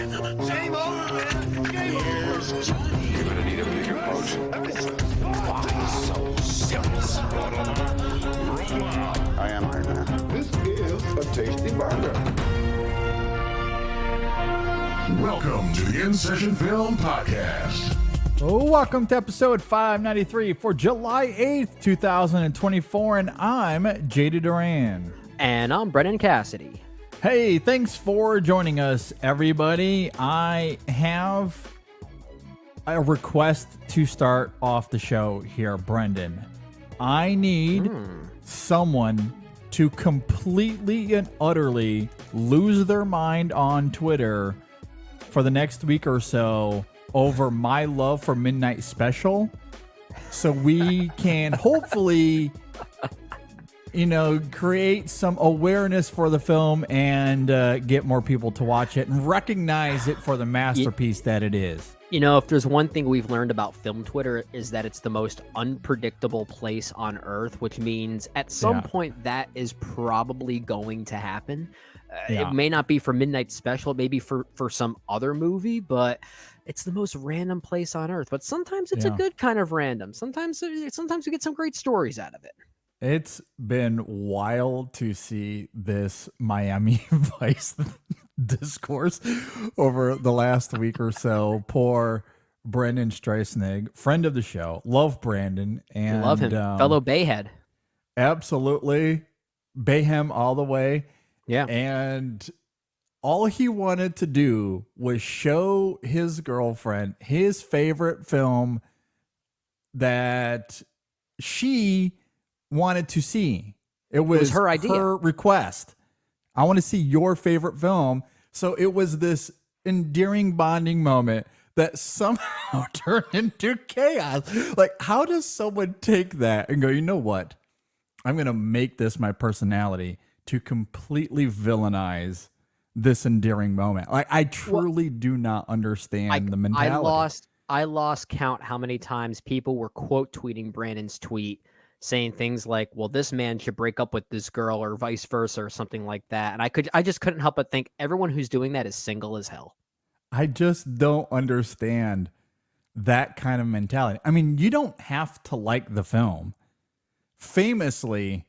Game over, man. Game over. Johnny. You're gonna need a bigger boat. Why so serious? I am Iron Man. This is a tasty burger. Welcome to the InSession Film Podcast. Welcome to episode 593 for July 8th, 2024, and I'm Jada Duran. And I'm Brennan Cassidy. Hey, thanks for joining us, everybody. I have a request to start off the show here, Brendan. I need someone to completely and utterly lose their mind on Twitter for the next week or so over my love for Midnight Special, so we can hopefully, create some awareness for the film and get more people to watch it and recognize it for the masterpiece that it is. You know, if there's one thing we've learned about film Twitter is that it's the most unpredictable place on earth, which means at some point that is probably going to happen. It may not be for Midnight Special, maybe for some other movie, but it's the most random place on earth. But sometimes it's a good kind of random. Sometimes we get some great stories out of it. It's been wild to see this Miami Vice discourse over the last week or so. Poor Brendan Streisnig, friend of the show. Love Brandon. And love him. Fellow Bayhead. Absolutely. Bayhem all the way. Yeah. And all he wanted to do was show his girlfriend his favorite film that she wanted to see. It was her idea. Her request. I want to see your favorite film. So it was this endearing bonding moment that somehow turned into chaos. Like, how does someone take that and go, you know what? I'm going to make this my personality to completely villainize this endearing moment. Like, I truly do not understand the mentality. I lost count how many times people were quote tweeting Brandon's tweet saying things like, well, this man should break up with this girl or vice versa or something like that. And I just couldn't help but think everyone who's doing that is single as hell. I just don't understand that kind of mentality. I mean, you don't have to like the film. Famously,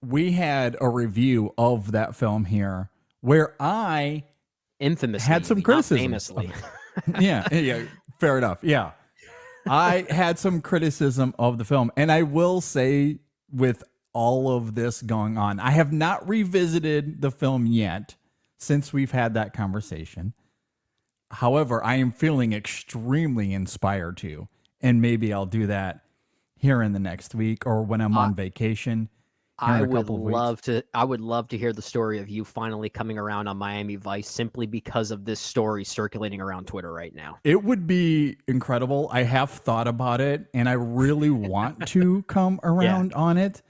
we had a review of that film here where I infamously had some criticism. Famously. Yeah, fair enough. Yeah. I had some criticism of the film, and I will say, with all of this going on, I have not revisited the film yet since we've had that conversation. However, I am feeling extremely inspired to, and maybe I'll do that here in the next week or when I'm on vacation. I would love to hear the story of you finally coming around on Miami Vice simply because of this story circulating around Twitter right now. It would be incredible. I have thought about it, and I really want to come around on it.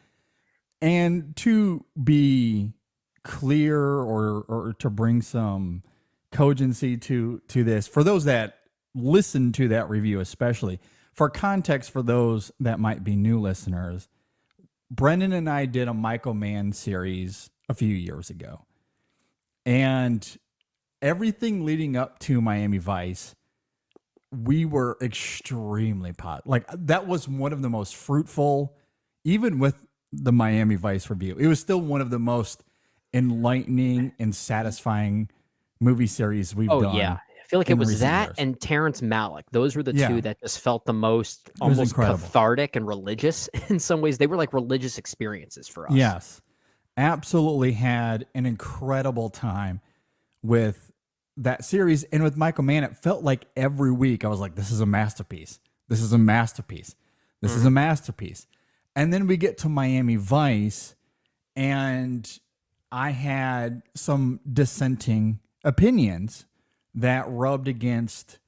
And to be clear or to bring some cogency to this, for those that listen to that review especially, for context for those that might be new listeners, Brendan and I did a Michael Mann series a few years ago. And everything leading up to Miami Vice, we were extremely like, that was one of the most fruitful, even with the Miami Vice review. It was still one of the most enlightening and satisfying movie series we've done. Oh, yeah. I feel like it was that years. And Terrence Malick. Those were the two that just felt the most almost cathartic and religious in some ways. They were like religious experiences for us. Yes, absolutely had an incredible time with that series. And with Michael Mann, it felt like every week I was like, this is a masterpiece. This is a masterpiece. This is a masterpiece. And then we get to Miami Vice, and I had some dissenting opinions that rubbed against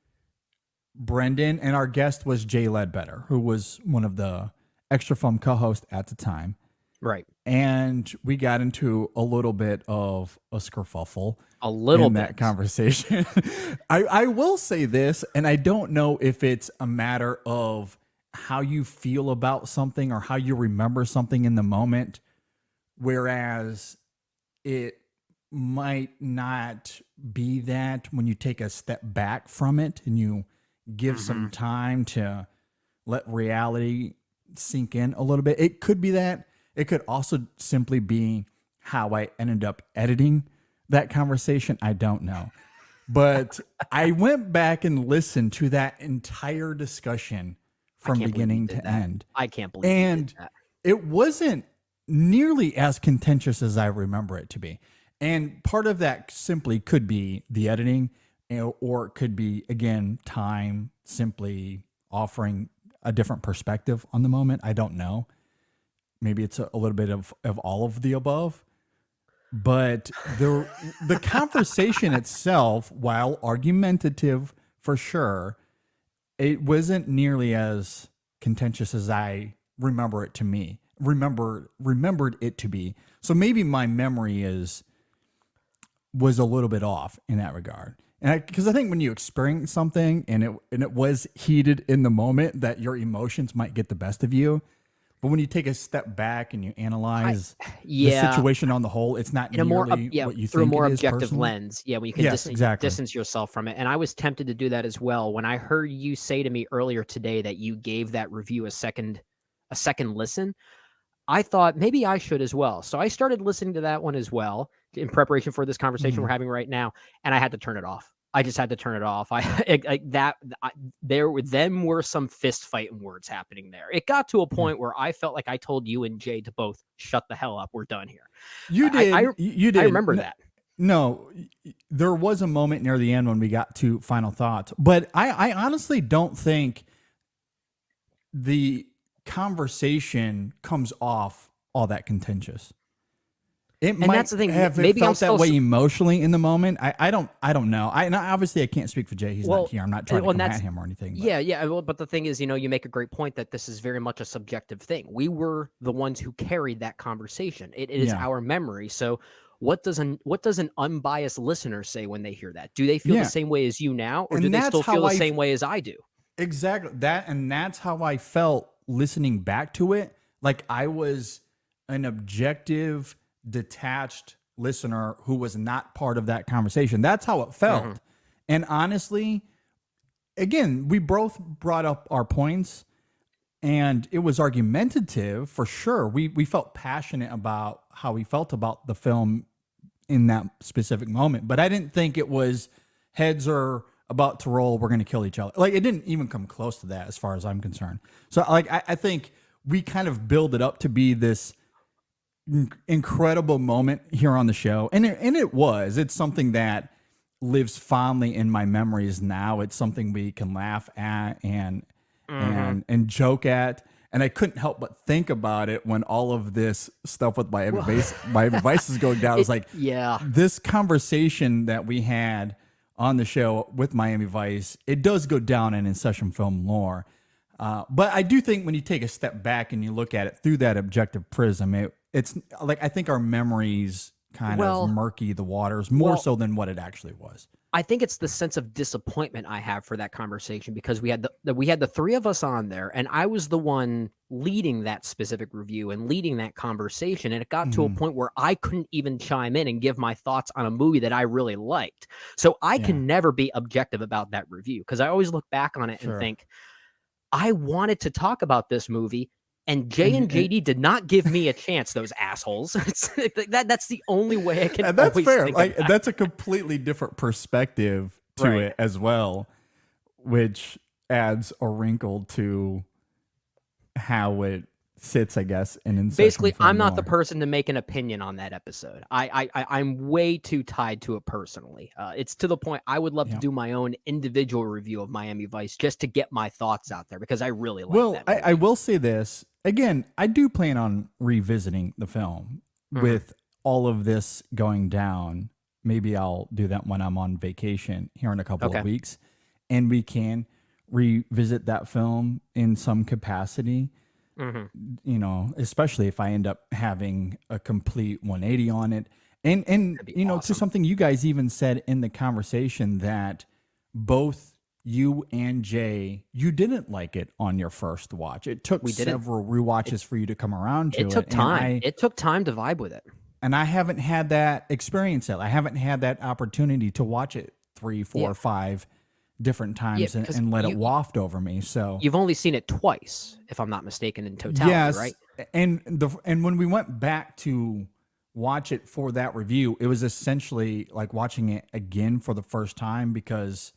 Brendan, and our guest was Jay Ledbetter, who was one of the Extra Film co-hosts at the time. Right. And we got into a little bit of a skerfuffle in that conversation. I will say this, and I don't know if it's a matter of how you feel about something or how you remember something in the moment, whereas it might not be that when you take a step back from it and you give some time to let reality sink in a little bit. It could be that. It could also simply be how I ended up editing that conversation. I don't know. But I went back and listened to that entire discussion from beginning to end. I can't believe you did that. It wasn't nearly as contentious as I remember it to be. And part of that simply could be the editing, or it could be, again, time simply offering a different perspective on the moment. I don't know. Maybe it's a little bit of all of the above. But the conversation itself, while argumentative for sure, it wasn't nearly as contentious as I remembered it to be. So maybe my memory was a little bit off in that regard. And because I think when you experience something and it was heated in the moment, that your emotions might get the best of you. But when you take a step back and you analyze the situation on the whole, it's not nearly what you through a think more it is objective personally. lens. Yeah, when you can distance yourself from it. And I was tempted to do that as well. When I heard you say to me earlier today that you gave that review a second listen, I thought maybe I should as well. So I started listening to that one as well in preparation for this conversation we're having right now, and I had to turn it off. I just had to turn it off. There were some fist fighting words happening there. It got to a point where I felt like I told you and Jay to both shut the hell up. We're done here. You did. You did. I remember that. No, there was a moment near the end when we got to final thoughts, but I honestly don't think the conversation comes off all that contentious. It might that's the thing. have Maybe felt I'm still that way emotionally in the moment. I don't know. Obviously I can't speak for Jay. He's not here. I'm not trying to come at him or anything. But. Yeah. Well, but the thing is, you make a great point that this is very much a subjective thing. We were the ones who carried that conversation. It is our memory. So what does an unbiased listener say when they hear that? Do they feel the same way as you now, or do they still feel the same way as I do? Exactly. That's how I felt listening back to it. Like I was an objective, detached listener who was not part of that conversation. That's how it felt. And honestly, again, we both brought up our points and it was argumentative for sure. We felt passionate about how we felt about the film in that specific moment, but I didn't think it was heads are about to roll, we're going to kill each other. Like it didn't even come close to that as far as I'm concerned. So like I think we kind of build it up to be this incredible moment here on the show, and it's something that lives fondly in my memories now. It's something we can laugh at and joke at, and I couldn't help but think about it when all of this stuff with my advice is going down. It's like this conversation that we had on the show with Miami Vice, it does go down in InSession Film lore, but I do think when you take a step back and you look at it through that objective prism, it's like I think our memories kind of murky the waters more so than what it actually was. I think it's the sense of disappointment I have for that conversation because we had the three of us on there, and I was the one leading that specific review and leading that conversation, and it got to a point where I couldn't even chime in and give my thoughts on a movie that I really liked. So I can never be objective about that review because I always look back on it and think, I wanted to talk about this movie, and Jay and JD did not give me a chance, those assholes. That's the only way I can. And that's always fair. Think like that's a completely different perspective to it as well, which adds a wrinkle to how it sits, I guess. And basically, I'm not the person to make an opinion on that episode. I'm way too tied to it personally. It's to the point I would love to do my own individual review of Miami Vice just to get my thoughts out there because I really like that movie. I will say this. Again, I do plan on revisiting the film with all of this going down. Maybe I'll do that when I'm on vacation here in a couple of weeks, and we can revisit that film in some capacity. Especially if I end up having a complete 180 on it. And awesome. To something you guys even said in the conversation that both you and Jay, you didn't like it on your first watch. It took several rewatches for you to come around to it. It took time. It took time to vibe with it. And I haven't had that experience yet. I haven't had that opportunity to watch it 3, 4, 5 different times and let it waft over me. So you've only seen it twice, if I'm not mistaken, in totality, right? And when we went back to watch it for that review, it was essentially like watching it again for the first time, because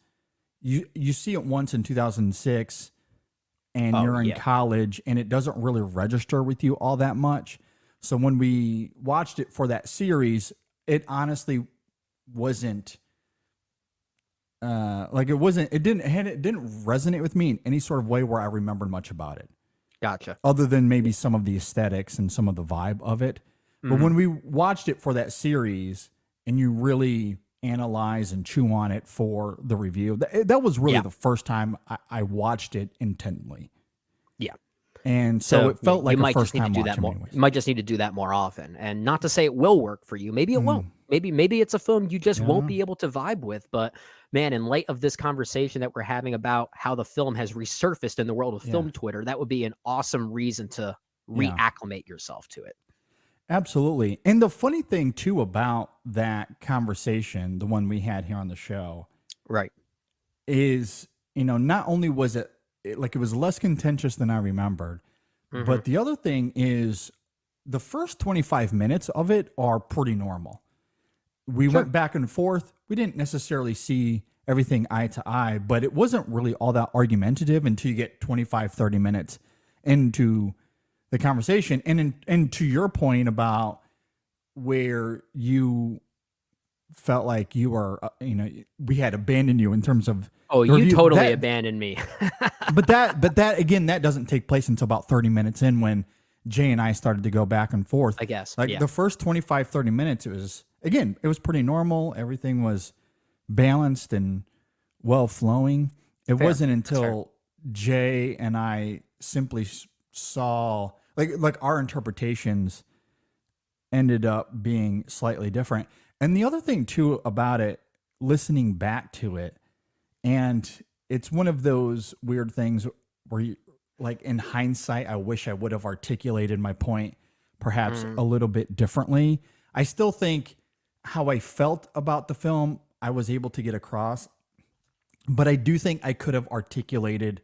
you see it once in 2006 and you're in college and it doesn't really register with you all that much. So when we watched it for that series, it honestly wasn't it didn't resonate with me in any sort of way where I remembered much about it. Gotcha. Other than maybe some of the aesthetics and some of the vibe of it. But when we watched it for that series and you really analyze and chew on it for the review, that was really the first time I watched it intently. Yeah. And so it felt like a first time watching anyways. You might just need to do that more often. And not to say it will work for you. Maybe it won't. Maybe it's a film you just won't be able to vibe with. But man, in light of this conversation that we're having about how the film has resurfaced in the world of film Twitter, that would be an awesome reason to reacclimate yourself to it. Absolutely. And the funny thing too about that conversation, the one we had here on the show, right, is, not only was it like it was less contentious than I remembered, but the other thing is the first 25 minutes of it are pretty normal. We went back and forth. We didn't necessarily see everything eye to eye, but it wasn't really all that argumentative until you get 25, 30 minutes into the conversation. And to your point about where you felt like you were, we had abandoned you in terms of, you totally abandoned me. but that again, that doesn't take place until about 30 minutes in, when Jay and I started to go back and forth. I guess. Like the first 25, 30 minutes, it was pretty normal. Everything was balanced and well flowing. It wasn't until Jay and I simply saw like our interpretations ended up being slightly different. And the other thing too about it, listening back to it, and it's one of those weird things where you, like in hindsight, I wish I would have articulated my point perhaps a little bit differently. I still think how I felt about the film, I was able to get across, but I do think I could have articulated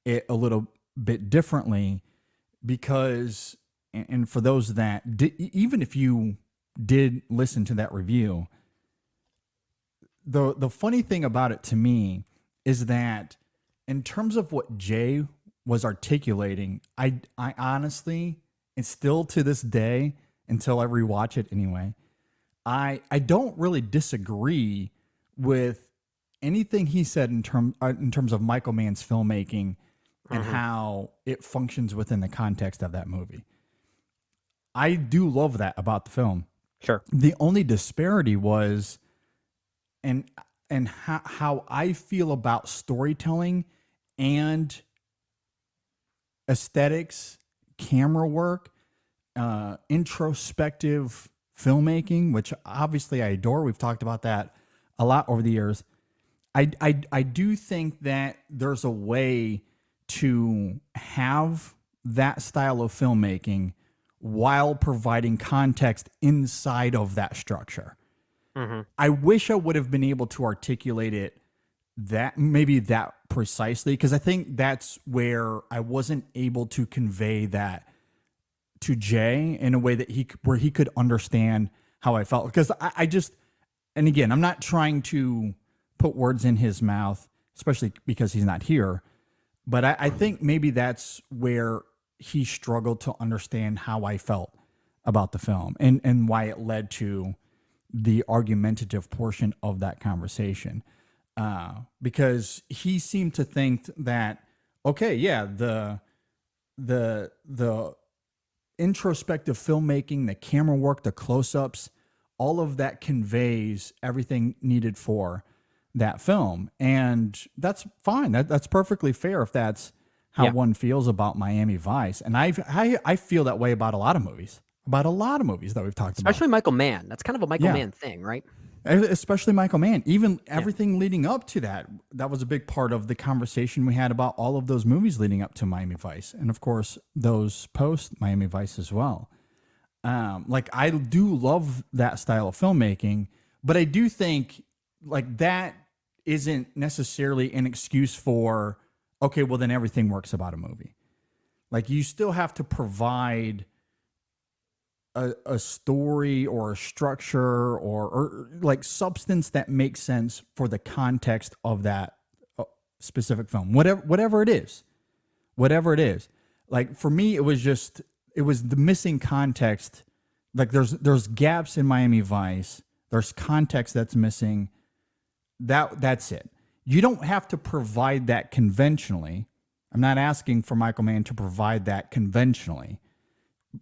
it a little bit differently, because, and for those that even if you did listen to that review, the funny thing about it to me is that in terms of what Jay was articulating, I honestly, and still to this day, until I rewatch it anyway, I don't really disagree with anything he said in terms of Michael Mann's filmmaking and how it functions within the context of that movie. I do love that about the film. Sure. The only disparity was and how I feel about storytelling and aesthetics, camera work, introspective filmmaking, which obviously I adore. We've talked about that a lot over the years. I do think that there's a way to have that style of filmmaking while providing context inside of that structure. I wish I would have been able to articulate it that precisely, because I think that's where I wasn't able to convey that to Jay in a way that he could understand how I felt. Because I just, and again, I'm not trying to put words in his mouth, especially because he's not here, but I think maybe that's where he struggled to understand how I felt about the film and why it led to the argumentative portion of that conversation. Because he seemed to think that, okay, yeah, the introspective filmmaking, the camera work, the close-ups, all of that conveys everything needed for that film. And that's fine. That's perfectly fair if that's how one feels about Miami Vice. And I feel that way about a lot of movies. That we've talked about. Especially Michael Mann. That's kind of a Michael Mann thing, right? Especially Michael Mann. Even everything leading up to that was a big part of the conversation we had about all of those movies leading up to Miami Vice. And of course, those post Miami Vice as well. Like I do love that style of filmmaking, but I do think like that isn't necessarily an excuse for, okay, well then everything works about a movie. Like you still have to provide a story or a structure or like substance that makes sense for the context of that specific film, whatever it is. Like for me, it was the missing context. Like there's gaps in Miami Vice. There's context that's missing. That's it. You don't have to provide that conventionally. I'm not asking for Michael Mann to provide that conventionally,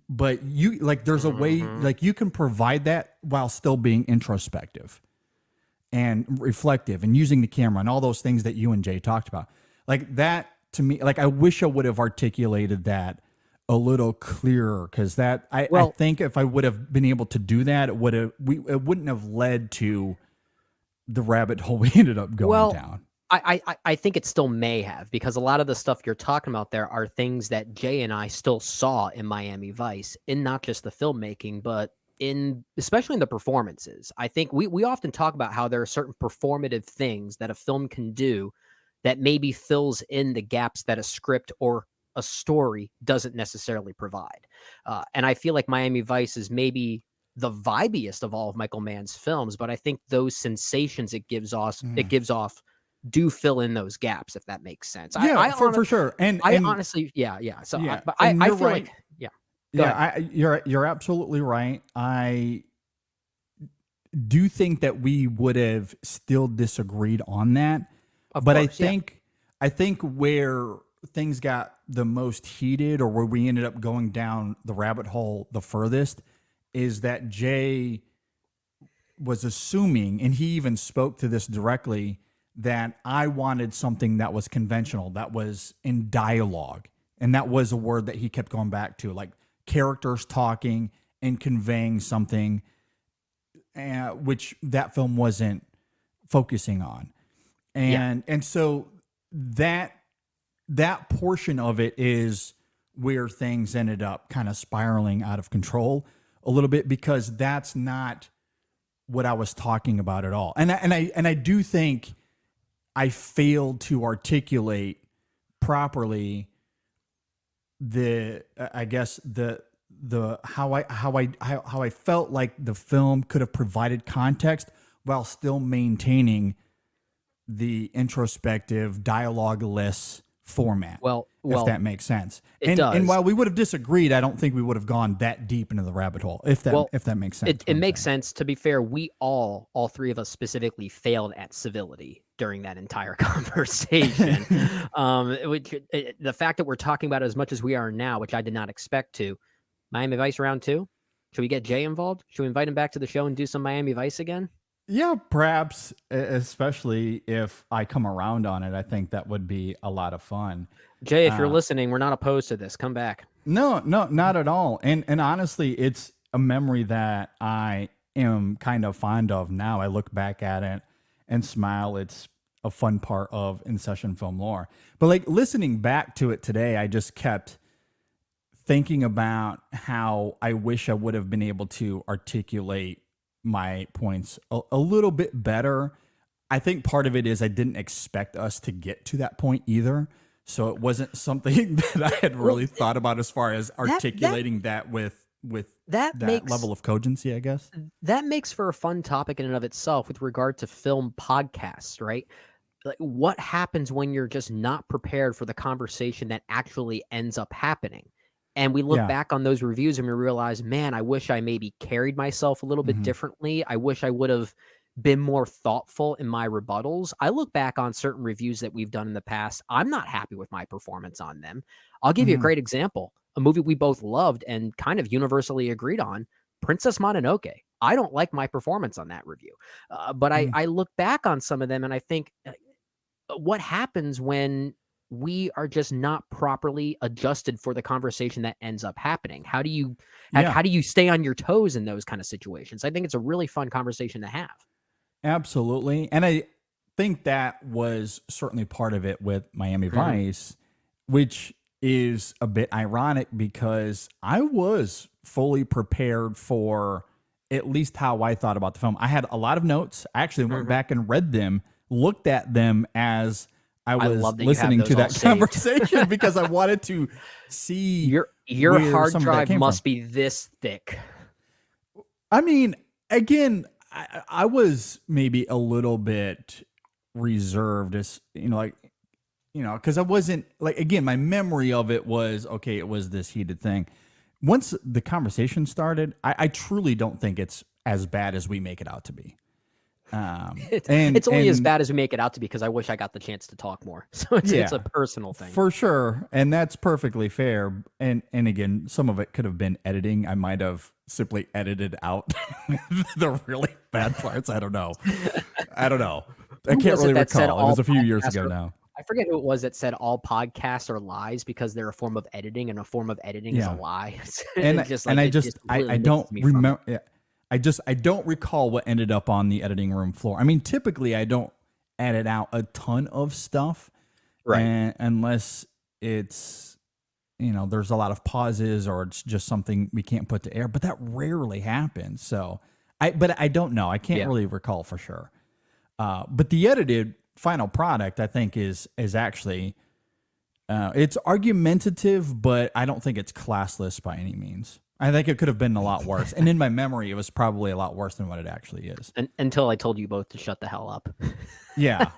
but you like there's a way like you can provide that while still being introspective and reflective and using the camera and all those things that you and Jay talked about. Like that to me, like I wish I would have articulated that a little clearer, because that I think if I would have been able to do that, it wouldn't have led to the rabbit hole we ended up going down. I think it still may have, because a lot of the stuff you're talking about there are things that Jay and I still saw in Miami Vice, in not just the filmmaking, but especially in the performances. I think we often talk about how there are certain performative things that a film can do that maybe fills in the gaps that a script or a story doesn't necessarily provide. And I feel like Miami Vice is maybe the vibiest of all of Michael Mann's films, but I think those sensations it gives off do fill in those gaps, if that makes sense. Yeah, for sure. And I honestly, yeah. So, yeah, I feel right. like, yeah. You're absolutely right. I do think that we would have still disagreed on that, but course, I think where things got the most heated, or where we ended up going down the rabbit hole the furthest, is that Jay was assuming, and he even spoke to this directly, that I wanted something that was conventional, that was in dialogue. And that was a word that he kept going back to, like characters talking and conveying something, which that film wasn't focusing on. And so that portion of it is where things ended up kind of spiraling out of control a little bit, because that's not what I was talking about at all. And I do think I failed to articulate properly how I felt like the film could have provided context while still maintaining the introspective, dialogue-less format. Well, if that makes sense. It does. And while we would have disagreed, I don't think we would have gone that deep into the rabbit hole, if that makes sense. It makes sense. To be fair, we all three of us specifically failed at civility during that entire conversation. The fact that we're talking about it as much as we are now, which I did not expect to. Miami Vice round 2. Should we get Jay involved? Should we invite him back to the show and do some Miami Vice again? Yeah, perhaps, especially if I come around on it. I think that would be a lot of fun. Jay, if you're listening, we're not opposed to this. Come back. No, not at all. And honestly, it's a memory that I am kind of fond of now. I look back at it and smile. It's a fun part of InSession Film lore. But like listening back to it today, I just kept thinking about how I wish I would have been able to articulate my points a little bit better. I think part of it is I didn't expect us to get to that point either. So it wasn't something that I had really thought about as far as articulating that with that level of cogency, I guess. That makes for a fun topic in and of itself with regard to film podcasts, right? Like, what happens when you're just not prepared for the conversation that actually ends up happening? And we look back on those reviews and we realize, man, I wish I maybe carried myself a little bit differently. I wish I would have been more thoughtful in my rebuttals. I look back on certain reviews that we've done in the past. I'm not happy with my performance on them. I'll give you a great example. A movie we both loved and kind of universally agreed on, Princess Mononoke. I don't like my performance on that review. But I look back on some of them and I think, what happens when we are just not properly adjusted for the conversation that ends up happening? How do you stay on your toes in those kind of situations? I think it's a really fun conversation to have. Absolutely. And I think that was certainly part of it with Miami Vice, which is a bit ironic because I was fully prepared for at least how I thought about the film. I had a lot of notes. I actually went back and read them, looked at them as I was listening to that conversation because I wanted to see your hard drive must be this thick. I mean, again, I was maybe a little bit reserved, as because I wasn't again, my memory of it was okay. It was this heated thing. Once the conversation started, I truly don't think it's as bad as we make it out to be. It's only as bad as we make it out to be because I wish I got the chance to talk more. So it's a personal thing for sure, and that's perfectly fair. And again, some of it could have been editing. I might have simply edited out the really bad parts. I don't know. I can't really recall. It was a few years ago now. I forget who it was that said all podcasts are lies because they're a form of editing, and a form of editing is a lie. I don't remember. Yeah. I don't recall what ended up on the editing room floor. I mean, typically I don't edit out a ton of stuff, right? Unless it's, there's a lot of pauses or it's just something we can't put to air, but that rarely happens. So but I don't know. I can't really recall for sure. But the edited final product, I think is actually, it's argumentative, but I don't think it's classless by any means. I think it could have been a lot worse. And in my memory, it was probably a lot worse than what it actually is. Until I told you both to shut the hell up. Yeah.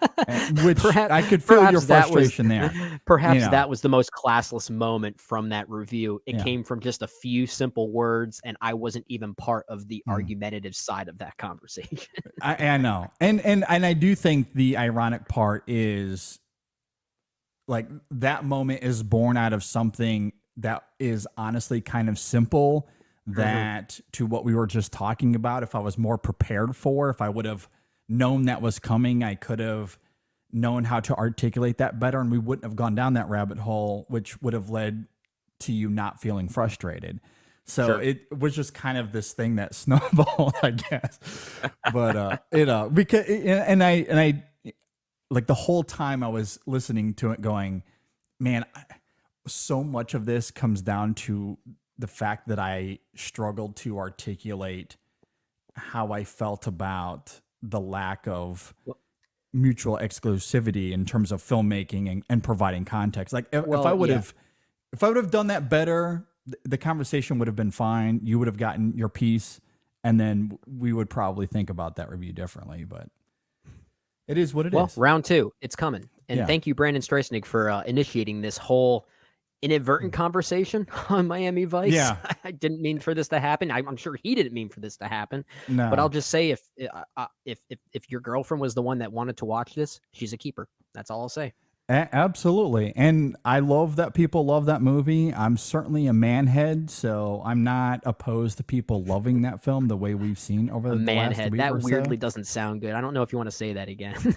Which I could feel your frustration there. Perhaps that was the most classless moment from that review. It came from just a few simple words, and I wasn't even part of the argumentative side of that conversation. I know. And I do think the ironic part is that moment is born out of something that is honestly kind of simple that to what we were just talking about. If I was more prepared if I would have known that was coming, I could have known how to articulate that better, and we wouldn't have gone down that rabbit hole, which would have led to you not feeling frustrated. So it was just kind of this thing that snowballed, I guess. But because and I the whole time I was listening to it going, man, so much of this comes down to the fact that I struggled to articulate how I felt about the lack of mutual exclusivity in terms of filmmaking and providing context. If I would have done that better, the conversation would have been fine. You would have gotten your piece, and then we would probably think about that review differently. But it is what it is. Well, round 2, it's coming. And thank you, Brandon Streisnig, for initiating this whole inadvertent conversation on Miami Vice. Yeah. I didn't mean for this to happen. I'm sure he didn't mean for this to happen. No. But I'll just say if your girlfriend was the one that wanted to watch this, she's a keeper. That's all I'll say. Absolutely. And I love that people love that movie. I'm certainly a manhead, so I'm not opposed to people loving that film the way we've seen over the last week that or so. weirdly doesn't sound good. I don't know if you want to say that again.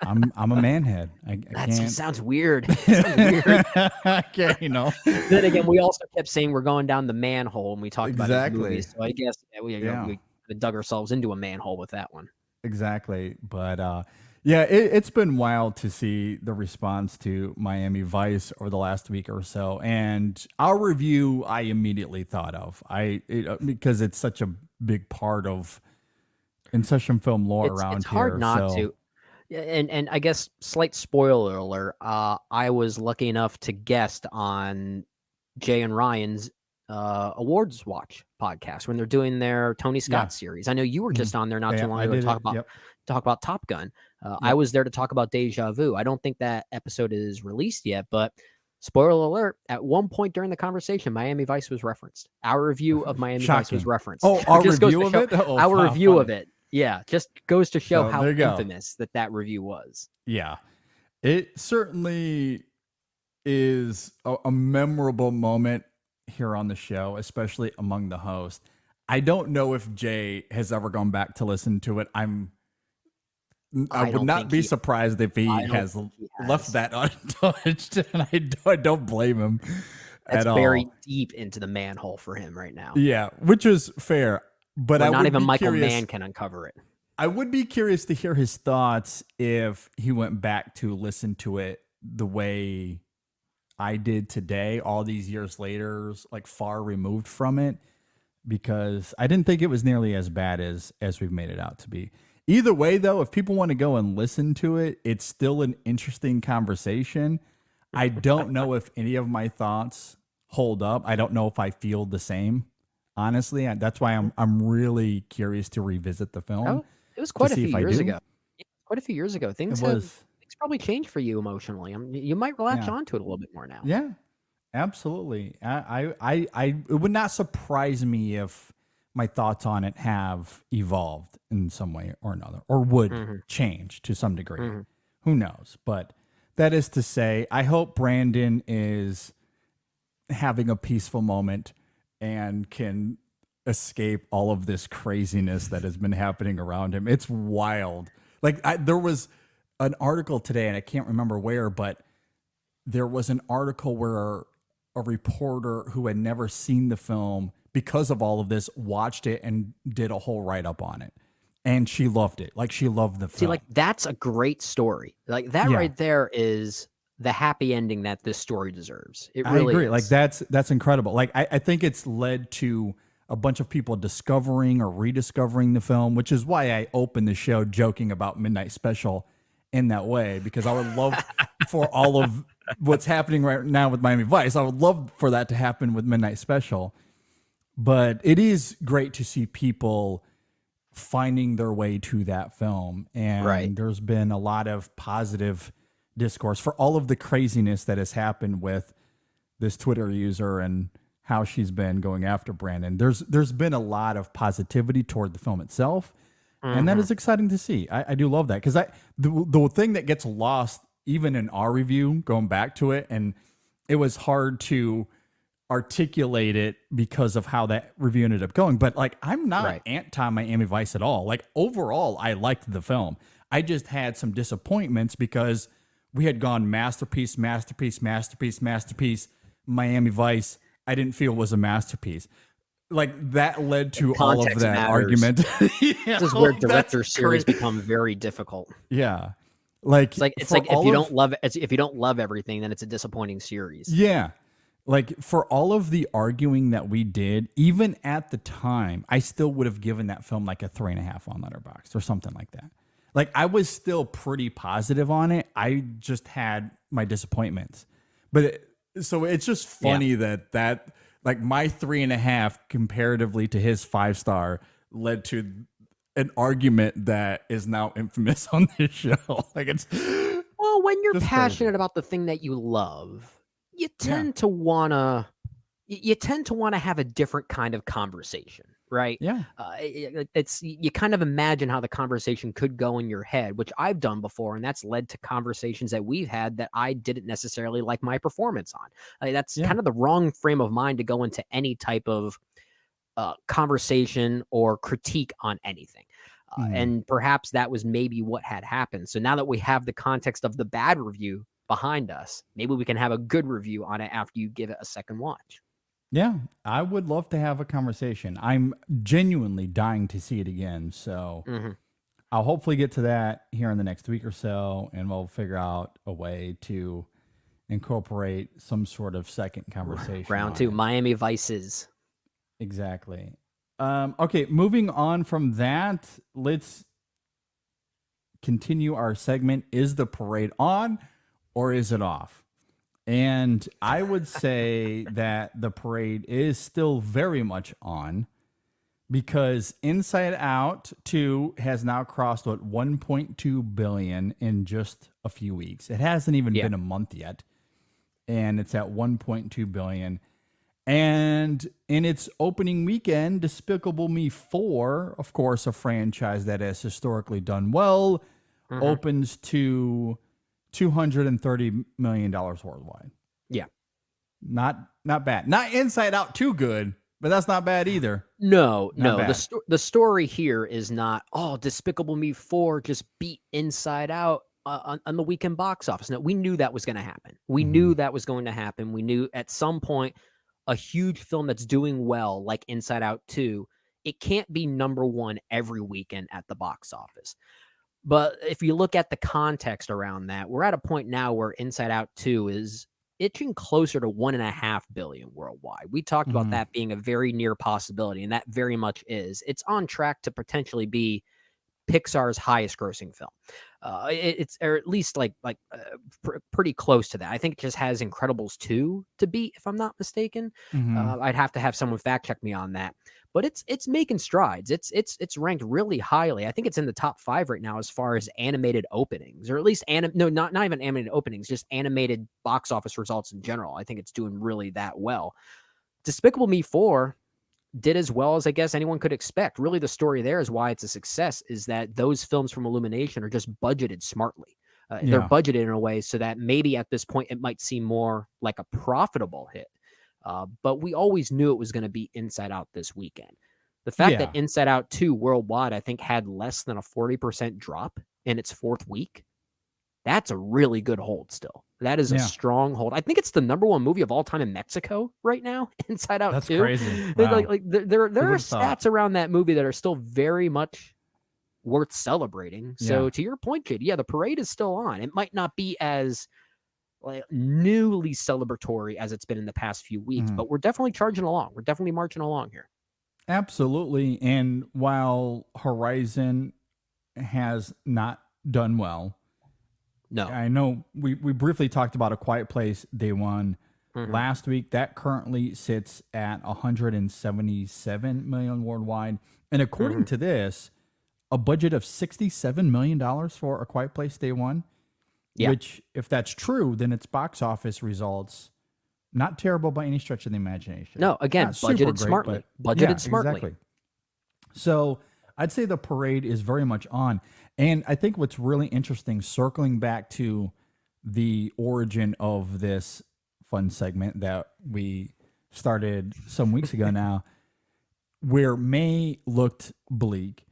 I'm a manhead. I can't. Sounds weird. Sounds weird. Okay, Then again, we also kept saying we're going down the manhole when we talked about these movies. So I guess we dug ourselves into a manhole with that one. Exactly. But it's been wild to see the response to Miami Vice over the last week or so. And our review, I immediately thought of because it's such a big part of InSession Film lore around it's hard here. Not to. And I guess slight spoiler alert. I was lucky enough to guest on Jay and Ryan's Awards Watch podcast when they're doing their Tony Scott series. I know you were just on there not too long ago to talk about Top Gun. I was there to talk about Deja Vu. I don't think that episode is released yet, but spoiler alert, at one point during the conversation, Miami Vice was referenced. Our review of Miami Vice was referenced. Oh, our review of it? Our review of it. Yeah, just goes to show how infamous that review was. Yeah, it certainly is a memorable moment here on the show, especially among the hosts. I don't know if Jay has ever gone back to listen to it. I would not be surprised if he has left that untouched, and I don't blame him That's at all. Very deep into the manhole for him right now. Yeah, which is fair. But not even Michael Mann can uncover it. I would be curious to hear his thoughts if he went back to listen to it the way I did today, all these years later, like far removed from it, because I didn't think it was nearly as bad as we've made it out to be. Either way, though, if people want to go and listen to it, it's still an interesting conversation. I don't know if any of my thoughts hold up. I don't know if I feel the same. Honestly, that's why I'm really curious to revisit the film. Oh, it was quite a few years ago. Quite a few years ago. Things probably changed for you emotionally. You might latch onto it a little bit more now. Yeah, absolutely. It would not surprise me if my thoughts on it have evolved in some way or another, or would change to some degree. Who knows? But that is to say, I hope Brandon is having a peaceful moment and can escape all of this craziness that has been happening around him. It's wild. Like there was an article today, and I can't remember where, but there was an article where a reporter who had never seen the film, because of all of this, watched it and did a whole write-up on it. And she loved it. Like, she loved the film. See, like, that's a great story. Like, that right there is the happy ending that this story deserves. It really I agree. is. Like, that's incredible. Like, I think it's led to a bunch of people discovering or rediscovering the film, which is why I opened the show joking about Midnight Special in that way, because I would love for all of what's happening right now with Miami Vice, I would love for that to happen with Midnight Special. But it is great to see people finding their way to that film. And there's been a lot of positive discourse for all of the craziness that has happened with this Twitter user and how she's been going after Brandon. There's been a lot of positivity toward the film itself. And that is exciting to see. I do love that, because the thing that gets lost even in our review, going back to it, and it was hard to articulate it because of how that review ended up going. But like, I'm not anti Miami Vice at all. Like, overall, I liked the film. I just had some disappointments because we had gone masterpiece. Miami Vice, I didn't feel was a masterpiece. Like, that led to all of that argument. This is where director series become very difficult. Yeah. Like, it's like if you don't love everything, then it's a disappointing series. Yeah. Like, for all of the arguing that we did, even at the time, I still would have given that film like a 3.5 on Letterboxd or something like that. Like, I was still pretty positive on it. I just had my disappointments. But so it's just funny that like, my 3.5 comparatively to his 5-star led to an argument that is now infamous on this show. Like, it's, well, when you're passionate about the thing that you love, you tend to wanna have a different kind of conversation, right? Yeah. It's, you kind of imagine how the conversation could go in your head, which I've done before, and that's led to conversations that we've had that I didn't necessarily like my performance on. That's kind of the wrong frame of mind to go into any type of conversation or critique on anything. And perhaps that was maybe what had happened. So now that we have the context of the bad review behind us, maybe we can have a good review on it after you give it a second watch. Yeah, I would love to have a conversation. I'm genuinely dying to see it again. So I'll hopefully get to that here in the next week or so, and we'll figure out a way to incorporate some sort of second conversation. Round 2, Miami Vices. Exactly. Okay, moving on from that, let's continue our segment. Is the parade on or is it off? And I would say that the parade is still very much on, because Inside Out 2 has now crossed 1.2 billion in just a few weeks. It hasn't even been a month yet, and it's at 1.2 billion. And in its opening weekend, Despicable Me 4, of course, a franchise that has historically done well, opens to $230 million worldwide. Yeah. Not bad. Not Inside Out too good, but that's not bad either. No. The story here is not, Despicable Me 4 just beat Inside Out on the weekend box office. No, we knew that was going to happen. We knew that was going to happen. We knew at some point a huge film that's doing well, like Inside Out 2, it can't be number one every weekend at the box office. But if you look at the context around that, we're at a point now where Inside Out 2 is itching closer to 1.5 billion worldwide. We talked about that being a very near possibility, and that very much is. It's on track to potentially be Pixar's highest grossing film. It's or at least pretty close to that. I think it just has Incredibles 2 to beat, if I'm not mistaken. I'd have to have someone fact check me on that. But it's making strides. It's ranked really highly. I think it's in the top 5 right now as far as animated openings, or at least not even animated openings, just animated box office results in general. I think it's doing really that well. Despicable Me 4 did as well as I guess anyone could expect. Really, the story there is why it's a success is that those films from Illumination are just budgeted smartly. They're budgeted in a way so that maybe at this point it might seem more like a profitable hit. But we always knew it was going to be Inside Out this weekend. The fact that Inside Out 2 worldwide, I think, had less than a 40% drop in its 4th week, that's a really good hold still. That is a strong hold. I think it's the #1 movie of all time in Mexico right now, Inside Out 2. That's crazy. Wow. There are stats around that movie that are still very much worth celebrating. So to your point, JD, the parade is still on. It might not be as newly celebratory as it's been in the past few weeks, but we're definitely charging along. We're definitely marching along here. Absolutely. And while Horizon has not done well, no, I know we briefly talked about A Quiet Place Day 1 last week. That currently sits at 177 million worldwide. And according to this, a budget of $67 million for A Quiet Place Day 1, which, if that's true, then its box office results, not terrible by any stretch of the imagination. No, again, budgeted smartly. Budgeted smartly. Exactly. So I'd say the parade is very much on. And I think what's really interesting, circling back to the origin of this fun segment that we started some weeks ago now, where May looked bleak,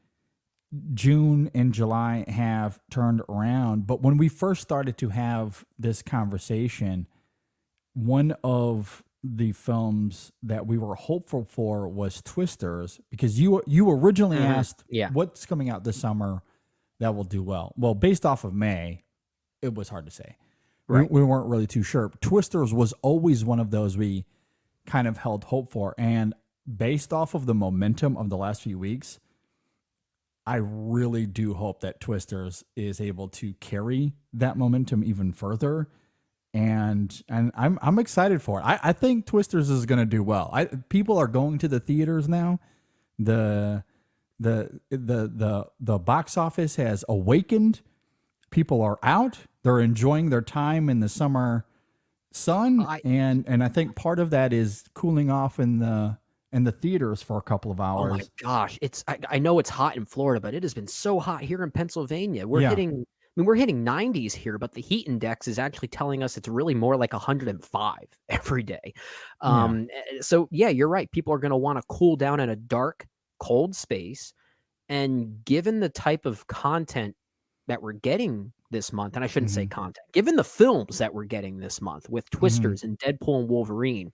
June and July have turned around. But when we first started to have this conversation, one of the films that we were hopeful for was Twisters, because you originally asked what's coming out this summer that will do well. Well, based off of May, it was hard to say. Right. We weren't really too sure. Twisters was always one of those we kind of held hope for. And based off of the momentum of the last few weeks, I really do hope that Twisters is able to carry that momentum even further. And I'm excited for it. I think Twisters is going to do well. People are going to the theaters now. The box office has awakened. People are out. They're enjoying their time in the summer sun, and I think part of that is cooling off in the theaters for a couple of hours. Oh my gosh, I know it's hot in Florida, but it has been so hot here in Pennsylvania. We're hitting 90s here, but the heat index is actually telling us it's really more like 105 every day. So you're right. People are going to want to cool down in a dark, cold space. And given the type of content that we're getting this month, and I shouldn't say content, given the films that we're getting this month with Twisters and Deadpool and Wolverine,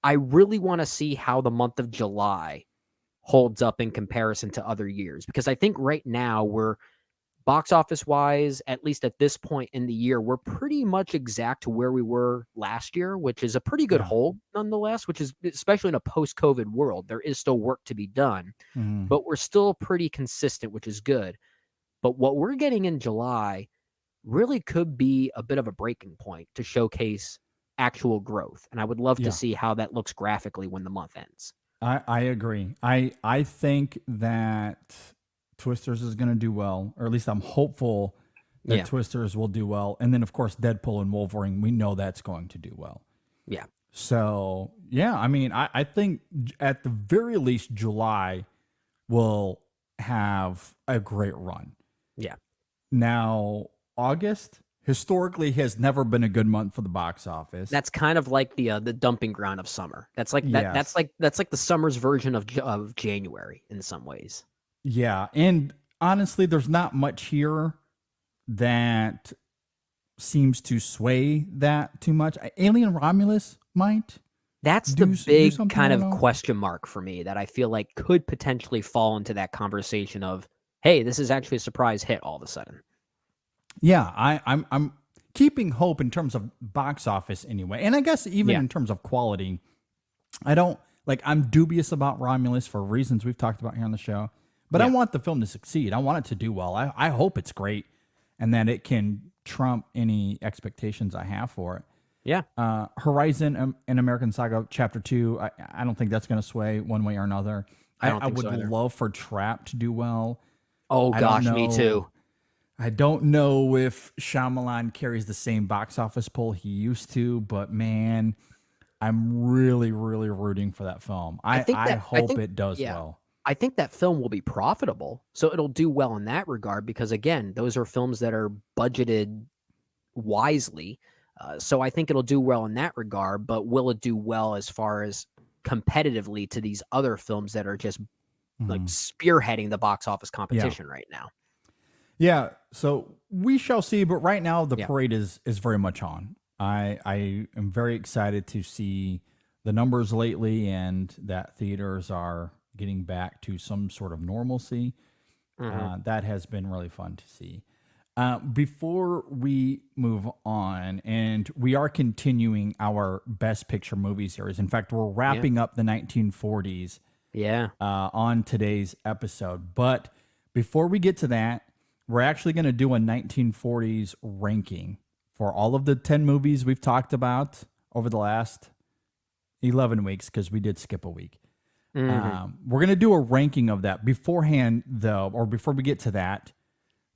I really want to see how the month of July holds up in comparison to other years. Because I think right now we're, box office wise, at least at this point in the year, we're pretty much exact to where we were last year, which is a pretty good hold nonetheless, which is, especially in a post-COVID world, there is still work to be done, but we're still pretty consistent, which is good. But what we're getting in July really could be a bit of a breaking point to showcase actual growth. And I would love to see how that looks graphically when the month ends. I agree. I think that Twisters is going to do well, or at least I'm hopeful that Twisters will do well. And then, of course, Deadpool and Wolverine, we know that's going to do well. Yeah. So, I mean, I think at the very least, July will have a great run. Yeah. Now, August historically has never been a good month for the box office. That's kind of like the dumping ground of summer. That's like that. That's like the summer's version of January in some ways. Yeah, and honestly, there's not much here that seems to sway that too much. Alien Romulus might. That's the big kind of question mark for me that I feel like could potentially fall into that conversation of, hey, this is actually a surprise hit all of a sudden. Yeah, I'm keeping hope in terms of box office anyway. And I guess even in terms of quality, I'm dubious about Romulus for reasons we've talked about here on the show. But I want the film to succeed. I want it to do well. I hope it's great and that it can trump any expectations I have for it. Yeah. Horizon and American Saga Chapter 2, I don't think that's going to sway one way or another. I would love for Trap to do well. Oh, gosh, me too. I don't know if Shyamalan carries the same box office pull he used to, but man, I'm really, really rooting for that film. I hope it does well. I think that film will be profitable, so it'll do well in that regard because, again, those are films that are budgeted wisely. So I think it'll do well in that regard, but will it do well as far as competitively to these other films that are just like spearheading the box office competition right now? Yeah, so we shall see, but right now the parade is very much on. I am very excited to see the numbers lately and that theaters are getting back to some sort of normalcy. That has been really fun to see. Before we move on, and we are continuing our Best Picture movie series. In fact, we're wrapping up the 1940s on today's episode. But before we get to that, we're actually going to do a 1940s ranking for all of the 10 movies we've talked about over the last 11 weeks because we did skip a week. We're going to do a ranking of that. Beforehand, though, or before we get to that,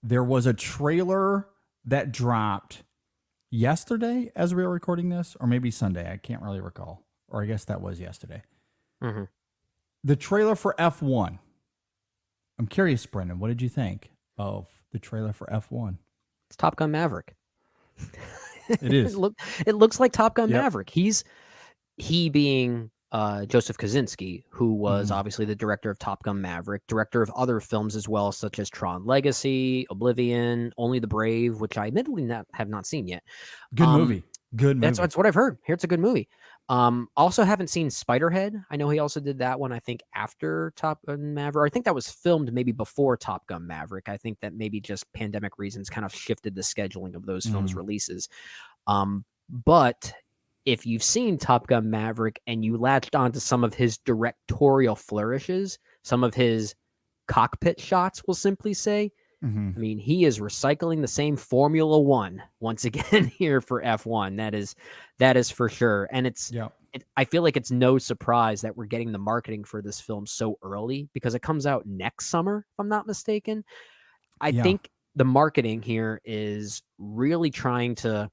there was a trailer that dropped yesterday as we were recording this, or maybe Sunday. I can't really recall. Or I guess that was yesterday. The trailer for F1. I'm curious, Brendan, what did you think of the trailer for F1? It's Top Gun Maverick. It is. It looks like Top Gun Maverick. He being Joseph Kosinski, who was obviously the director of Top Gun Maverick, director of other films as well, such as Tron Legacy, Oblivion, Only the Brave, which I admittedly have not seen yet. Good movie. Good movie. That's what I've heard. Here, it's a good movie. Also haven't seen Spiderhead. I know he also did that one, I think, after Top Gun Maverick. I think that was filmed maybe before Top Gun Maverick. I think that maybe just pandemic reasons kind of shifted the scheduling of those films' releases. But if you've seen Top Gun Maverick and you latched onto some of his directorial flourishes, some of his cockpit shots, we'll simply say, I mean, he is recycling the same Formula One once again here for F1. That is for sure. And I feel like it's no surprise that we're getting the marketing for this film so early because it comes out next summer, if I'm not mistaken. I think the marketing here is really trying to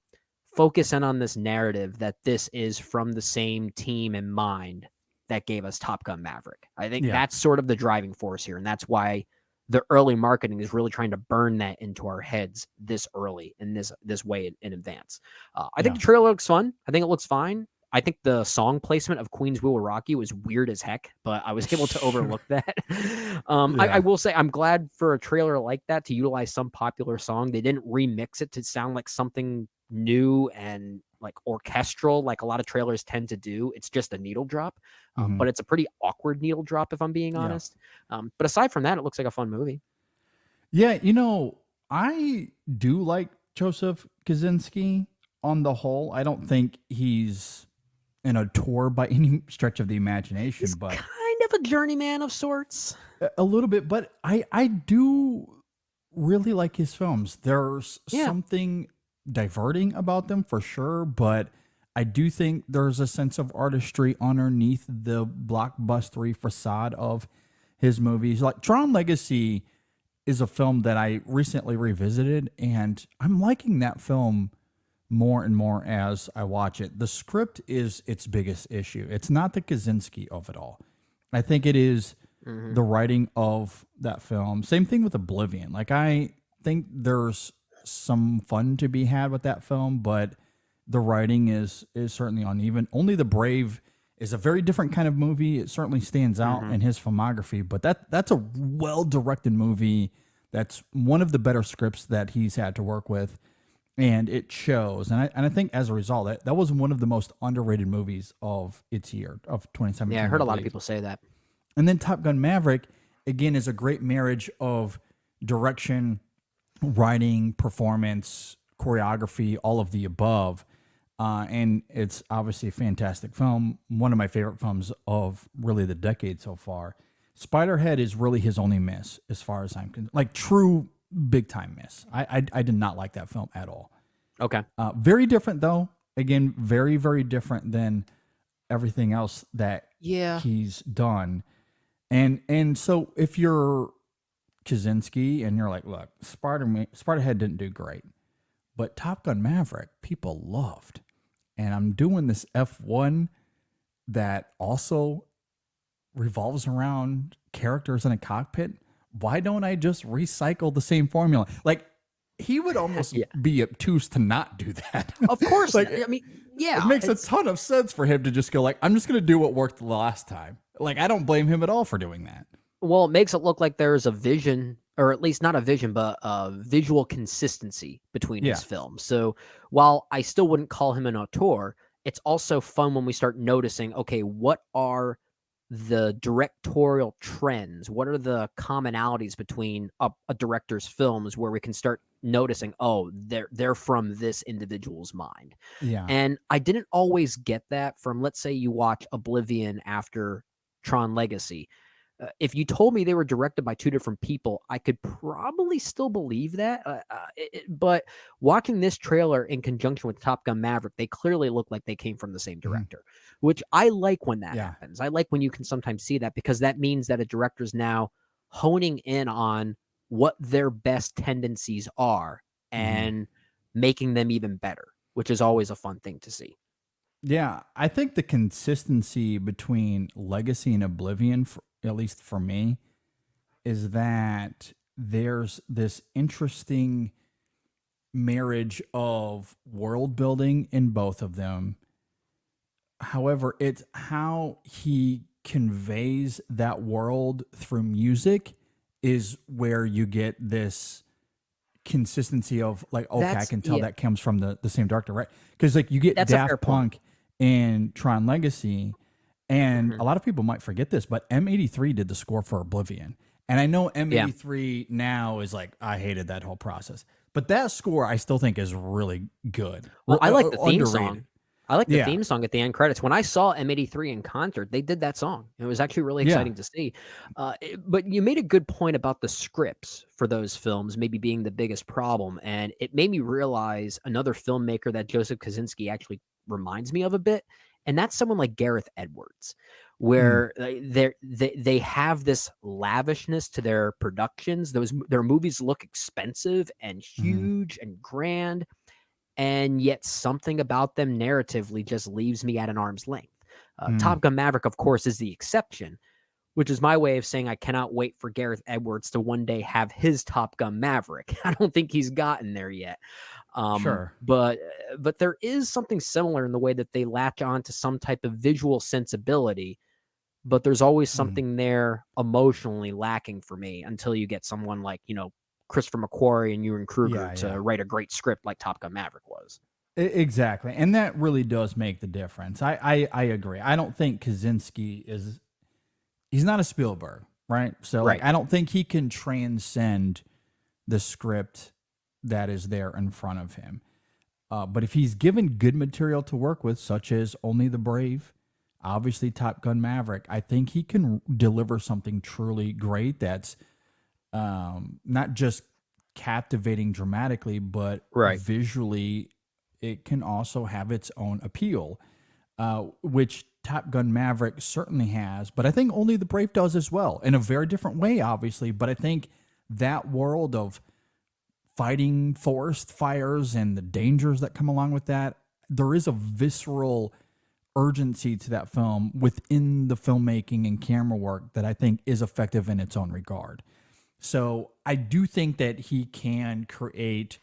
focus in on this narrative that this is from the same team in mind that gave us Top Gun Maverick. I think that's sort of the driving force here. And that's why the early marketing is really trying to burn that into our heads this early in this way in advance. I think the trailer looks fun. I think it looks fine. I think the song placement of Queen's We Will Rock You was weird as heck, but I was able to overlook that. I will say I'm glad for a trailer like that to utilize some popular song. They didn't remix it to sound like something new and like orchestral like a lot of trailers tend to do. It's just a needle drop, but it's a pretty awkward needle drop if I'm being honest. But aside from that, it looks like a fun movie. Yeah, I do like Joseph Kosinski on the whole. I don't think he's an auteur by any stretch of the imagination, but kind of a journeyman of sorts. A little bit, but I do really like his films. There's something diverting about them for sure, but I do think there's a sense of artistry underneath the blockbustery facade of his movies. Like Tron Legacy is a film that I recently revisited, and I'm liking that film more and more as I watch it. The script is its biggest issue. It's not the Kosinski of it all. I think it is the writing of that film. Same thing with Oblivion. Like I think there's some fun to be had with that film, but the writing is certainly uneven. Only the Brave is a very different kind of movie. It certainly stands out in his filmography, but that's a well-directed movie. That's one of the better scripts that he's had to work with, and it shows. And I think as a result, that was one of the most underrated movies of its year, of 2017. Yeah, I heard a lot of people say that. And then Top Gun Maverick, again, is a great marriage of direction, writing, performance, choreography, all of the above. And it's obviously a fantastic film. One of my favorite films of really the decade so far. Spiderhead is really his only miss as far as I'm concerned. Like true big time miss. I did not like that film at all. Okay. Very different though. Again, very, very different than everything else that he's done. And so if you're Kaczynski and you're like, look, Spiderhead didn't do great, but Top Gun Maverick, people loved. And I'm doing this F1 that also revolves around characters in a cockpit. Why don't I just recycle the same formula? Like, he would almost be obtuse to not do that. Of course. Like, I mean, yeah. It makes a ton of sense for him to just go like, I'm just going to do what worked the last time. Like, I don't blame him at all for doing that. Well, it makes it look like there's a vision, or at least not a vision, but a visual consistency between his films. So while I still wouldn't call him an auteur, it's also fun when we start noticing, okay, what are the directorial trends? What are the commonalities between a director's films where we can start noticing, oh, they're from this individual's mind. Yeah. And I didn't always get that from, let's say you watch Oblivion after Tron Legacy. If you told me they were directed by two different people, I could probably still believe that. But watching this trailer in conjunction with Top Gun Maverick, they clearly look like they came from the same director, which I like when that happens. I like when you can sometimes see that, because that means that a director's now honing in on what their best tendencies are and making them even better, which is always a fun thing to see. Yeah, I think the consistency between Legacy and Oblivion, at least for me, is that there's this interesting marriage of world building in both of them. However, it's how he conveys that world through music is where you get this consistency of like, okay, I can tell that comes from the same director, right? Because like you get Daft Punk in Tron Legacy, and a lot of people might forget this, but M83 did the score for Oblivion. And I know M83 now is like, I hated that whole process, but that score I still think is really good. Well, I like the theme song. I like the theme song at the end credits. When I saw M83 in concert, they did that song. It was actually really exciting to see. But you made a good point about the scripts for those films maybe being the biggest problem. And it made me realize another filmmaker that Joseph Kosinski actually reminds me of a bit. And that's someone like Gareth Edwards, where they have this lavishness to their productions. Their movies look expensive and huge and grand, and yet something about them narratively just leaves me at an arm's length. Top Gun Maverick, of course, is the exception, which is my way of saying I cannot wait for Gareth Edwards to one day have his Top Gun Maverick. I don't think he's gotten there yet. But there is something similar in the way that they latch on to some type of visual sensibility, but there's always something there emotionally lacking for me until you get someone like, Christopher McQuarrie and Ewan Kruger to write a great script like Top Gun Maverick was. Exactly. And that really does make the difference. I agree. I don't think Kaczynski he's not a Spielberg, right? So like, I don't think he can transcend the script that is there in front of him. But if he's given good material to work with, such as Only the Brave, obviously Top Gun Maverick, I think he can deliver something truly great that's not just captivating dramatically, but visually it can also have its own appeal, which Top Gun Maverick certainly has, but I think Only the Brave does as well, in a very different way, obviously. But I think that world of fighting forest fires and the dangers that come along with that, there is a visceral urgency to that film within the filmmaking and camera work that I think is effective in its own regard. So I do think that he can create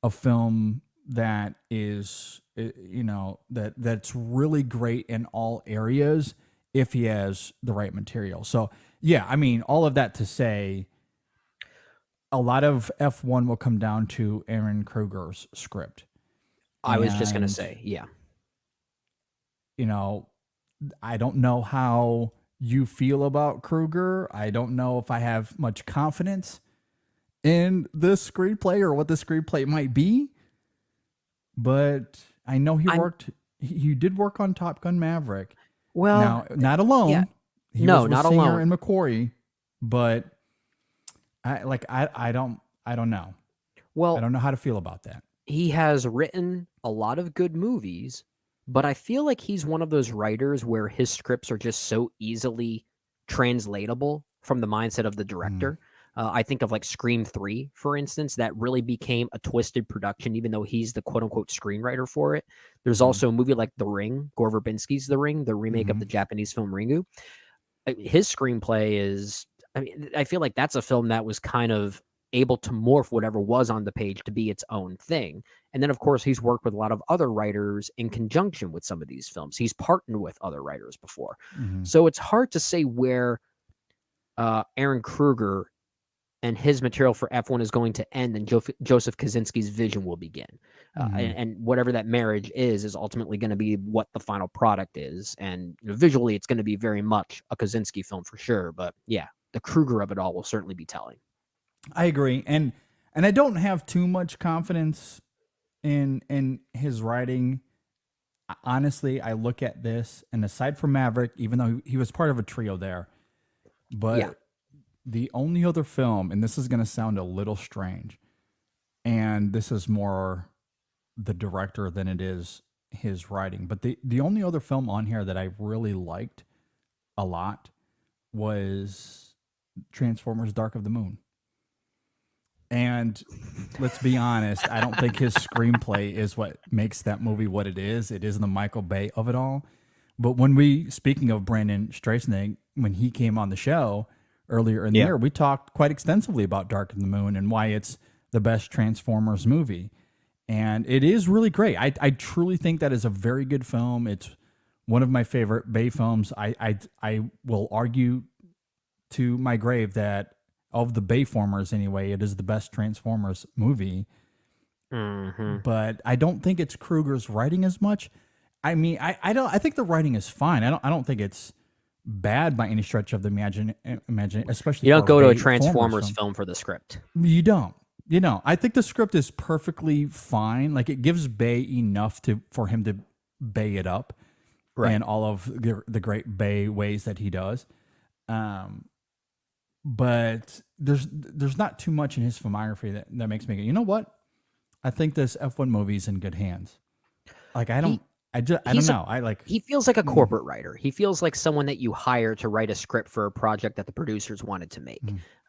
a film that is, that's really great in all areas if he has the right material. So yeah, I mean, all of that to say, a lot of F1 will come down to Aaron Kruger's script. I was just going to say, I don't know how you feel about Kruger. I don't know if I have much confidence in this screenplay or what the screenplay might be. but I know he I'm- worked. He did work on Top Gun Maverick. Well, Now, not alone. yeah. He No, was with not Singer alone. and McQuarrie, but I don't know. well, I don't know how to feel about that. he has written a lot of good movies, but I feel like he's one of those writers where his scripts are just so easily translatable from the mindset of the director. I think of like Scream 3, for instance, that really became a twisted production, even though he's the quote unquote screenwriter for it. There's also a movie like The Ring, Gore Verbinski's The Ring, the remake of the Japanese film Ringu. His screenplay is, I mean, I feel like that's a film that was kind of able to morph whatever was on the page to be its own thing. And then, of course, he's worked with a lot of other writers in conjunction with some of these films. He's partnered with other writers before. So it's hard to say where Aaron Kruger and his material for F1 is going to end and Joseph Kosinski's vision will begin. And whatever that marriage is ultimately going to be what the final product is. And visually, it's going to be very much a Kosinski film for sure. But yeah, the Kruger of it all will certainly be telling. I agree, and I don't have too much confidence in his writing. Honestly, I look at this, and aside from Maverick, even though he was part of a trio there, but the only other film, and this is going to sound a little strange, and this is more the director than it is his writing, but the only other film on here that I really liked a lot was Transformers: Dark of the Moon. And let's be honest, I don't think his screenplay is what makes that movie what it is. It is the Michael Bay of it all. But speaking of Brandon Streisand, when he came on the show earlier in the year, we talked quite extensively about Dark of the Moon and why it's the best Transformers movie. And it is really great. I truly think that is a very good film. It's one of my favorite Bay films. I will argue to my grave that of the Bayformers anyway, it is the best Transformers movie. But I don't think it's Kruger's writing as much. I mean, I think the writing is fine. I don't think it's bad by any stretch of the imagine, especially You don't for go to a Bayformers Transformers film for the script. You don't. I think the script is perfectly fine. Like, it gives Bay enough for him to Bay it up, and all of the great Bay ways that he does. But there's not too much in his filmography that makes me go, you know what? I think this F1 movie's in good hands. Like, I don't know. He feels like a corporate writer. He feels like someone that you hire to write a script for a project that the producers wanted to make.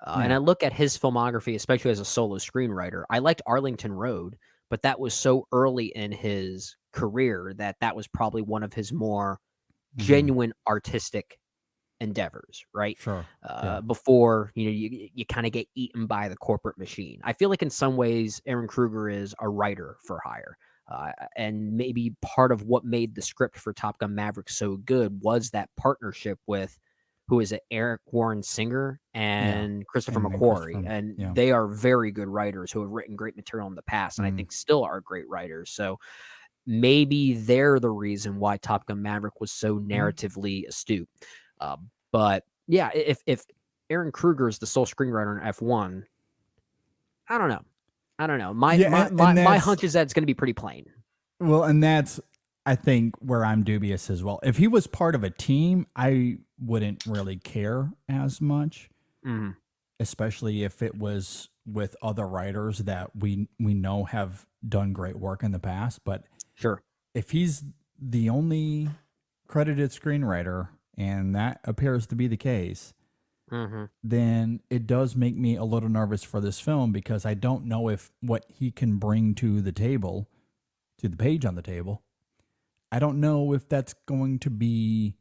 And I look at his filmography, especially as a solo screenwriter. I liked Arlington Road, but that was so early in his career that was probably one of his more genuine artistic endeavors, right? Sure. Before you kind of get eaten by the corporate machine. I feel like in some ways Aaron Kruger is a writer for hire, and maybe part of what made the script for Top Gun Maverick so good was that partnership with Eric Warren Singer and Christopher McQuarrie, and they are very good writers who have written great material in the past, and I think still are great writers. So maybe they're the reason why Top Gun Maverick was so narratively astute. But yeah, if Aaron Kruger is the sole screenwriter in F1, I don't know. My hunch is that it's going to be pretty plain. Well, and that's, I think, where I'm dubious as well. If he was part of a team, I wouldn't really care as much, especially if it was with other writers that we know have done great work in the past. But sure, if he's the only credited screenwriter, and that appears to be the case, then it does make me a little nervous for this film, because I don't know if what he can bring to the table, to the page on the table, I don't know if that's going to be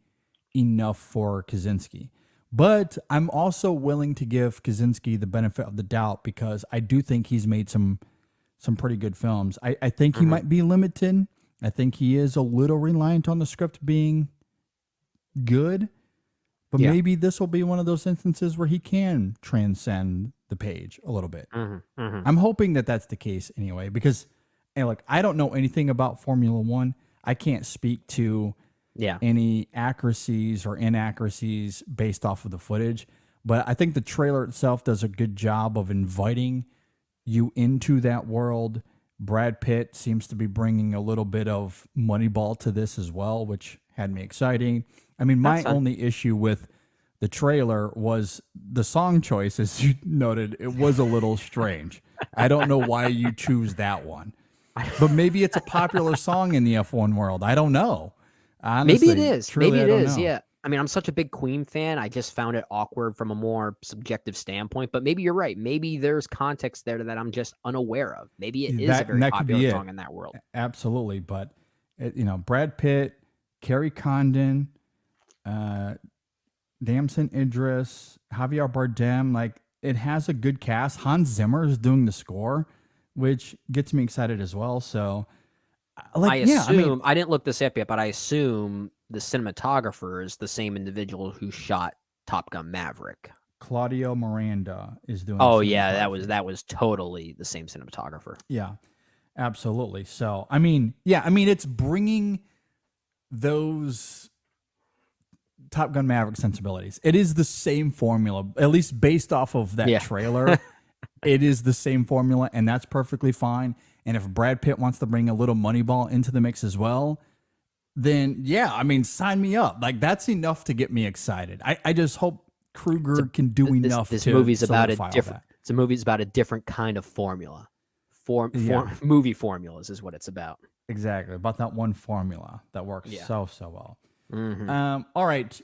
enough for Kosinski. But I'm also willing to give Kosinski the benefit of the doubt, because I do think he's made some pretty good films. I think he might be limited. I think he is a little reliant on the script being good, but maybe this will be one of those instances where he can transcend the page a little bit. I'm hoping that that's the case anyway, because I don't know anything about Formula One. I can't speak to any accuracies or inaccuracies based off of the footage, but I think the trailer itself does a good job of inviting you into that world, Brad Pitt seems to be bringing a little bit of Moneyball to this as well, which had me exciting. I mean, my only issue with the trailer was the song choice, as you noted. It was a little strange. I don't know why you choose that one, but maybe it's a popular song in the F1 world. I don't know. Honestly, maybe it is. Truly, Maybe it is. know. Yeah. I mean, I'm such a big Queen fan. I just found it awkward from a more subjective standpoint. But maybe you're right. Maybe there's context there that I'm just unaware of. Maybe it is a very popular song in that world. Absolutely. But, Brad Pitt, Carrie Condon, Damson Idris, Javier Bardem, like it has a good cast. Hans Zimmer is doing the score, which gets me excited as well. So, I didn't look this up yet, but I assume the cinematographer is the same individual who shot Top Gun Maverick. Claudio Miranda is doing. Oh yeah, that was totally the same cinematographer. Yeah, absolutely. So it's bringing those Top Gun Maverick sensibilities. It is the same formula, at least based off of that trailer. It is the same formula, and that's perfectly fine. And if Brad Pitt wants to bring a little Moneyball into the mix as well, then sign me up. Like that's enough to get me excited. I just hope Kruger can do enough. This to movie's about a different. It's a movie's about a different kind of formula. Movie formulas is what it's about. Exactly, about that one formula that works so well. Mm-hmm. All right,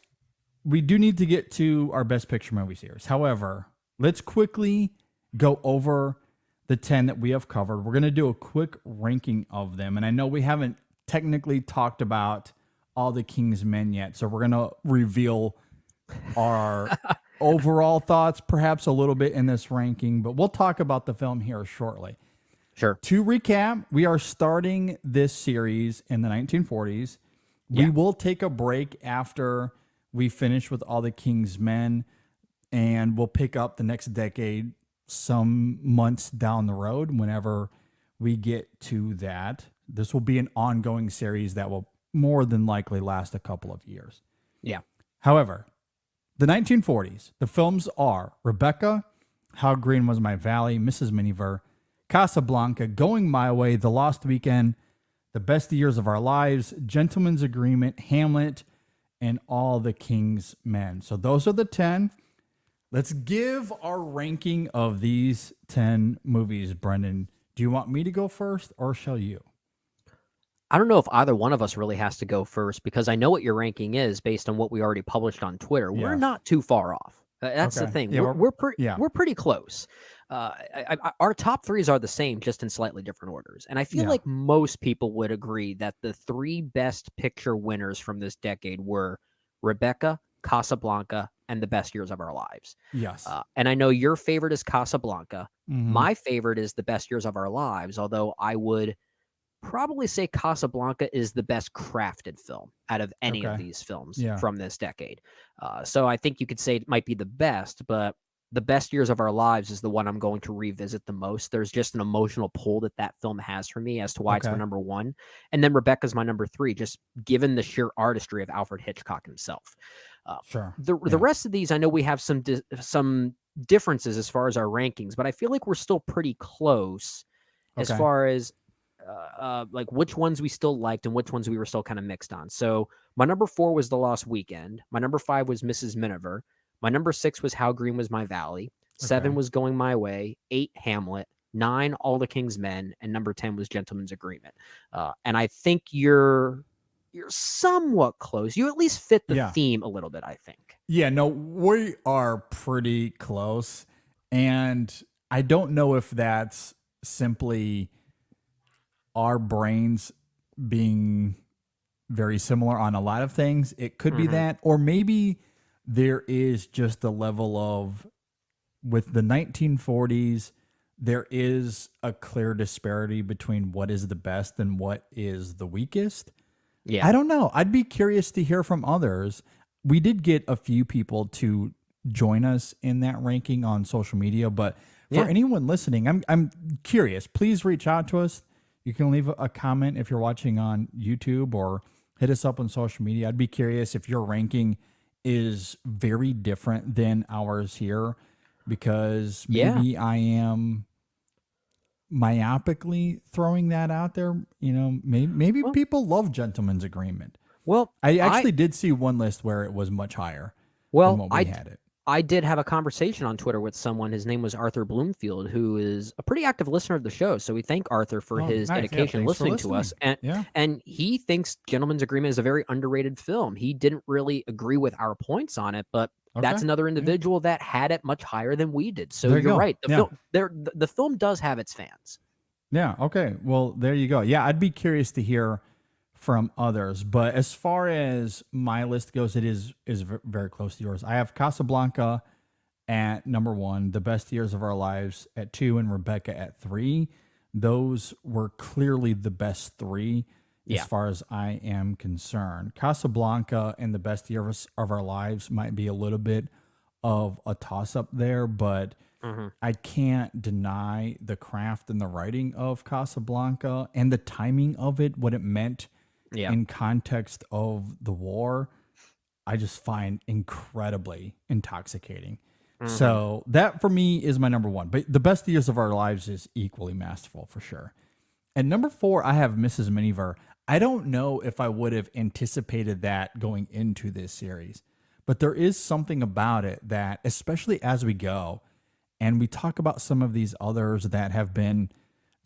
we do need to get to our Best Picture movie series. However, let's quickly go over the 10 that we have covered. We're going to do a quick ranking of them, and I know we haven't technically talked about All the King's Men yet, so we're going to reveal our overall thoughts perhaps a little bit in this ranking, but we'll talk about the film here shortly. Sure. To recap, we are starting this series in the 1940s. We will take a break after we finish with All the King's Men, and we'll pick up the next decade some months down the road whenever we get to that. This will be an ongoing series that will more than likely last a couple of years. Yeah. However, the 1940s, the films are Rebecca, How Green Was My Valley, Mrs. Miniver, Casablanca, Going My Way, The Lost Weekend, The Best Years of Our Lives, Gentleman's Agreement, Hamlet, and All the King's Men. So those are the 10. Let's give our ranking of these 10 movies, Brendan. Do you want me to go first or shall you? I don't know if either one of us really has to go first because I know what your ranking is based on what we already published on Twitter. Yeah. We're not too far off. That's the thing. Yeah, we're pretty close. Our top threes are the same, just in slightly different orders. And I feel like most people would agree that the three best picture winners from this decade were Rebecca, Casablanca, and The Best Years of Our Lives. Yes. And I know your favorite is Casablanca. Mhm. My favorite is The Best Years of Our Lives, although I would probably say Casablanca is the best crafted film out of any of these films from this decade. So I think you could say it might be the best, but The Best Years of Our Lives is the one I'm going to revisit the most. There's just an emotional pull that film has for me as to why it's my number one. And then Rebecca's my number three, just given the sheer artistry of Alfred Hitchcock himself. Sure. The rest of these, I know we have some differences as far as our rankings, but I feel like we're still pretty close as far as like which ones we still liked and which ones we were still kind of mixed on. So my number 4 was The Lost Weekend. My number 5 was Mrs. Miniver. My number 6 was How Green Was My Valley. 7 was Going My Way. 8, Hamlet. 9, All the King's Men. And number 10 was Gentleman's Agreement. And I think you're somewhat close. You at least fit the theme a little bit, I think. Yeah, no, we are pretty close. And I don't know if that's simply our brains being very similar on a lot of things. It could be that, or maybe there is just a level of, with the 1940s, there is a clear disparity between what is the best and what is the weakest. Yeah. I don't know. I'd be curious to hear from others. We did get a few people to join us in that ranking on social media, but for anyone listening, I'm curious. Please reach out to us. You can leave a comment if you're watching on YouTube or hit us up on social media. I'd be curious if your ranking is very different than ours here, because maybe I am myopically throwing that out there. Maybe people love Gentleman's Agreement. Well, I actually did see one list where it was much higher than what we had it. I did have a conversation on Twitter with someone. His name was Arthur Bloomfield, who is a pretty active listener of the show. So we thank Arthur for his dedication listening to us. And he thinks Gentleman's Agreement is a very underrated film. He didn't really agree with our points on it, but that's another individual that had it much higher than we did. So you're right. The film does have its fans. Yeah. Okay. Well, there you go. Yeah, I'd be curious to hear from others, but as far as my list goes, it is very close to yours. I have Casablanca at number 1, The Best Years of Our Lives at 2, and Rebecca at 3. Those were clearly the best 3 as far as I am concerned. Casablanca and The Best Years of Our Lives might be a little bit of a toss-up there, but I can't deny the craft and the writing of Casablanca and the timing of it, what it meant in context of the war, I just find incredibly intoxicating. So that for me is my number 1. But The Best Years of Our Lives is equally masterful for sure. And number 4, I have Mrs. Miniver. I don't know if I would have anticipated that going into this series, but there is something about it that, especially as we go and we talk about some of these others that have been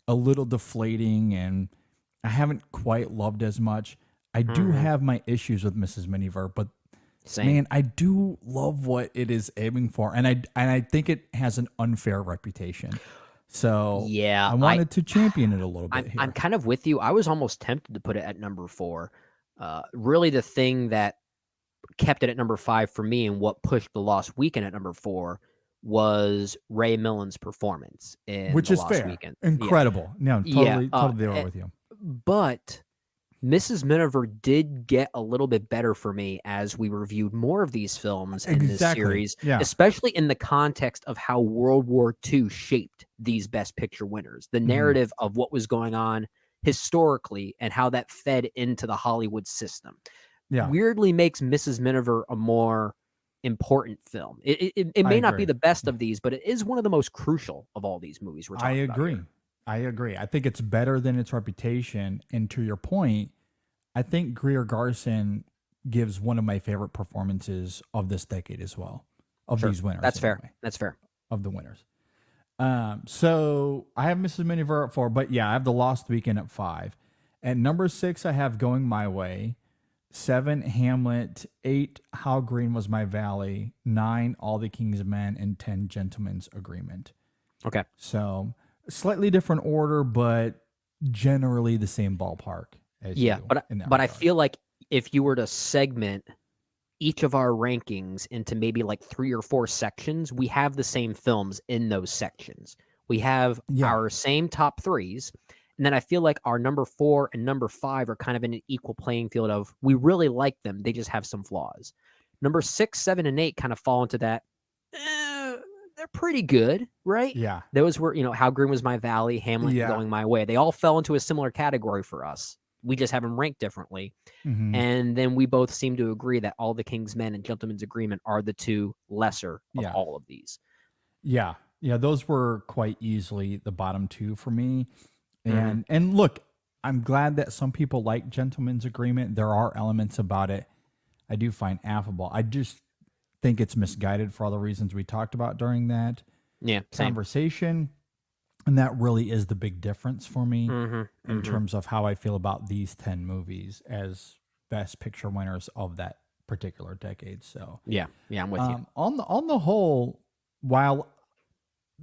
a little deflating and I haven't quite loved as much. I do have my issues with Mrs. Miniver, but man, I do love what it is aiming for, and I think it has an unfair reputation. So I wanted to champion it a little bit. I'm kind of with you. I was almost tempted to put it at number 4. Really, the thing that kept it at number 5 for me, and what pushed The Lost Weekend at number 4, was Ray Milland's performance in which The is Lost fair, Weekend. incredible. No, totally there with you. But Mrs. Miniver did get a little bit better for me as we reviewed more of these films in this series, especially in the context of how World War II shaped these Best Picture winners, the narrative of what was going on historically and how that fed into the Hollywood system. Weirdly makes Mrs. Miniver a more important film. It may not be the best of these, but it is one of the most crucial of all these movies we're talking about here. I agree. I think it's better than its reputation. And to your point, I think Greer Garson gives one of my favorite performances of this decade as well, of these winners. That's fair. That's fair. Of the winners. So I have Mrs. Miniver at 4, but I have The Lost Weekend at 5. At number 6, I have Going My Way. 7, Hamlet. 8, How Green Was My Valley. 9, All the King's Men. And 10, Gentleman's Agreement. Okay. So slightly different order, but generally the same ballpark as but I feel like if you were to segment each of our rankings into maybe like 3 or 4 sections, we have the same films in those sections. We have our same top 3s, and then I feel like our number 4 and number 5 are kind of in an equal playing field of we really like them, they just have some flaws. Number 6, 7, and 8 kind of fall into that they're pretty good, right? Yeah. Those were, How Green Was My Valley, Hamlet, Going My Way. They all fell into a similar category for us. We just have them ranked differently. And then we both seem to agree that All the King's Men and Gentleman's Agreement are the 2 lesser of all of these. Yeah. Those were quite easily the bottom 2 for me. And look, I'm glad that some people like Gentleman's Agreement. There are elements about it I do find affable. I just think it's misguided for all the reasons we talked about during that conversation. And that really is the big difference for me in terms of how I feel about these 10 movies as Best Picture winners of that particular decade. So I'm with you. On the whole, while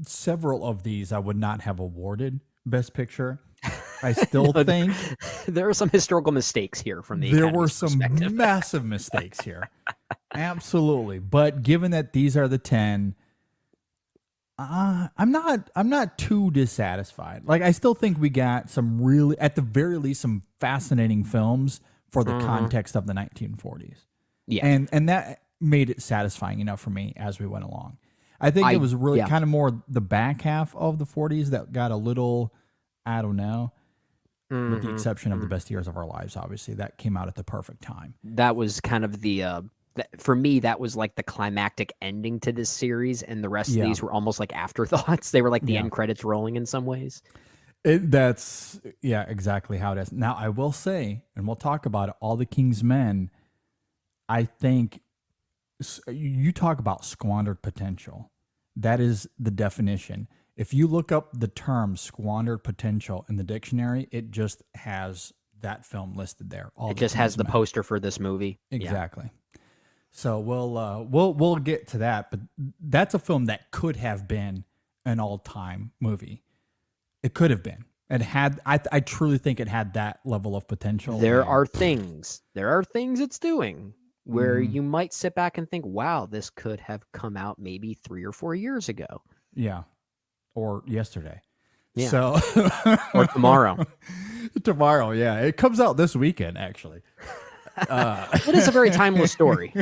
several of these I would not have awarded Best Picture, I still think there are some historical mistakes here from the there were some massive mistakes here. Absolutely. But given that these are the 10, I'm not too dissatisfied. Like, I still think we got some really, at the very least, some fascinating films for the context of the 1940s. Yeah. And that made it satisfying enough for me as we went along. I think it was really kind of more the back half of the 40s that got a little, I don't know, with the exception of The Best Years of Our Lives, obviously. That came out at the perfect time. That was kind of the, for me, that was like the climactic ending to this series, and the rest of these were almost like afterthoughts. They were like the end credits rolling in some ways. That's exactly how it is. Now I will say, and we'll talk about it, All the King's Men, I think you talk about squandered potential. That is the definition. If you look up the term squandered potential in the dictionary, it just has that film listed there. It just has the poster for this movie. Exactly. Yeah. So we'll get to that, but that's a film that could have been an all-time movie. It could have been. It had. I truly think it had that level of potential. There are things it's doing where you might sit back and think, wow, this could have come out maybe 3 or 4 years ago. Yeah. Or yesterday. Yeah. So or tomorrow. Tomorrow, yeah. It comes out this weekend, actually. It is a very timeless story.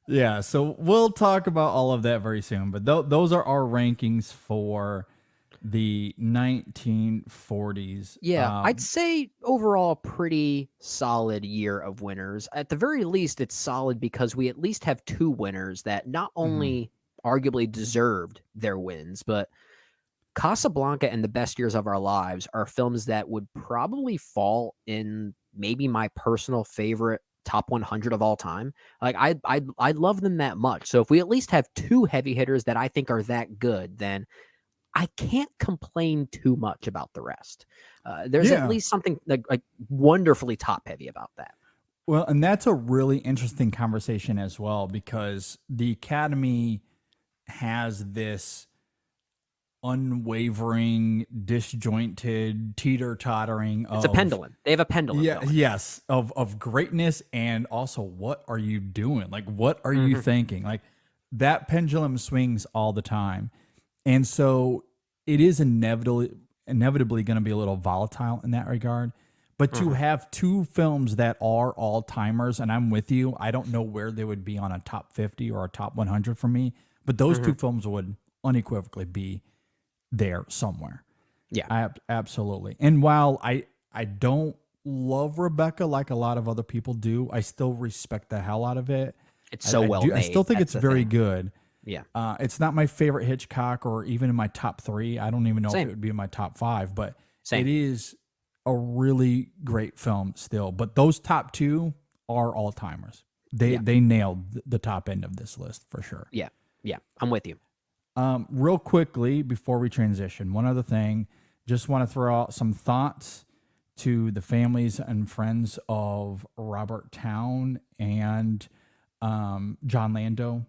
Yeah, so we'll talk about all of that very soon. But those are our rankings for the 1940s. Yeah, I'd say overall pretty solid year of winners. At the very least, it's solid because we at least have 2 winners that not only arguably deserved their wins, but Casablanca and The Best Years of Our Lives are films that would probably fall in maybe my personal favorite top 100 of all time. Like I love them that much. So if we at least have 2 heavy hitters that I think are that good, then I can't complain too much about the rest. There's at least something like wonderfully top heavy about that. Well, and that's a really interesting conversation as well, because the Academy has this unwavering, disjointed, teeter-tottering of... It's a pendulum. They have a pendulum. Yeah, yes, of greatness, and also, what are you doing? Like, what are you thinking? Like, that pendulum swings all the time. And so it is inevitably going to be a little volatile in that regard. But to have 2 films that are all-timers, and I'm with you, I don't know where they would be on a top 50 or a top 100 for me, but those 2 films would unequivocally be there somewhere. Yeah. Absolutely. And while I don't love Rebecca like a lot of other people do, I still respect the hell out of it. It's so well made. I still think it's very good. Yeah. It's not my favorite Hitchcock or even in my top 3. I don't even know if it would be in my top 5, but it is a really great film still. But those top 2 are all-timers. They nailed the top end of this list for sure. Yeah. Yeah. I'm with you. Real quickly before we transition, one other thing, just want to throw out some thoughts to the families and friends of Robert Towne and John Landau,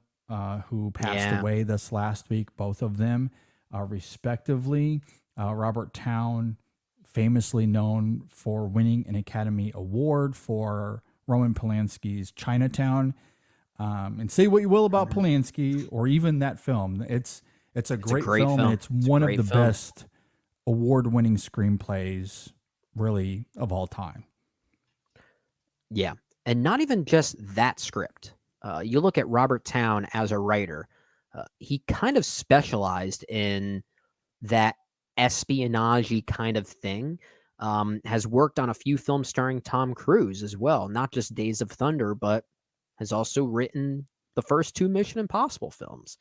who passed away this last week, both of them, respectively. Robert Towne, famously known for winning an Academy Award for Roman Polanski's Chinatown. And say what you will about Polanski or even that film. It's a great film. And it's one of the best award-winning screenplays really of all time. Yeah. And not even just that script. You look at Robert Towne as a writer, he kind of specialized in that espionage-y kind of thing. Has worked on a few films starring Tom Cruise as well, not just Days of Thunder, but has also written the first 2 Mission Impossible films.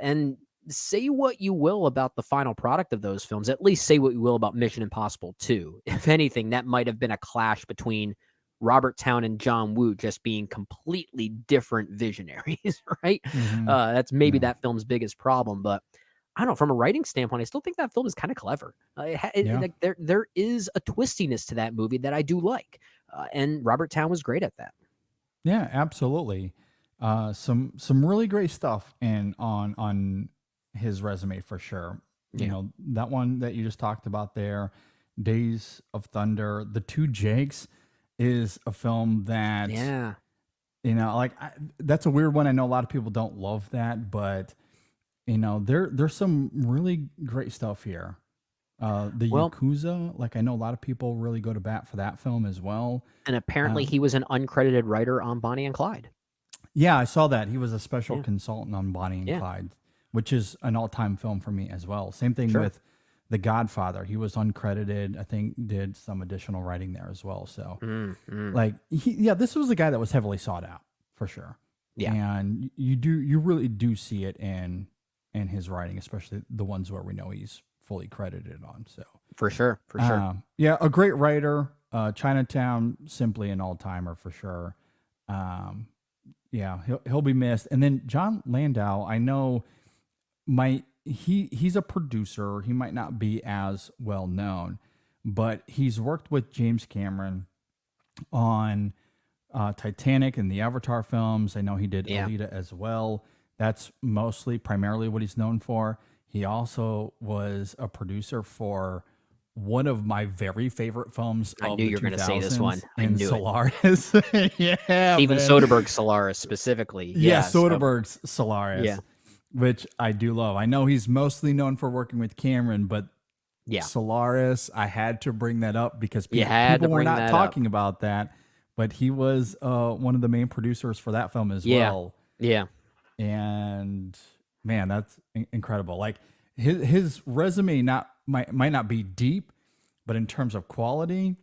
And say what you will about the final product of those films, at least say what you will about Mission Impossible 2. If anything, that might have been a clash between Robert Towne and John Woo just being completely different visionaries, right? That's maybe that film's biggest problem. But I don't know, from a writing standpoint, I still think that film is kind of clever. Like there is a twistiness to that movie that I do like. And Robert Towne was great at that. Yeah, absolutely. Some really great stuff on his resume for sure. You know, that one that you just talked about there, Days of Thunder, The Two Jakes is a film that, you know, like that's a weird one. I know a lot of people don't love that, but you know, there's some really great stuff here. Yakuza, like I know a lot of people really go to bat for that film as well. And apparently he was an uncredited writer on Bonnie and Clyde. Yeah, I saw that. He was a special consultant on Bonnie and Clyde, which is an all-time film for me as well. Same thing with The Godfather. He was uncredited. I think did some additional writing there as well. So like, this was a guy that was heavily sought out for sure. Yeah. And you really do see it in his writing, especially the ones where we know he's fully credited on. So For sure. yeah, a great writer. Chinatown, simply an all-timer for sure. Yeah, he'll be missed. And then John Landau, I know he's a producer. He might not be as well known, but he's worked with James Cameron on Titanic and the Avatar films. I know he did Alita as well. That's primarily what he's known for. He also was a producer for one of my very favorite films. I knew you were going to say this one. I knew Solaris. Yeah, Steven man. Soderbergh's Solaris specifically. Yeah, so- Soderbergh's Solaris, which I do love. I know he's mostly known for working with Cameron, but Solaris, I had to bring that up because people were not talking about that. But he was one of the main producers for that film as well. Yeah. And man, that's incredible. Like his resume might not be deep, but in terms of quality,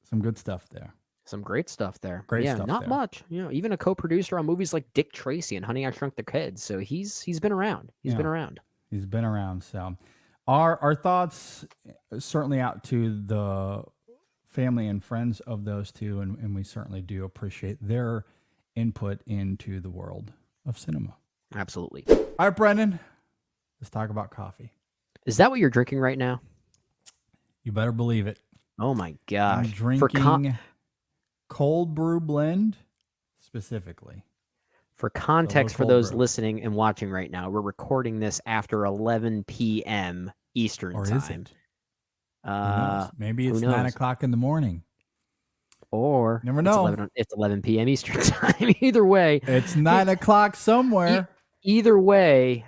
some good stuff there. Some great stuff there. Great stuff not there. much. Even a co-producer on movies like Dick Tracy and Honey, I Shrunk the Kids. So he's been around. He's been around. He's been around. So our thoughts certainly out to the family and friends of those two, and we certainly do appreciate their input into the world of cinema. Absolutely. All right, Brendan, let's talk about coffee. Is that what you're drinking right now? You better believe it. Oh my gosh. I'm drinking cold brew blend specifically. For context, for cold those brew. listening and watching right now, we're recording this after 11 p.m. Eastern Or time. is it? Who knows? Maybe it's who knows? 9 o'clock in the morning. Or Never it's know. It's 11 p.m. Eastern time. Either way, It's 9 o'clock somewhere. either way,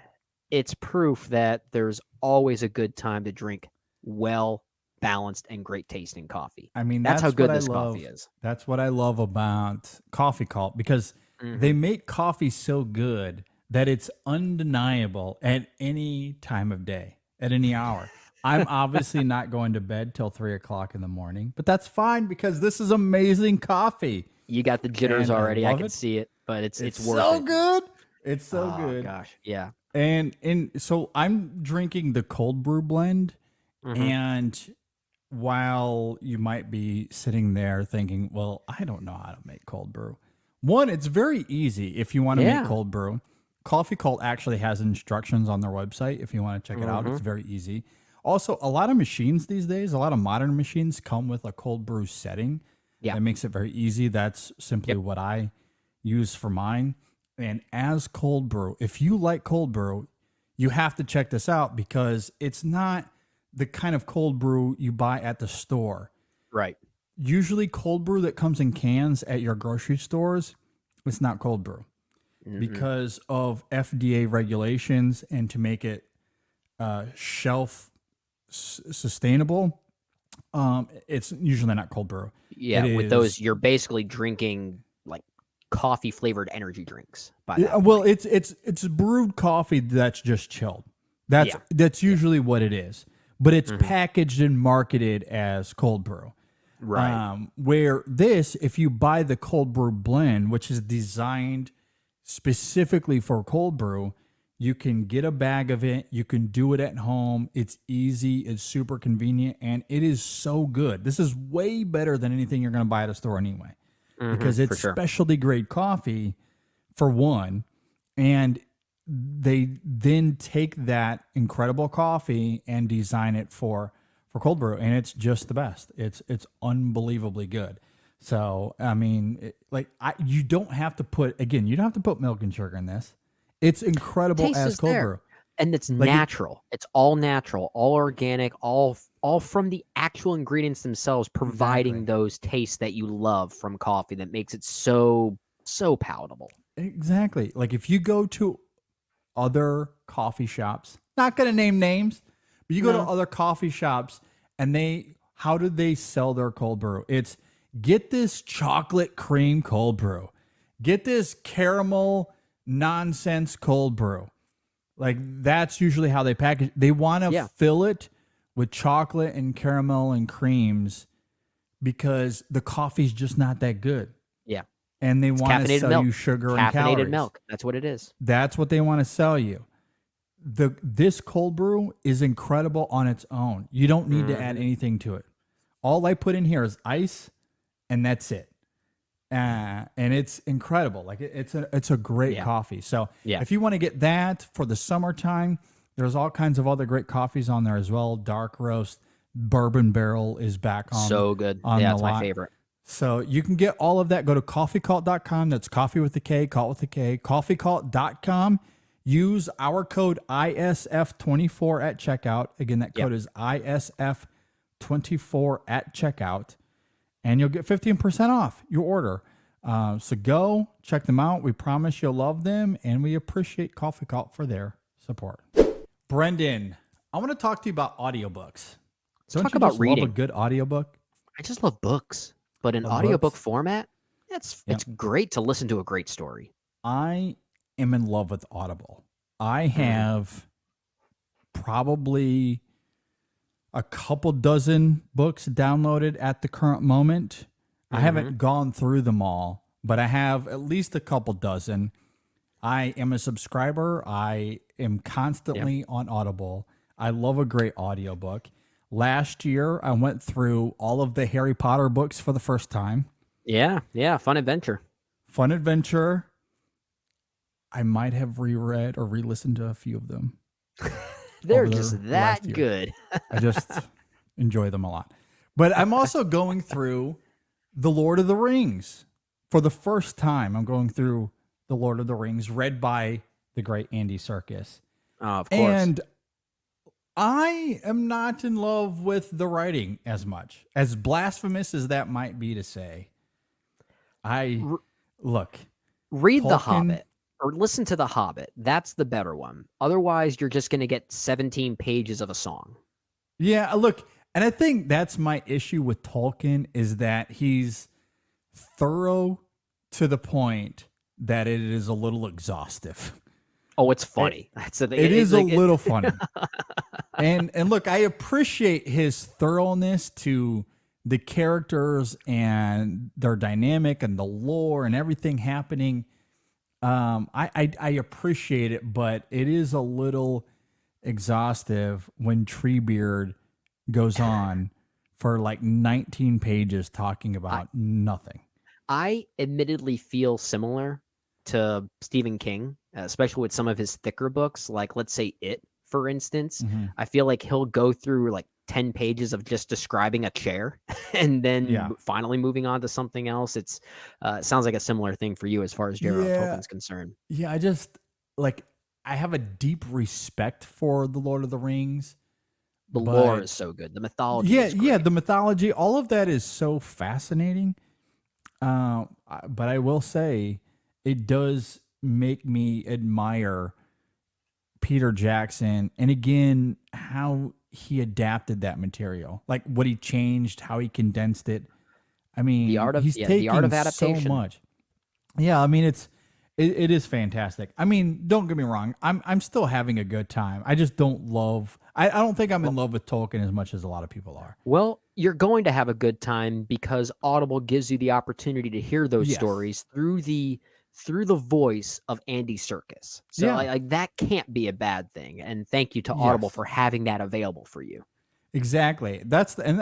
it's proof that there's always a good time to drink well balanced and great tasting coffee. I mean, that's how good what this I love. coffee is. That's what I love about Coffee Cult, because they make coffee so good that it's undeniable at any time of day, at any hour. I'm obviously not going to bed till 3 o'clock in the morning, but that's fine because this is amazing coffee. You got the jitters And I already. I love can it. see it, but it's worth so it. good. It's so Oh, good. gosh, yeah. And so I'm drinking the cold brew blend, and while you might be sitting there thinking, well, I don't know how to make cold brew. One, it's very easy if you want to make cold brew. Coffee Cult actually has instructions on their website if you want to check it out. It's very easy. Also, a lot of machines these days, a lot of modern machines come with a cold brew setting. Yeah. That makes it very easy. That's simply what I use for mine. And as cold brew, if you like cold brew, you have to check this out because it's not the kind of cold brew you buy at the store. Right. Usually cold brew that comes in cans at your grocery stores, it's not cold brew because of FDA regulations and to make it shelf sustainable. It's usually not cold brew. Yeah, It with is- those, you're basically drinking like coffee flavored energy drinks. By Yeah, that well, point. it's brewed coffee that's just chilled. That's usually what it is, but it's packaged and marketed as cold brew. Right. Where this, if you buy the cold brew blend, which is designed specifically for cold brew, you can get a bag of it. You can do it at home. It's easy. It's super convenient, and it is so good. This is way better than anything you're going to buy at a store anyway, because it's specialty grade coffee for one, and they then take that incredible coffee and design it for cold brew, and it's just the best. It's unbelievably good. So I mean, you don't have to put milk and sugar in this. It's incredible Taste as is cold there. brew. And it's Like natural. It's all natural, all organic, all from the actual ingredients themselves, providing those tastes that you love from coffee that makes it so palatable. Exactly. Like if you go to other coffee shops, not going to name names, but you go to other coffee shops and how do they sell their cold brew? It's get this chocolate cream cold brew, get this caramel nonsense cold brew. Like that's usually how they package. They want to fill it with chocolate and caramel and creams because the coffee's just not that good. Yeah. And they want to sell milk. you sugar and Caffeinated calories. milk. That's what it is. That's what they want to sell you. this cold brew is incredible on its own. You don't need to add anything to it. All I put in here is ice, and that's it. And it's incredible. Like it's a great coffee. So if you want to get that for the summertime, there's all kinds of other great coffees on there as well. Dark roast, bourbon barrel is back on. So good. On yeah, the it's lot. my favorite. So you can get all of that. Go to coffeecult.com. That's coffee with a K, cult with a K, coffeecult.com. Use our code ISF24 at checkout. Again, that code is ISF24 at checkout. And you'll get 15% off your order. So go check them out. We promise you'll love them, and we appreciate Coffee Cult for their support. Brendan, I want to talk to you about audiobooks. Don't talk you about just reading. love a good audiobook? I just love books, but in Love audiobook books? format, it's great to listen to a great story. I am in love with Audible. I have probably a couple dozen books downloaded at the current moment. I haven't gone through them all, but I have at least a couple dozen. I am a subscriber. I am constantly on Audible. I love a great audiobook. Last year, I went through all of the Harry Potter books for the first time. Yeah, fun adventure. Fun adventure. I might have reread or re-listened to a few of them. They're over the just last that year. good. I just enjoy them a lot. But I'm also going through The Lord of the Rings for the first time. I'm going through The Lord of the Rings, read by the great Andy Serkis. Oh, of course. And I am not in love with the writing as much, as blasphemous as that might be to say. Look, Read The Tolkien- Hobbit or listen to The Hobbit. That's the better one. Otherwise, you're just going to get 17 pages of a song. yeah, look, and I think that's my issue with Tolkien is that he's thorough to the point that it is a little exhaustive. Oh, it's funny. It is a little funny. And look, I appreciate his thoroughness to the characters and their dynamic and the lore and everything happening. I appreciate it, but it is a little exhaustive when Treebeard goes on for like 19 pages talking about nothing. I admittedly feel similar to Stephen King, especially with some of his thicker books, like let's say It, for instance. I feel like he'll go through like 10 pages of just describing a chair and then finally moving on to something else. It sounds like a similar thing for you as far as J.R.R. Tolkien's concerned. Yeah, I just like I have a deep respect for the Lord of the Rings. The lore is so good. The mythology is great. The mythology, all of that is so fascinating. But I will say it does make me admire Peter Jackson, and again, how he adapted that material, like what he changed, how he condensed it. I mean, he's taking the art of adaptation. so much. Yeah, I mean, it is fantastic. I mean, don't get me wrong, I'm still having a good time. I just don't love. I don't think I'm in love with Tolkien as much as a lot of people are. Well, you're going to have a good time because Audible gives you the opportunity to hear those stories through the voice of Andy Serkis. So like that can't be a bad thing. And thank you to Audible for having that available for you. Exactly. That's and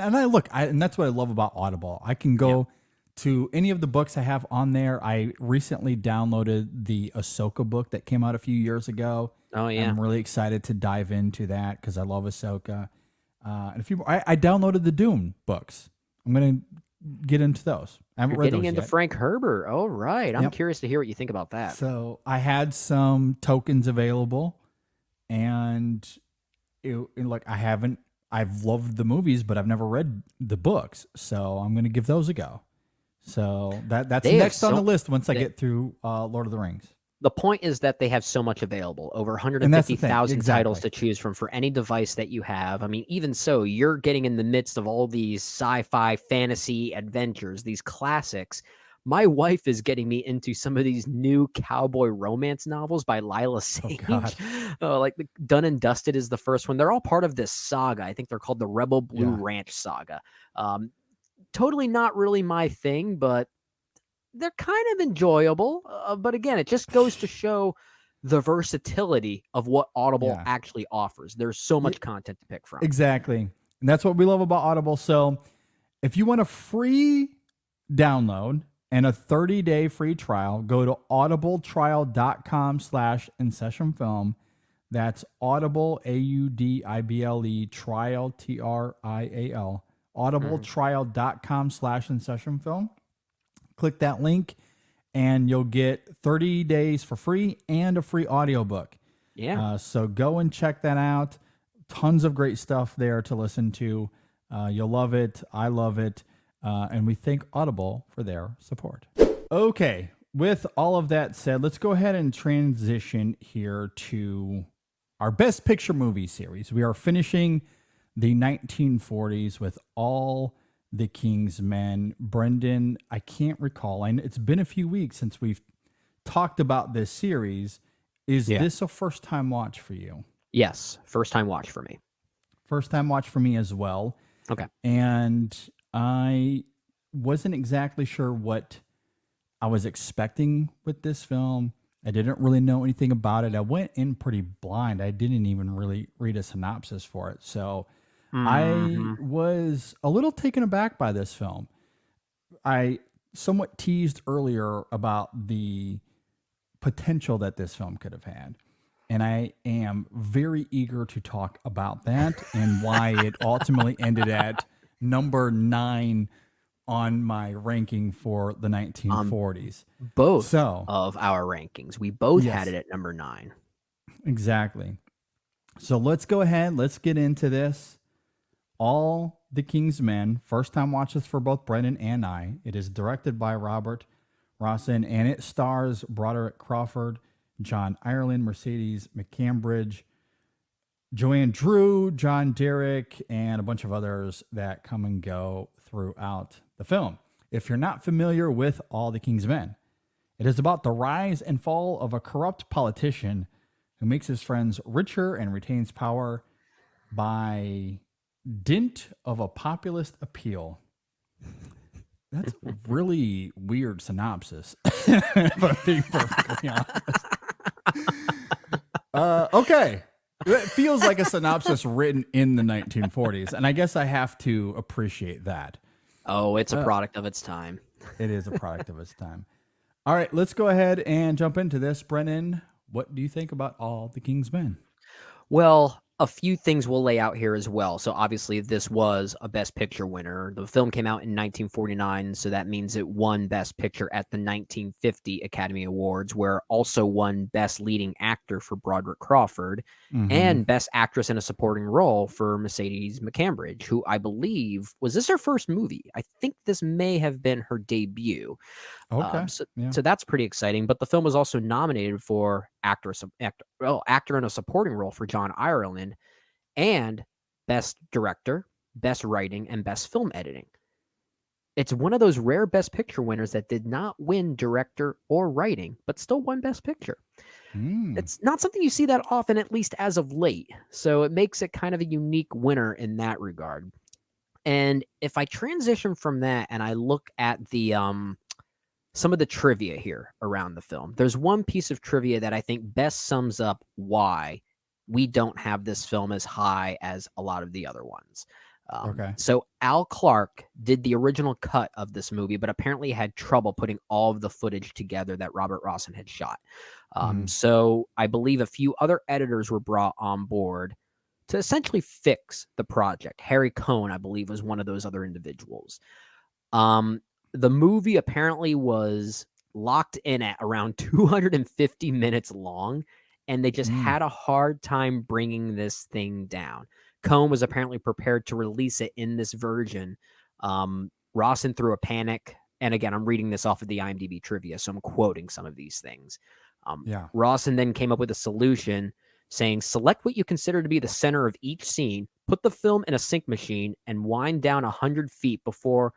that's what I love about Audible. I can go to any of the books I have on there. I recently downloaded the Ahsoka book that came out a few years ago. Oh yeah, I'm really excited to dive into that because I love Ahsoka. And a few more. I downloaded the Dune books. I'm gonna get into those. I haven't read those getting into yet. Frank Herbert. Oh right, I'm curious to hear what you think about that. So I had some tokens available, and I've loved the movies, but I've never read the books, so I'm gonna give those a go. So that's next on the list once I get through Lord of the Rings. The point is that they have so much available, over 150,000 titles to choose from for any device that you have. I mean, even so, you're getting in the midst of all these sci-fi, fantasy adventures, these classics. My wife is getting me into some of these new cowboy romance novels by Lila Sage. Like Done and Dusted is the first one. They're all part of this saga. I think they're called the Rebel Blue Ranch saga. Totally not really my thing, but they're kind of enjoyable. But again, it just goes to show the versatility of what Audible Yeah. actually offers. There's so much content to pick from. Exactly. And that's what we love about Audible. So if you want a free download and a 30-day free trial, go to audibletrial.com/InSessionFilm. That's Audible, AUDIBLE, trial, TRIAL, audibletrial.com/InSessionFilm. Click that link and you'll get 30 days for free and a free audiobook. Yeah. So go and check that out. Tons of great stuff there to listen to. You'll love it. I love it. And we thank Audible for their support. Okay. With all of that said, let's go ahead and transition here to our Best Picture movie series. We are finishing the 1940s with All the King's Men. Brendan, I can't recall. It's been a few weeks since we've talked about this series. Is this a first-time watch for you? Yes. First time watch for me. First time watch for me as well. Okay. And I wasn't exactly sure what I was expecting with this film. I didn't really know anything about it. I went in pretty blind. I didn't even really read a synopsis for it. So I was a little taken aback by this film. I somewhat teased earlier about the potential that this film could have had. And I am very eager to talk about that and why it ultimately ended at number 9 on my ranking for the 1940s. Both of our rankings. We both had it at number 9. Exactly. So let's go ahead. Let's get into this. All the King's Men. First time watches for both Brendan and I. It is directed by Robert Rossen and it stars Broderick Crawford, John Ireland, Mercedes McCambridge, Joanne Drew, John Derrick, and a bunch of others that come and go throughout the film. If you're not familiar with All the King's Men, it is about the rise and fall of a corrupt politician who makes his friends richer and retains power by dint of a populist appeal. That's a really weird synopsis, if I'm being perfectly honest. Okay. It feels like a synopsis written in the 1940s, and I guess I have to appreciate that. Oh, it's a product of its time. It is a product of its time. All right, let's go ahead and jump into this. Brennan, what do you think about All the King's Men? Well, a few things we'll lay out here as well. So obviously this was a Best Picture winner. The film came out in 1949, so that means it won Best Picture at the 1950 Academy Awards, where also won Best Leading Actor for Broderick Crawford and Best Actress in a Supporting Role for Mercedes McCambridge, who I believe, was this her first movie? I think this may have been her debut. Okay. So that's pretty exciting. But the film was also nominated for actor in a supporting role for John Ireland and Best Director, Best Writing, and Best Film Editing. It's one of those rare Best Picture winners that did not win Director or Writing, but still won Best Picture. It's not something you see that often, at least as of late. So it makes it kind of a unique winner in that regard. And if I transition from that and I look at the some of the trivia here around the film, there's one piece of trivia that I think best sums up why we don't have this film as high as a lot of the other ones. So Al Clark did the original cut of this movie, but apparently had trouble putting all of the footage together that Robert Rossen had shot. So I believe a few other editors were brought on board to essentially fix the project. Harry Cohn, I believe, was one of those other individuals. The movie apparently was locked in at around 250 minutes long, and they just had a hard time bringing this thing down. Cohn was apparently prepared to release it in this version. Rossen threw a panic, and again, I'm reading this off of the IMDb trivia, so I'm quoting some of these things. Rossen then came up with a solution saying, select what you consider to be the center of each scene, put the film in a sync machine, and wind down 100 feet before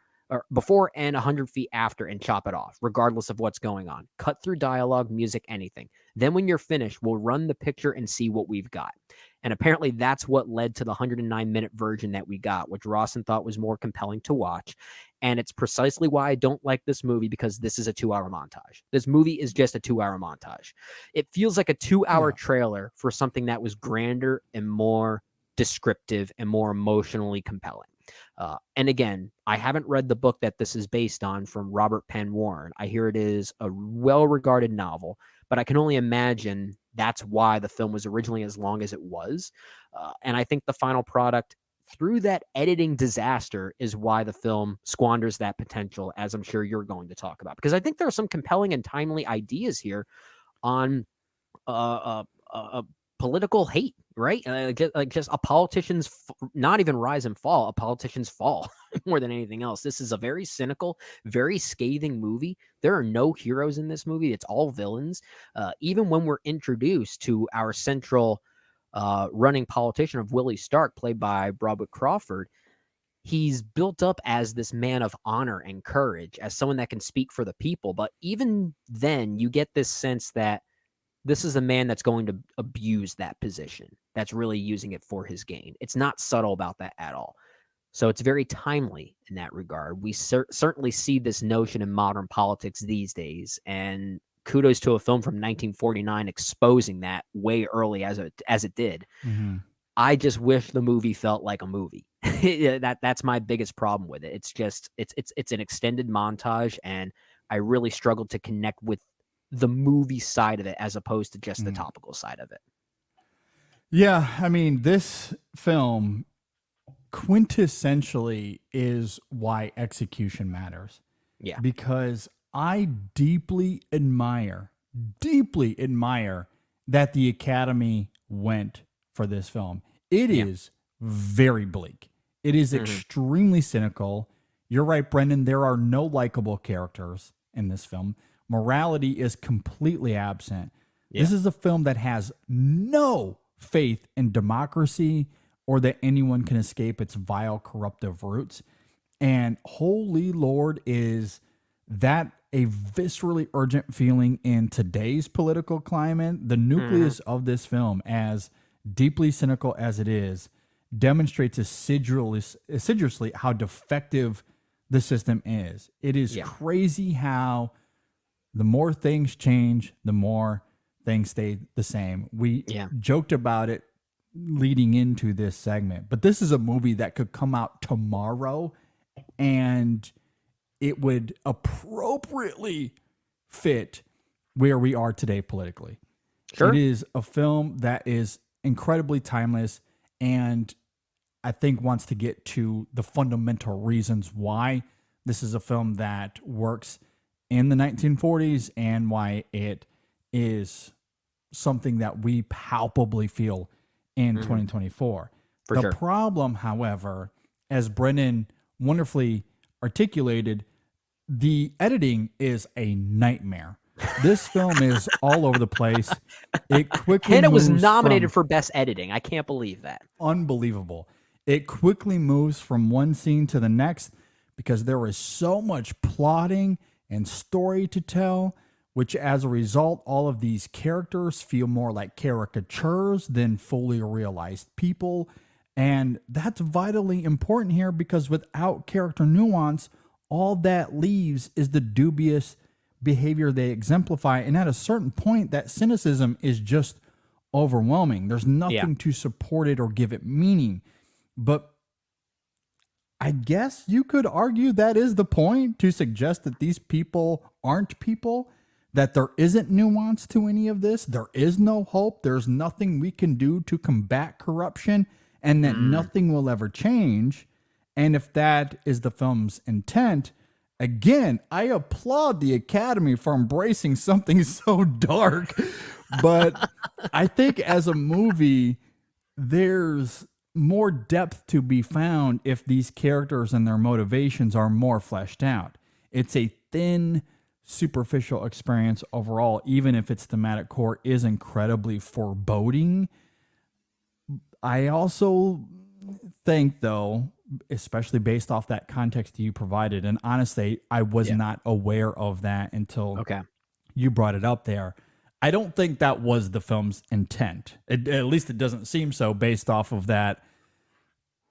and 100 feet after and chop it off, regardless of what's going on. Cut through dialogue, music, anything. Then when you're finished, we'll run the picture and see what we've got. And apparently that's what led to the 109-minute version that we got, which Rossen thought was more compelling to watch. And it's precisely why I don't like this movie, because this is a 2-hour montage. This movie is just a 2-hour montage. It feels like a 2-hour trailer for something that was grander and more descriptive and more emotionally compelling. And again, I haven't read the book that this is based on from Robert Penn Warren. I hear it is a well-regarded novel, but I can only imagine that's why the film was originally as long as it was. And I think the final product, through that editing disaster, is why the film squanders that potential, as I'm sure you're going to talk about. Because I think there are some compelling and timely ideas here on political hate, right? Just a politician's, not even rise and fall, a politician's fall more than anything else. This is a very cynical, very scathing movie. There are no heroes in this movie. It's all villains. Even when we're introduced to our central running politician of Willie Stark, played by Robert Crawford, he's built up as this man of honor and courage, as someone that can speak for the people. But even then, you get this sense that this is a man that's going to abuse that position, that's really using it for his gain. It's not subtle about that at all. So it's very timely in that regard. We certainly see this notion in modern politics these days, and kudos to a film from 1949 exposing that way early as it did. Mm-hmm. I just wish the movie felt like a movie. That's my biggest problem with it. It's just it's an extended montage, and I really struggled to connect with the movie side of it as opposed to just the topical side of it. Yeah, I mean, this film quintessentially is why execution matters. Yeah. Because I deeply admire that the Academy went for this film. It is very bleak. It is extremely cynical. You're right, Brendan. There are no likable characters in this film. Morality is completely absent. Yeah. This is a film that has no faith in democracy or that anyone can escape its vile, corruptive roots. And holy Lord, is that a viscerally urgent feeling in today's political climate. The nucleus of this film, as deeply cynical as it is, demonstrates assiduously how defective the system is. It is crazy how the more things change, the more things stay the same. We joked about it leading into this segment, but this is a movie that could come out tomorrow and it would appropriately fit where we are today politically. Sure. It is a film that is incredibly timeless, and I think wants to get to the fundamental reasons why this is a film that works in the 1940s and why it is something that we palpably feel in 2024. The problem, however, as Brennan wonderfully articulated, the editing is a nightmare. This film is all over the place. It quickly and it was nominated for Best Editing. I can't believe that. Unbelievable. It quickly moves from one scene to the next because there is so much plotting and story to tell, which as a result, all of these characters feel more like caricatures than fully realized people. And that's vitally important here because without character nuance, all that leaves is the dubious behavior they exemplify. And at a certain point, that cynicism is just overwhelming. There's nothing to support it or give it meaning. But I guess you could argue that is the point, to suggest that these people aren't people, that there isn't nuance to any of this. There is no hope. There's nothing we can do to combat corruption, and that nothing will ever change. And if that is the film's intent, again, I applaud the Academy for embracing something so dark. But I think as a movie, there's more depth to be found if these characters and their motivations are more fleshed out. It's a thin, superficial experience overall, even if its thematic core is incredibly foreboding. I also think, though, especially based off that context you provided, and honestly, I was not aware of that until you brought it up there. I don't think that was the film's intent. At least it doesn't seem so based off of that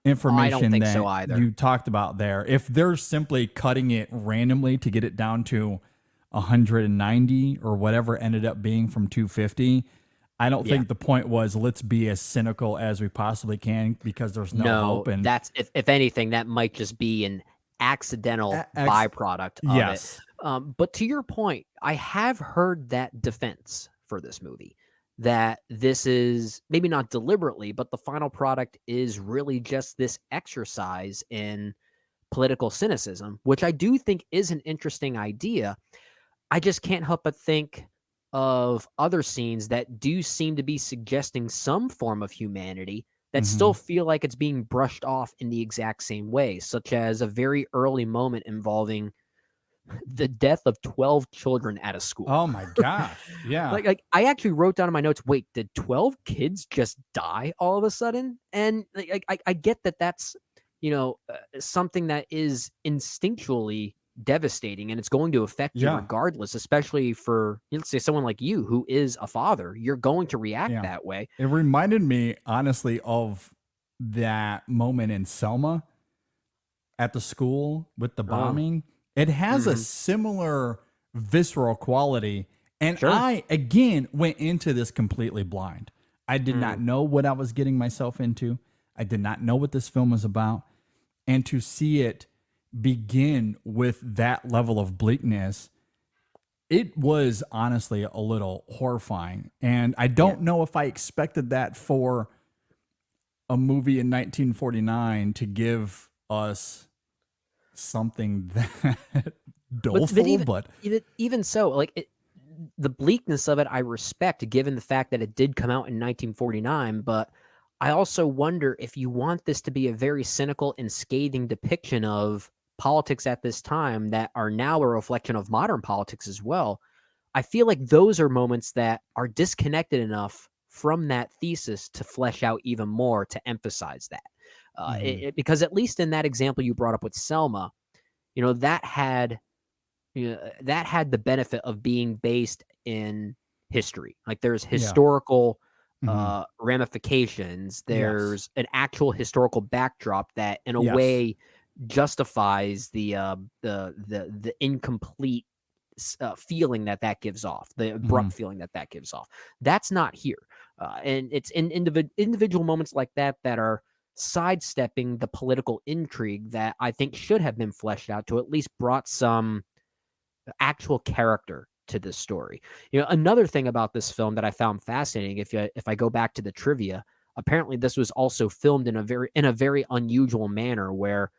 information I don't think that so either. you talked about there. If they're simply cutting it randomly to get it down to 190 or whatever ended up being from 250, I don't think the point was let's be as cynical as we possibly can because there's no hope. And that's if anything, that might just be an accidental byproduct of it. But to your point, I have heard that defense for this movie, that this is maybe not deliberately, but the final product is really just this exercise in political cynicism, which I do think is an interesting idea. I just can't help but think of other scenes that do seem to be suggesting some form of humanity that still feel like it's being brushed off in the exact same way, such as a very early moment involving the death of 12 children at a school. Oh my gosh. Yeah. like I actually wrote down in my notes, wait, did 12 kids just die all of a sudden? And I get that that's, something that is instinctually devastating and it's going to affect you regardless, especially for, let's say, someone like you who is a father. You're going to react that way. It reminded me, honestly, of that moment in Selma at the school with the bombing. It has a similar visceral quality. And I, again, went into this completely blind. I did not know what I was getting myself into. I did not know what this film was about. And to see it begin with that level of bleakness, it was honestly a little horrifying. And I don't know if I expected that for a movie in 1949 to give us something that doleful, but even so, like the bleakness of it, I respect, given the fact that it did come out in 1949. But I also wonder if you want this to be a very cynical and scathing depiction of politics at this time that are now a reflection of modern politics as well. I feel like those are moments that are disconnected enough from that thesis to flesh out even more, to emphasize that. Because at least in that example you brought up with Selma, that had the benefit of being based in history. Like there's historical ramifications. There's an actual historical backdrop that, in a way, justifies the incomplete feeling that gives off, the abrupt feeling that gives off. That's not here, and it's in individual moments like that are sidestepping the political intrigue that I think should have been fleshed out to at least brought some actual character to this story. Another thing about this film that I found fascinating, if I go back to the trivia, apparently this was also filmed in a very unusual manner where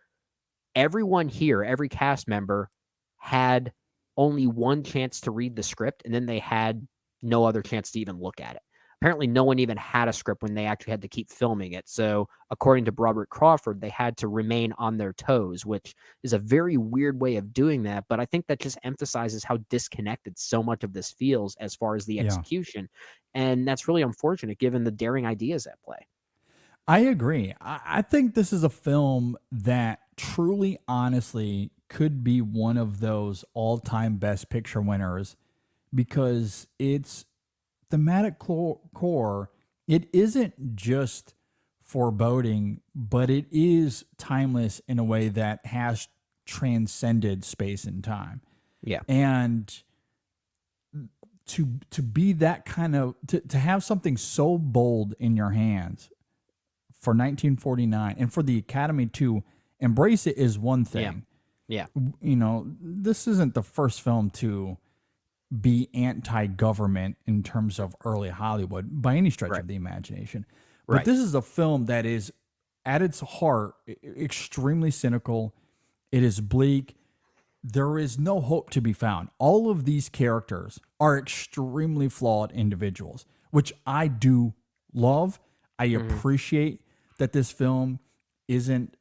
everyone here, every cast member, had only one chance to read the script, and then they had no other chance to even look at it. Apparently, no one even had a script when they actually had to keep filming it. So, according to Robert Crawford, they had to remain on their toes, which is a very weird way of doing that. But I think that just emphasizes how disconnected so much of this feels as far as the execution. And that's really unfortunate given the daring ideas at play. I agree. I think this is a film that truly, honestly, could be one of those all-time Best Picture winners because its thematic core, it isn't just foreboding, but it is timeless in a way that has transcended space and time. Yeah. And to be that kind of, to have something so bold in your hands for 1949 and for the Academy to embrace it is one thing. Yeah. This isn't the first film to be anti-government in terms of early Hollywood by any stretch of the imagination. But this is a film that is, at its heart, extremely cynical. It is bleak. There is no hope to be found. All of these characters are extremely flawed individuals, which I do love. I appreciate that this film isn't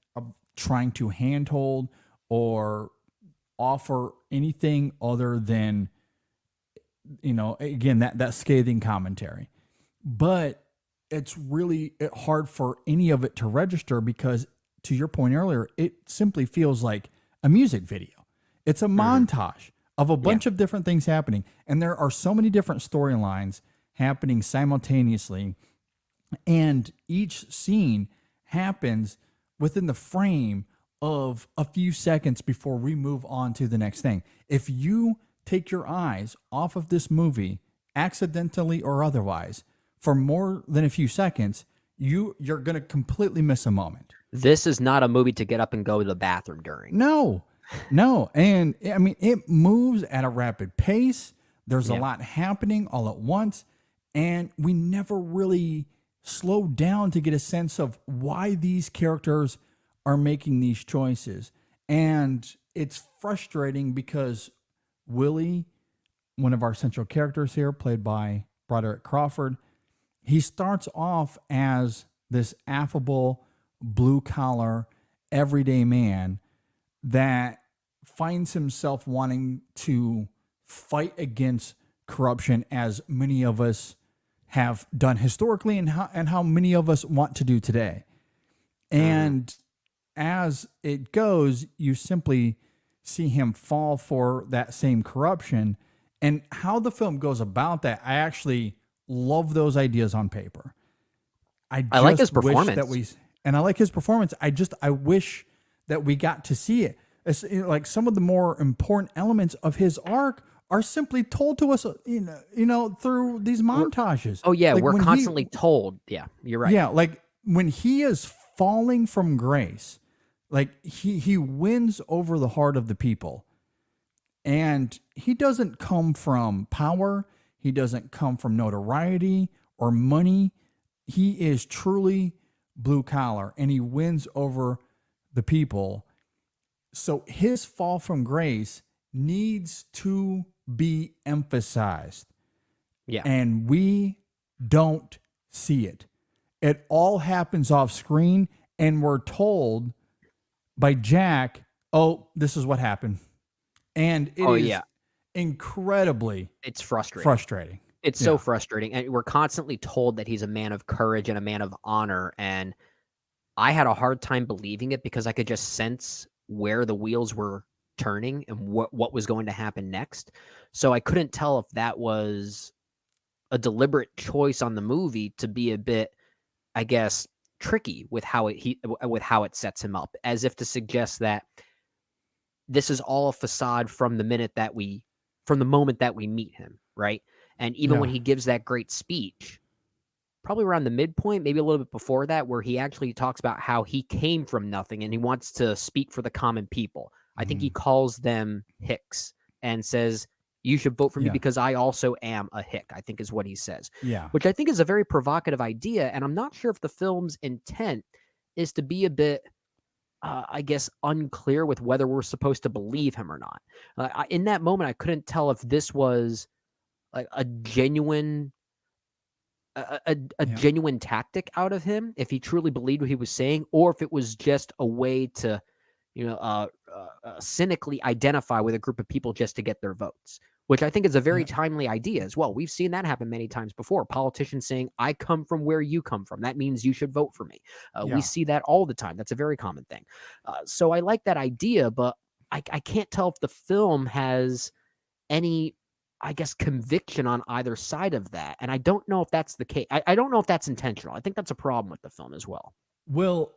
trying to handhold or offer anything other than, again, that scathing commentary. But it's really hard for any of it to register because, to your point earlier, it simply feels like a music video. It's a montage of a bunch of different things happening. And there are so many different storylines happening simultaneously. And each scene happens within the frame of a few seconds before we move on to the next thing. If you take your eyes off of this movie, accidentally or otherwise, for more than a few seconds, you're going to completely miss a moment. This is not a movie to get up and go to the bathroom during. No. And I mean, it moves at a rapid pace. There's a lot happening all at once. And we never really slow down to get a sense of why these characters are making these choices. And it's frustrating because Willie, one of our central characters here, played by Broderick Crawford, he starts off as this affable, blue-collar, everyday man that finds himself wanting to fight against corruption, as many of us have done historically and how many of us want to do today. And as it goes, you simply see him fall for that same corruption. And how the film goes about that, I actually love those ideas on paper. I like his performance. I like his performance. I wish that we got to see it. It's, like, some of the more important elements of his arc are simply told to us, through these montages. Oh yeah, like we're constantly told. Yeah, you're right. Yeah, like when he is falling from grace, like he wins over the heart of the people. And he doesn't come from power. He doesn't come from notoriety or money. He is truly blue collar, and he wins over the people. So his fall from grace needs to be emphasized. Yeah. And we don't see it. It all happens off screen, and we're told by Jack, oh, this is what happened. And it is incredibly it's frustrating. It's so frustrating. And we're constantly told that he's a man of courage and a man of honor. And I had a hard time believing it because I could just sense where the wheels were turning and what was going to happen next. So I couldn't tell if that was a deliberate choice on the movie to be a bit, I guess, tricky with how it sets him up, as if to suggest that this is all a facade from the moment that we meet him, right? And even when he gives that great speech, probably around the midpoint, maybe a little bit before that, where he actually talks about how he came from nothing and he wants to speak for the common people. I think he calls them Hicks and says, you should vote for me because I also am a Hick, I think is what he says. Yeah. Which I think is a very provocative idea. And I'm not sure if the film's intent is to be a bit, I guess, unclear with whether we're supposed to believe him or not. In that moment, I couldn't tell if this was like a genuine genuine tactic out of him, if he truly believed what he was saying, or if it was just a way to, cynically identify with a group of people just to get their votes, which I think is a very timely idea as well. We've seen that happen many times before. Politicians saying, I come from where you come from. That means you should vote for me. We see that all the time. That's a very common thing. So I like that idea, but I can't tell if the film has any, I guess, conviction on either side of that. And I don't know if that's the case. I don't know if that's intentional. I think that's a problem with the film as well. Well,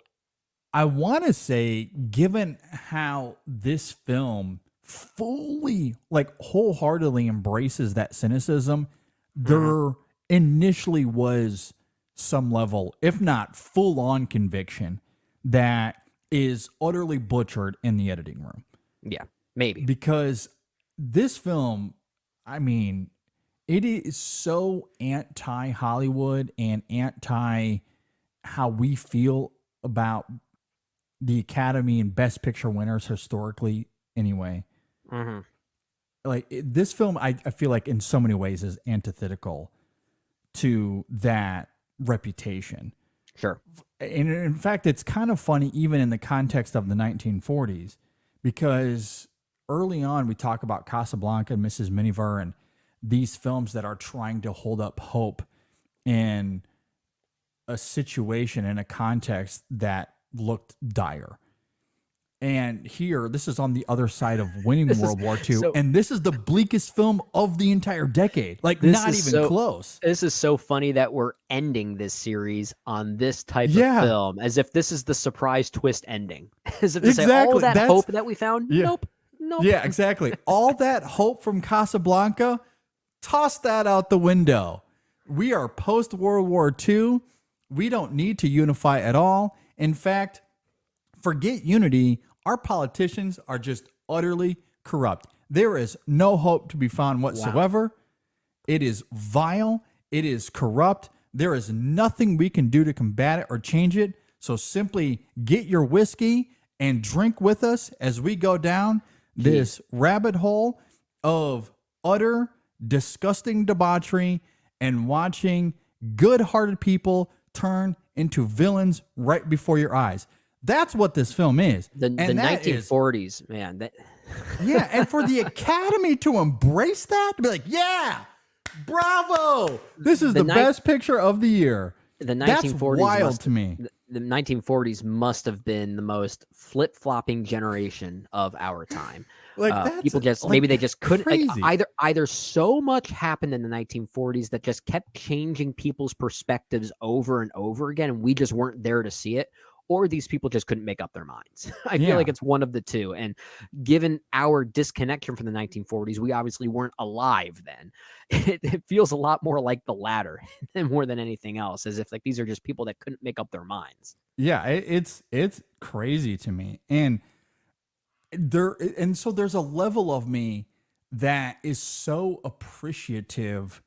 I want to say, given how this film fully, like, wholeheartedly embraces that cynicism, there initially was some level, if not full-on conviction, that is utterly butchered in the editing room. Yeah, maybe. Because this film, I mean, it is so anti-Hollywood and anti how we feel about the Academy and Best Picture winners historically anyway. Like, this film, I feel like in so many ways is antithetical to that reputation. Sure. And in fact, it's kind of funny even in the context of the 1940s, because early on we talk about Casablanca and Mrs. Miniver and these films that are trying to hold up hope in a situation, in a context that looked dire. And here, this is on the other side of winning This is- World War II. so- And this is the bleakest film of the entire decade. Like, This not is even so- close. This is so funny that we're ending this series on this type Yeah. of film, as if this is the surprise twist ending. As if to say, all Exactly. that That's- hope that we found, Yeah. nope. Yeah, exactly. All that hope from Casablanca, toss that out the window. We are post World War II. We don't need to unify at all. In fact, forget unity. Our politicians are just utterly corrupt. There is no hope to be found whatsoever. It is vile. It is corrupt. There is nothing we can do to combat it or change it. So simply get your whiskey and drink with us as we go down this rabbit hole of utter, disgusting debauchery and watching good-hearted people turn into villains right before your eyes. That's what this film is. The And that is- 1940s, man. That, yeah, and for the Academy to embrace that, to be like, yeah, bravo, this is The the ni- best picture of the year. the That's 1940s wild must- to me. The 1940s must have been the most flip-flopping generation of our time. Like, that's People just like, maybe they just couldn't like, crazy. either so much happened in the 1940s that just kept changing people's perspectives over and over again, and we just weren't there to see it, or these people just couldn't make up their minds. I feel Yeah. like it's one of the two. And given our disconnection from the 1940s, we obviously weren't alive then. It feels a lot more like the latter more than anything else, as if like these are just people that couldn't make up their minds. Yeah, it's crazy to me. So there's a level of me that is so appreciative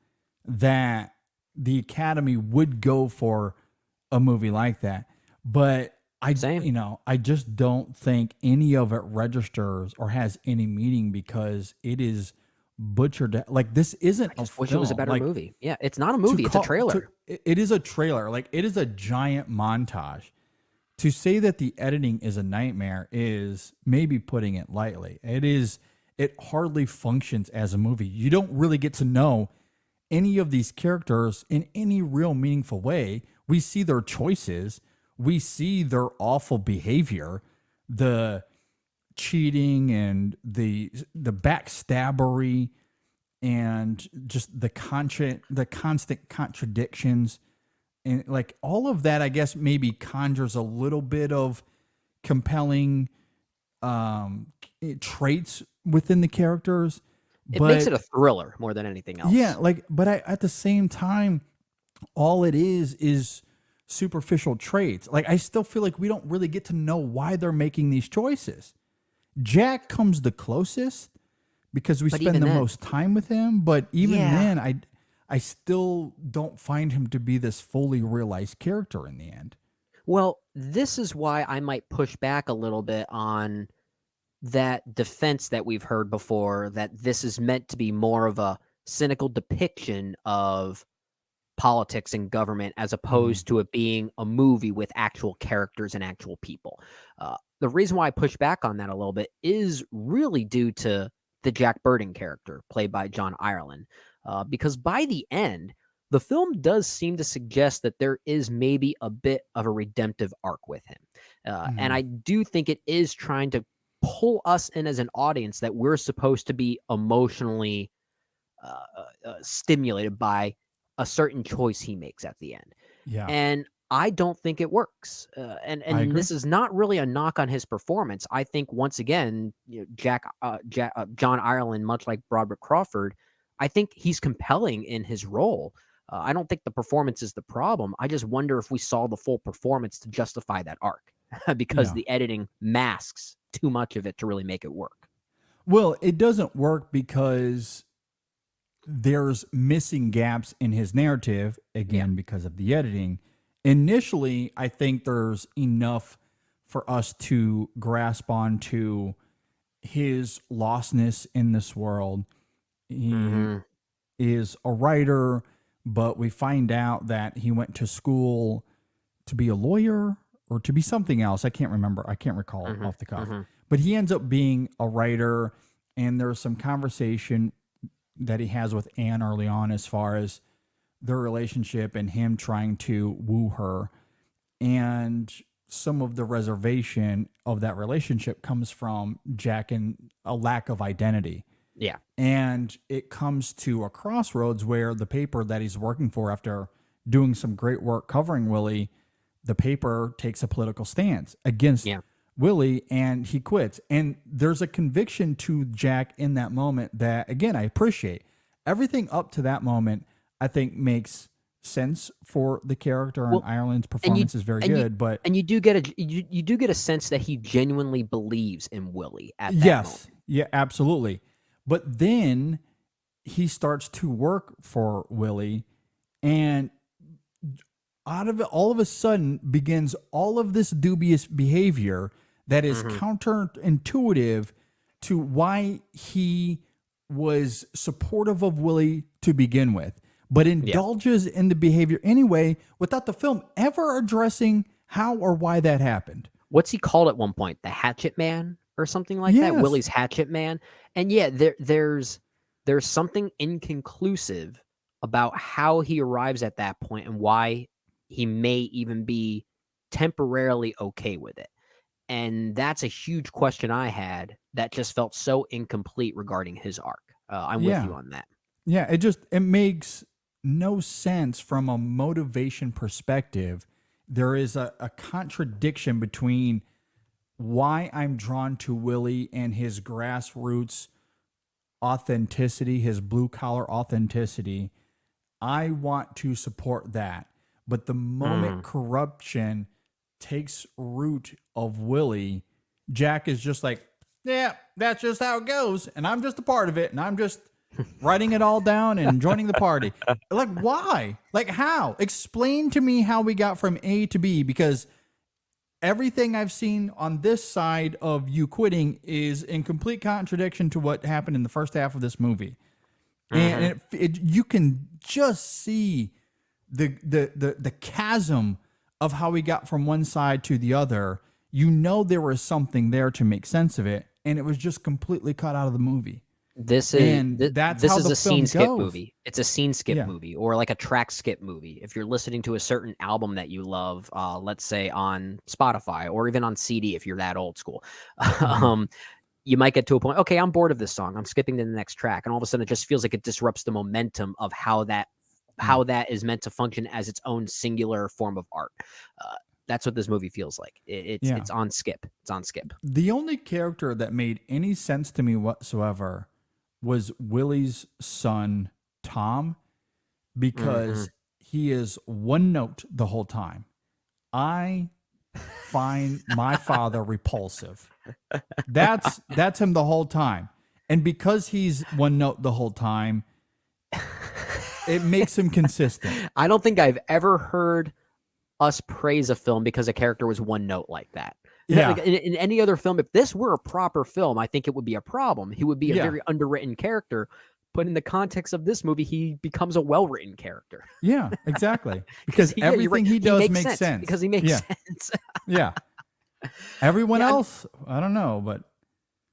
that the Academy would go for a movie like that. But Same. I just don't think any of it registers or has any meaning because it is butchered. Like, this isn't I just a wish it was a film. better Like, movie. Yeah, it's not a to movie, it's a call- trailer. it is a trailer. Like, it is a giant montage. To say that the editing is a nightmare is maybe putting it lightly. It hardly functions as a movie. You don't really get to know any of these characters in any real meaningful way. We see their choices. We see their awful behavior, the cheating and the backstabbery and just the constant contradictions. And like all of that, I guess maybe conjures a little bit of compelling traits within the characters. It makes it a thriller more than anything else. Yeah, but at the same time, all it is superficial traits. Like, I still feel like we don't really get to know why they're making these choices. Jack comes the closest because we But spend even the then- most time with him. But even Yeah. then, I still don't find him to be this fully realized character in the end. Well, this is why I might push back a little bit on that defense that we've heard before, that this is meant to be more of a cynical depiction of politics and government as opposed to it being a movie with actual characters and actual people. The reason why I push back on that a little bit is really due to the Jack Burton character played by John Ireland. Because by the end, the film does seem to suggest that there is maybe a bit of a redemptive arc with him. And I do think it is trying to pull us in as an audience that we're supposed to be emotionally stimulated by a certain choice he makes at the end. Yeah. And I don't think it works. And agree. this is not really a knock on his performance. I think once again, John Ireland, much like Robert Crawford, I think he's compelling in his role. I don't think the performance is the problem. I just wonder if we saw the full performance to justify that arc because Yeah. the editing masks too much of it to really make it work. Well, it doesn't work because there's missing gaps in his narrative, again, because of the editing. Initially, I think there's enough for us to grasp onto his lostness in this world. He is a writer, but we find out that he went to school to be a lawyer or to be something else. I can't remember. I can't recall off the cuff. But he ends up being a writer, and there's some conversation that he has with Anne early on as far as their relationship and him trying to woo her. And some of the reservation of that relationship comes from Jack and a lack of identity. Yeah. And it comes to a crossroads where the paper that he's working for, after doing some great work covering Willie, the paper takes a political stance against Willie, and he quits. And there's a conviction to Jack in that moment that, again, I appreciate. Everything up to that moment, I think, makes sense for the character, and Ireland's performance is very good. But you do get a sense that he genuinely believes in Willie at that moment. Yeah, absolutely. But then he starts to work for Willie, and out of it, all of a sudden begins all of this dubious behavior that is counterintuitive to why he was supportive of Willie to begin with, but indulges in the behavior anyway without the film ever addressing how or why that happened. What's he called at one point? The Hatchet Man or something like that? Willie's Hatchet Man. And there's something inconclusive about how he arrives at that point and why he may even be temporarily okay with it. And that's a huge question I had that just felt so incomplete regarding his arc. I'm with you on that. Yeah, it makes no sense from a motivation perspective. There is a contradiction between why I'm drawn to Willie and his grassroots authenticity, his blue collar authenticity. I want to support that. But the moment corruption takes root of Willie, Jack is just like, yeah, that's just how it goes. And I'm just a part of it. And I'm just writing it all down and joining the party. Like, why? Like, how? Explain to me how we got from A to B, because everything I've seen on this side of you quitting is in complete contradiction to what happened in the first half of this movie. And you can just see the chasm of how we got from one side to the other. You know, there was something there to make sense of it, and it was just completely cut out of the movie. This is a scene skip movie. It's a scene skip movie, or like a track skip movie. If you're listening to a certain album that you love, let's say on Spotify or even on CD, if you're that old school, you might get to a point, okay, I'm bored of this song. I'm skipping to the next track. And all of a sudden it just feels like it disrupts the momentum of how that is meant to function as its own singular form of art. That's what this movie feels like. It's on skip. It's on skip. The only character that made any sense to me whatsoever was Willie's son, Tom, because he is one note the whole time. I find my father repulsive. That's him the whole time. And because he's one note the whole time, it makes him consistent. I don't think I've ever heard us praise a film because a character was one note like that. Yeah. Like in any other film, if this were a proper film, I think it would be a problem. He would be a very underwritten character. But in the context of this movie, he becomes a well-written character. Yeah, exactly. Because everything he does makes sense. Because he makes sense. Yeah. Everyone else, I don't know, but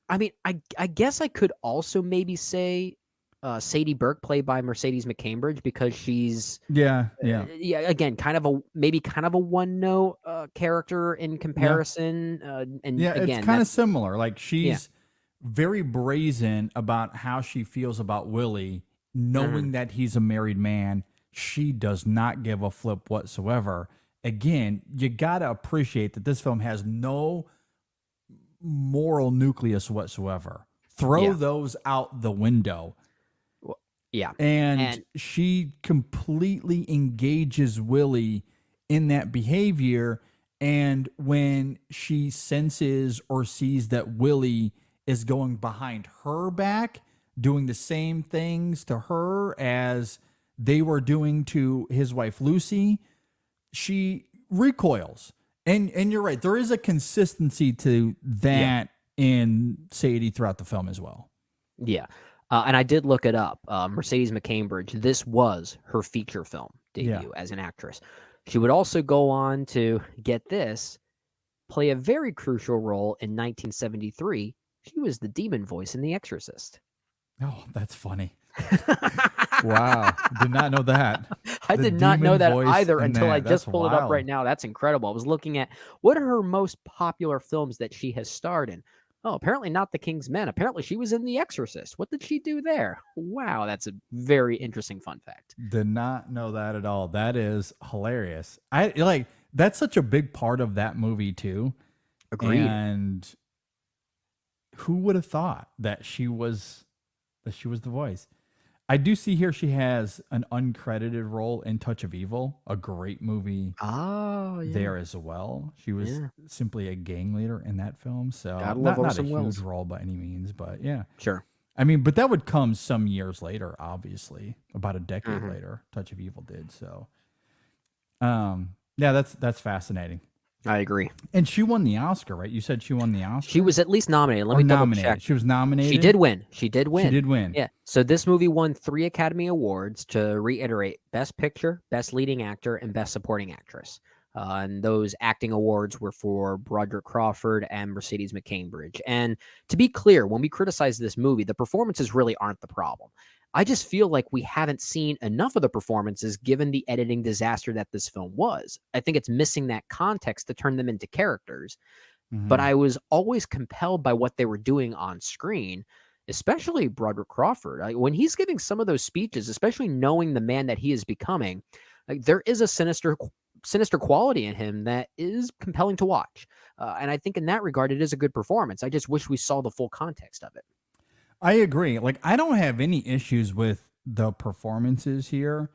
I mean, I guess I could also maybe say Sadie Burke, played by Mercedes McCambridge, because she's again kind of a one note character in comparison. And again, it's kind of similar. Like she's very brazen about how she feels about Willie, knowing that he's a married man. She does not give a flip whatsoever. Again, you gotta appreciate that this film has no moral nucleus whatsoever. Throw those out the window. Yeah. And she completely engages Willie in that behavior. And when she senses or sees that Willie is going behind her back, doing the same things to her as they were doing to his wife, Lucy, she recoils. And you're right. There is a consistency to that in Sadie throughout the film as well. Yeah. And I did look it up. Mercedes McCambridge, this was her feature film debut as an actress. She would also go on to, get this, play a very crucial role in 1973. She was the demon voice in The Exorcist. Oh, that's funny. Wow. Did not know that. I The did not know demon that voice either in until I that. just That's pulled it up wild. right now. That's incredible. I was looking at what are her most popular films that she has starred in. Oh, apparently not The King's Men. Apparently she was in The Exorcist. What did she do there? Wow, that's a very interesting fun fact. Did not know that at all. That is hilarious. I like that's such a big part of that movie too. Agreed. And who would have thought that she was the voice? I do see here she has an uncredited role in Touch of Evil, a great movie Oh, yeah. there as well. She was Yeah. simply a gang leader in that film. So Gotta love not a Orson huge Welles. role by any means, but yeah. Sure. I mean, but that would come some years later, obviously, about a decade Mm-hmm. later. Touch of Evil did. So yeah, that's fascinating. I agree. And she won the Oscar, right? You said she won the Oscar. She was at least nominated. Let Or me double nominated. check. She was nominated. She did win. She did win. She did win. Yeah. So this movie won 3 Academy Awards, to reiterate: Best Picture, Best Leading Actor, and Best Supporting Actress. And those acting awards were for Broderick Crawford and Mercedes McCambridge. And to be clear, when we criticize this movie, the performances really aren't the problem. I just feel like we haven't seen enough of the performances given the editing disaster that this film was. I think it's missing that context to turn them into characters. But I was always compelled by what they were doing on screen, especially Broderick Crawford. When he's giving some of those speeches, especially knowing the man that he is becoming, like, there is a sinister quality in him that is compelling to watch. And I think in that regard, it is a good performance. I just wish we saw the full context of it. I agree. Like, I don't have any issues with the performances here.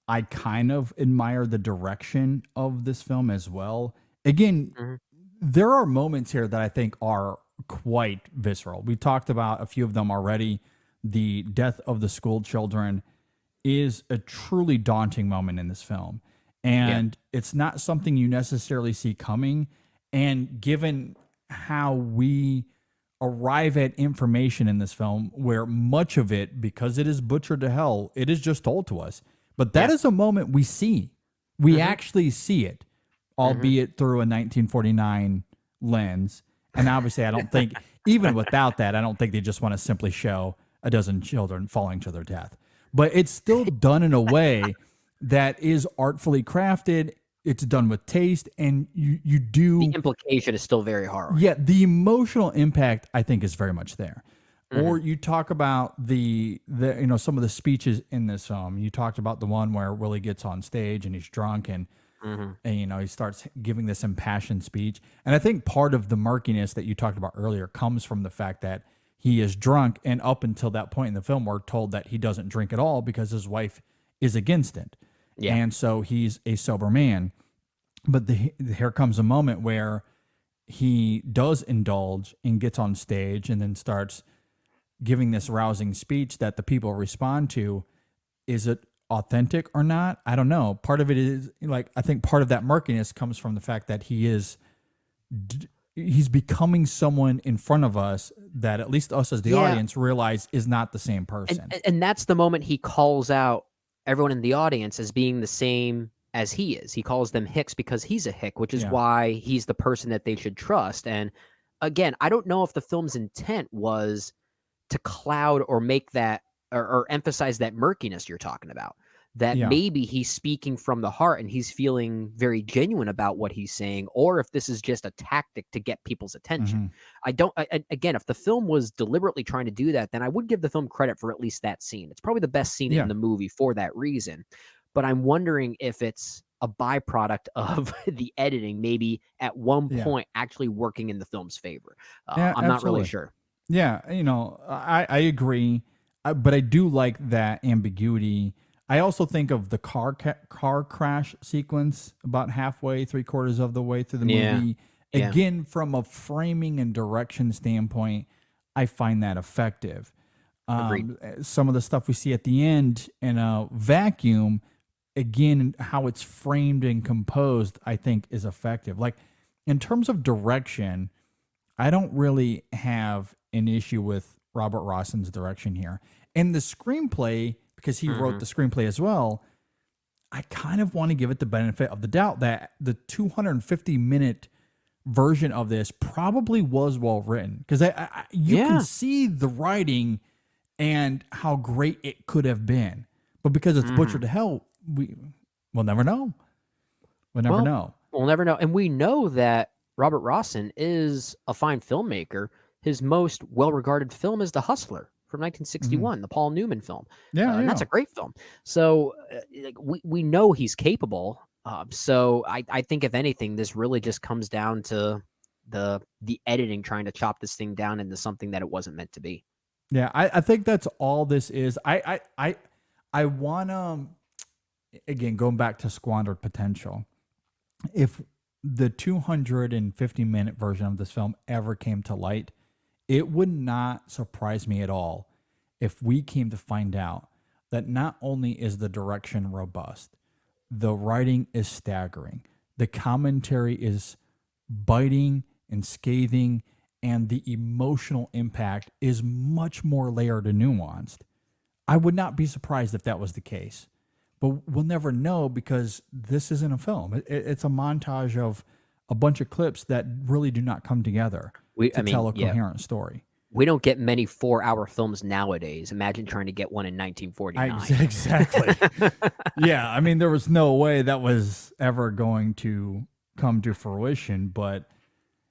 I kind of admire the direction of this film as well. Again, there are moments here that I think are quite visceral. We talked about a few of them already. The death of the school children is a truly daunting moment in this film. And it's not something you necessarily see coming. And given how we arrive at information in this film, where much of it, because it is butchered to hell, it is just told to us. But that is a moment we see. We actually see it, albeit through a 1949 lens. And obviously, I don't think, even without that, I don't think they just want to simply show a dozen children falling to their death. But it's still done in a way that is artfully crafted. It's done with taste, and you do. The implication is still very hard. Yeah, the emotional impact, I think, is very much there. Or you talk about the some of the speeches in this film. You talked about the one where Willie gets on stage and he's drunk and he starts giving this impassioned speech. And I think part of the murkiness that you talked about earlier comes from the fact that he is drunk, and up until that point in the film, we're told that he doesn't drink at all because his wife is against it. Yeah. And so he's a sober man. But here comes a moment where he does indulge and gets on stage and then starts giving this rousing speech that the people respond to. Is it authentic or not? I don't know. Part of it is, like, I think part of that murkiness comes from the fact that he's becoming someone in front of us that at least us as the audience realize is not the same person. And that's the moment he calls out everyone in the audience as being the same as he is. He calls them hicks because he's a hick, which is why he's the person that they should trust. And again, I don't know if the film's intent was to cloud or make that or emphasize that murkiness you're talking about. That maybe he's speaking from the heart and he's feeling very genuine about what he's saying, or if this is just a tactic to get people's attention. Again, if the film was deliberately trying to do that, then I would give the film credit for at least that scene. It's probably the best scene in the movie for that reason. But I'm wondering if it's a byproduct of the editing, maybe at one point actually working in the film's favor. I'm not really sure. Yeah, I agree, but I do like that ambiguity. I also think of the car crash sequence about halfway, 3/4 of the way through the movie. Again, from a framing and direction standpoint, I find that effective. Some of the stuff we see at the end in a vacuum, again, how it's framed and composed, I think is effective. Like, in terms of direction, I don't really have an issue with Robert Rossen's direction here. And the screenplay, because he wrote the screenplay as well, I kind of want to give it the benefit of the doubt that the 250-minute version of this probably was well written. Because you can see the writing and how great it could have been. But because it's butchered to hell, we'll never know. We'll never know. We'll never know. And we know that Robert Rossen is a fine filmmaker. His most well-regarded film is The Hustler from 1961, the Paul Newman film. And that's a great film. So we know he's capable. So I think, if anything, this really just comes down to the editing, trying to chop this thing down into something that it wasn't meant to be. Yeah, I think that's all this is. I want to, again, going back to squandered potential. If the 250-minute version of this film ever came to light, it would not surprise me at all if we came to find out that not only is the direction robust, the writing is staggering, the commentary is biting and scathing, and the emotional impact is much more layered and nuanced. I would not be surprised if that was the case. But we'll never know, because this isn't a film. It's a montage of a bunch of clips that really do not come together to tell a coherent story. We don't get many 4-hour films nowadays. Imagine trying to get one in 1949. Exactly. Yeah, I mean, there was no way that was ever going to come to fruition. But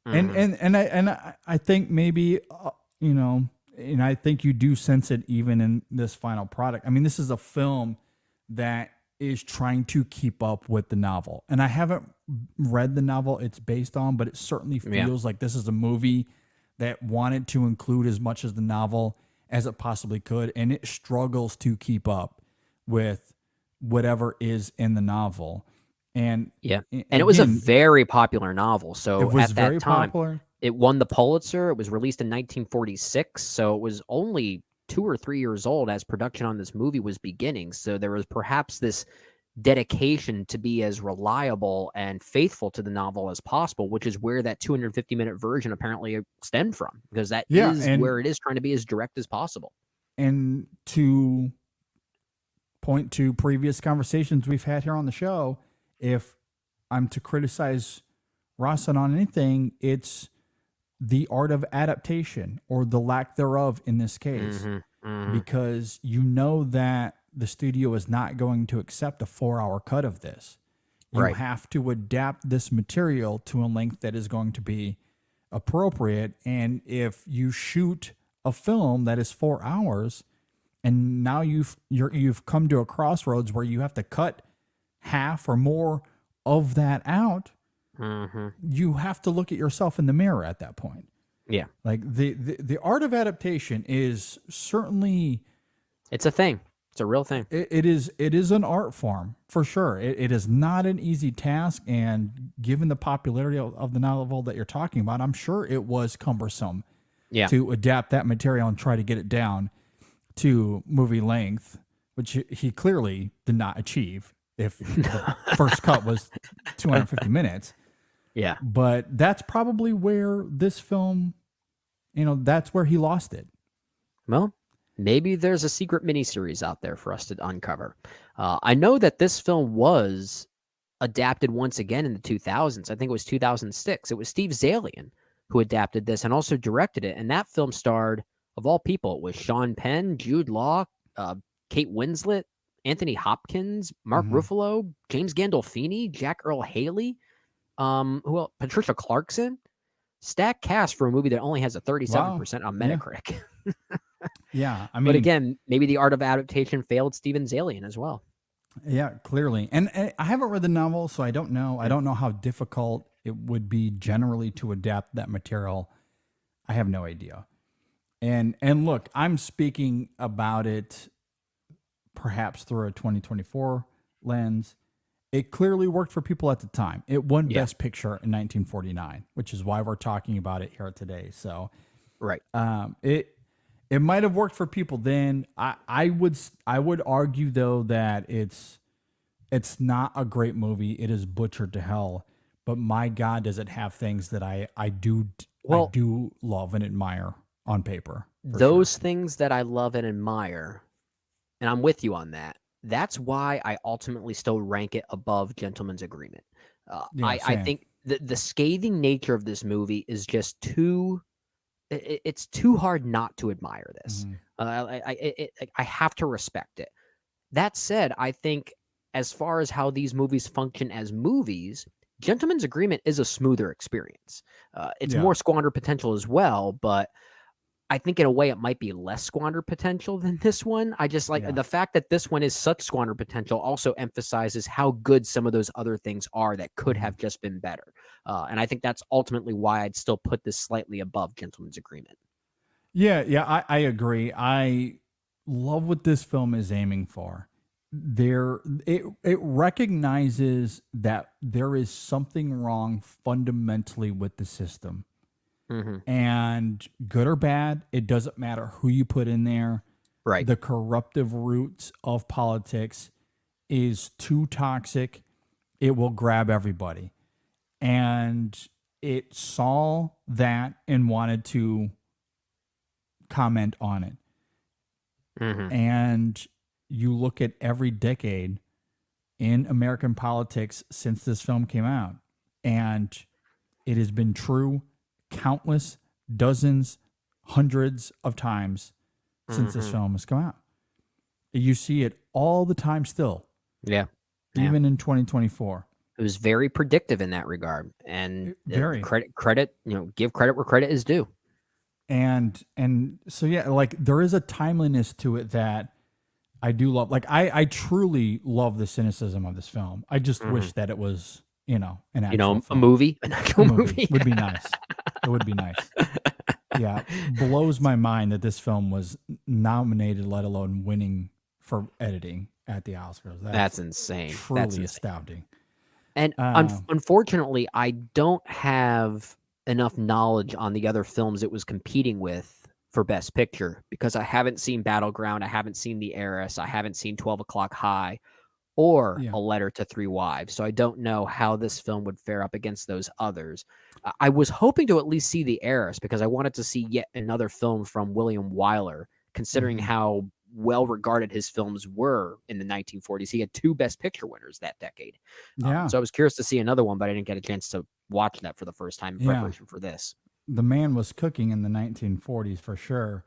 and I think maybe and I think you do sense it even in this final product. I mean, this is a film that is trying to keep up with the novel. And I haven't read the novel it's based on, but it certainly feels like this is a movie that wanted to include as much as the novel as it possibly could. And it struggles to keep up with whatever is in the novel. And it was a very popular novel. So it was at that very time, popular. It won the Pulitzer. It was released in 1946. So it was only 2 or 3 years old as production on this movie was beginning. So there was perhaps this dedication to be as reliable and faithful to the novel as possible, which is where that 250-minute version apparently stemmed from, because that is where it is trying to be as direct as possible. And to point to previous conversations we've had here on the show, if I'm to criticize Rossen on anything, it's the art of adaptation, or the lack thereof in this case, because you know that the studio is not going to accept a 4-hour cut of this. You have to adapt this material to a length that is going to be appropriate. And if you shoot a film that is 4 hours, and now you've come to a crossroads where you have to cut half or more of that out, you have to look at yourself in the mirror at that point. Yeah. Like the art of adaptation is certainly, it's a thing. It's a real thing. It is an art form for sure. It is not an easy task, and given the popularity of the novel that you're talking about, I'm sure it was cumbersome to adapt that material and try to get it down to movie length, which he clearly did not achieve if the first cut was 250 minutes. Yeah. But that's probably where this film, that's where he lost it. Well, maybe there's a secret miniseries out there for us to uncover. I know that this film was adapted once again in the 2000s. I think it was 2006. It was Steve Zalian who adapted this and also directed it. And that film starred, of all people, it was Sean Penn, Jude Law, Kate Winslet, Anthony Hopkins, Mark Ruffalo, James Gandolfini, Jack Earl Haley, who else? Patricia Clarkson. Stacked cast for a movie that only has a 37% on Metacritic. Yeah, I mean, but again, maybe the art of adaptation failed Steven Zalian as well. Yeah, clearly. And I haven't read the novel, so I don't know. I don't know how difficult it would be generally to adapt that material. I have no idea. And look, I'm speaking about it perhaps through a 2024 lens. It clearly worked for people at the time. It won Best Picture in 1949, which is why we're talking about it here today. So, it might have worked for people then. I would argue though that it's not a great movie. It is butchered to hell. But my God, does it have things that I do love and admire on paper. Those things that I love and admire, and I'm with you on that. That's why I ultimately still rank it above Gentleman's Agreement. I think the scathing nature of this movie is just too. It's too hard not to admire this. I have to respect it. That said, I think as far as how these movies function as movies, Gentleman's Agreement is a smoother experience. It's more squander potential as well, but I think in a way it might be less squander potential than this one. I just like the fact that this one is such squander potential also emphasizes how good some of those other things are that could have just been better. And I think that's ultimately why I'd still put this slightly above Gentleman's Agreement. Yeah, I agree. I love what this film is aiming for. It recognizes that there is something wrong fundamentally with the system. And good or bad, it doesn't matter who you put in there. Right. The corruptive roots of politics is too toxic. It will grab everybody. And it saw that and wanted to comment on it. And you look at every decade in American politics since this film came out, and it has been true countless, dozens, hundreds of times since this film has come out. You see it all the time still. Yeah. Even in 2024. It was very predictive in that regard. And Very. credit, give credit where credit is due. And so, yeah, like there is a timeliness to it that I do love. Like I truly love the cynicism of this film. I just wish that it was, an actual film. An actual movie. Would be nice. It would be nice. Yeah. Blows my mind that this film was nominated, let alone winning for editing at the Oscars. That's insane. Truly That's astounding. And unfortunately, I don't have enough knowledge on the other films it was competing with for Best Picture because I haven't seen Battleground, I haven't seen The Heiress, I haven't seen 12 O'Clock High or A Letter to Three Wives. So I don't know how this film would fare up against those others. I was hoping to at least see The Heiress because I wanted to see yet another film from William Wyler, considering how well regarded his films were in the 1940s. He had 2 Best Picture winners that decade. So I was curious to see another one, but I didn't get a chance to watch that for the first time in preparation for this. The man was cooking in the 1940s for sure.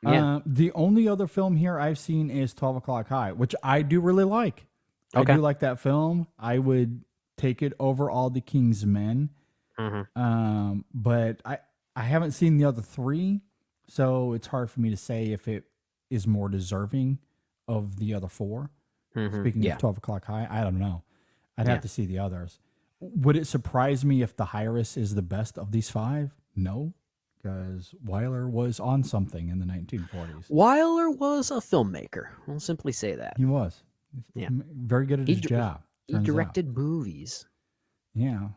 Yeah. The only other film here I've seen is 12 O'Clock High, which I do really like. Okay. I do like that film. I would take it over All the King's Men. But I haven't seen the other 3, so it's hard for me to say if it is more deserving of the other 4. Speaking of 12 O'Clock High, I don't know. I'd have to see the others. Would it surprise me if The Heiress is the best of these 5? No, because Wyler was on something in the 1940s. Wyler was a filmmaker. We'll simply say that. He was. Yeah. Very good at his job. He directed movies. Yeah.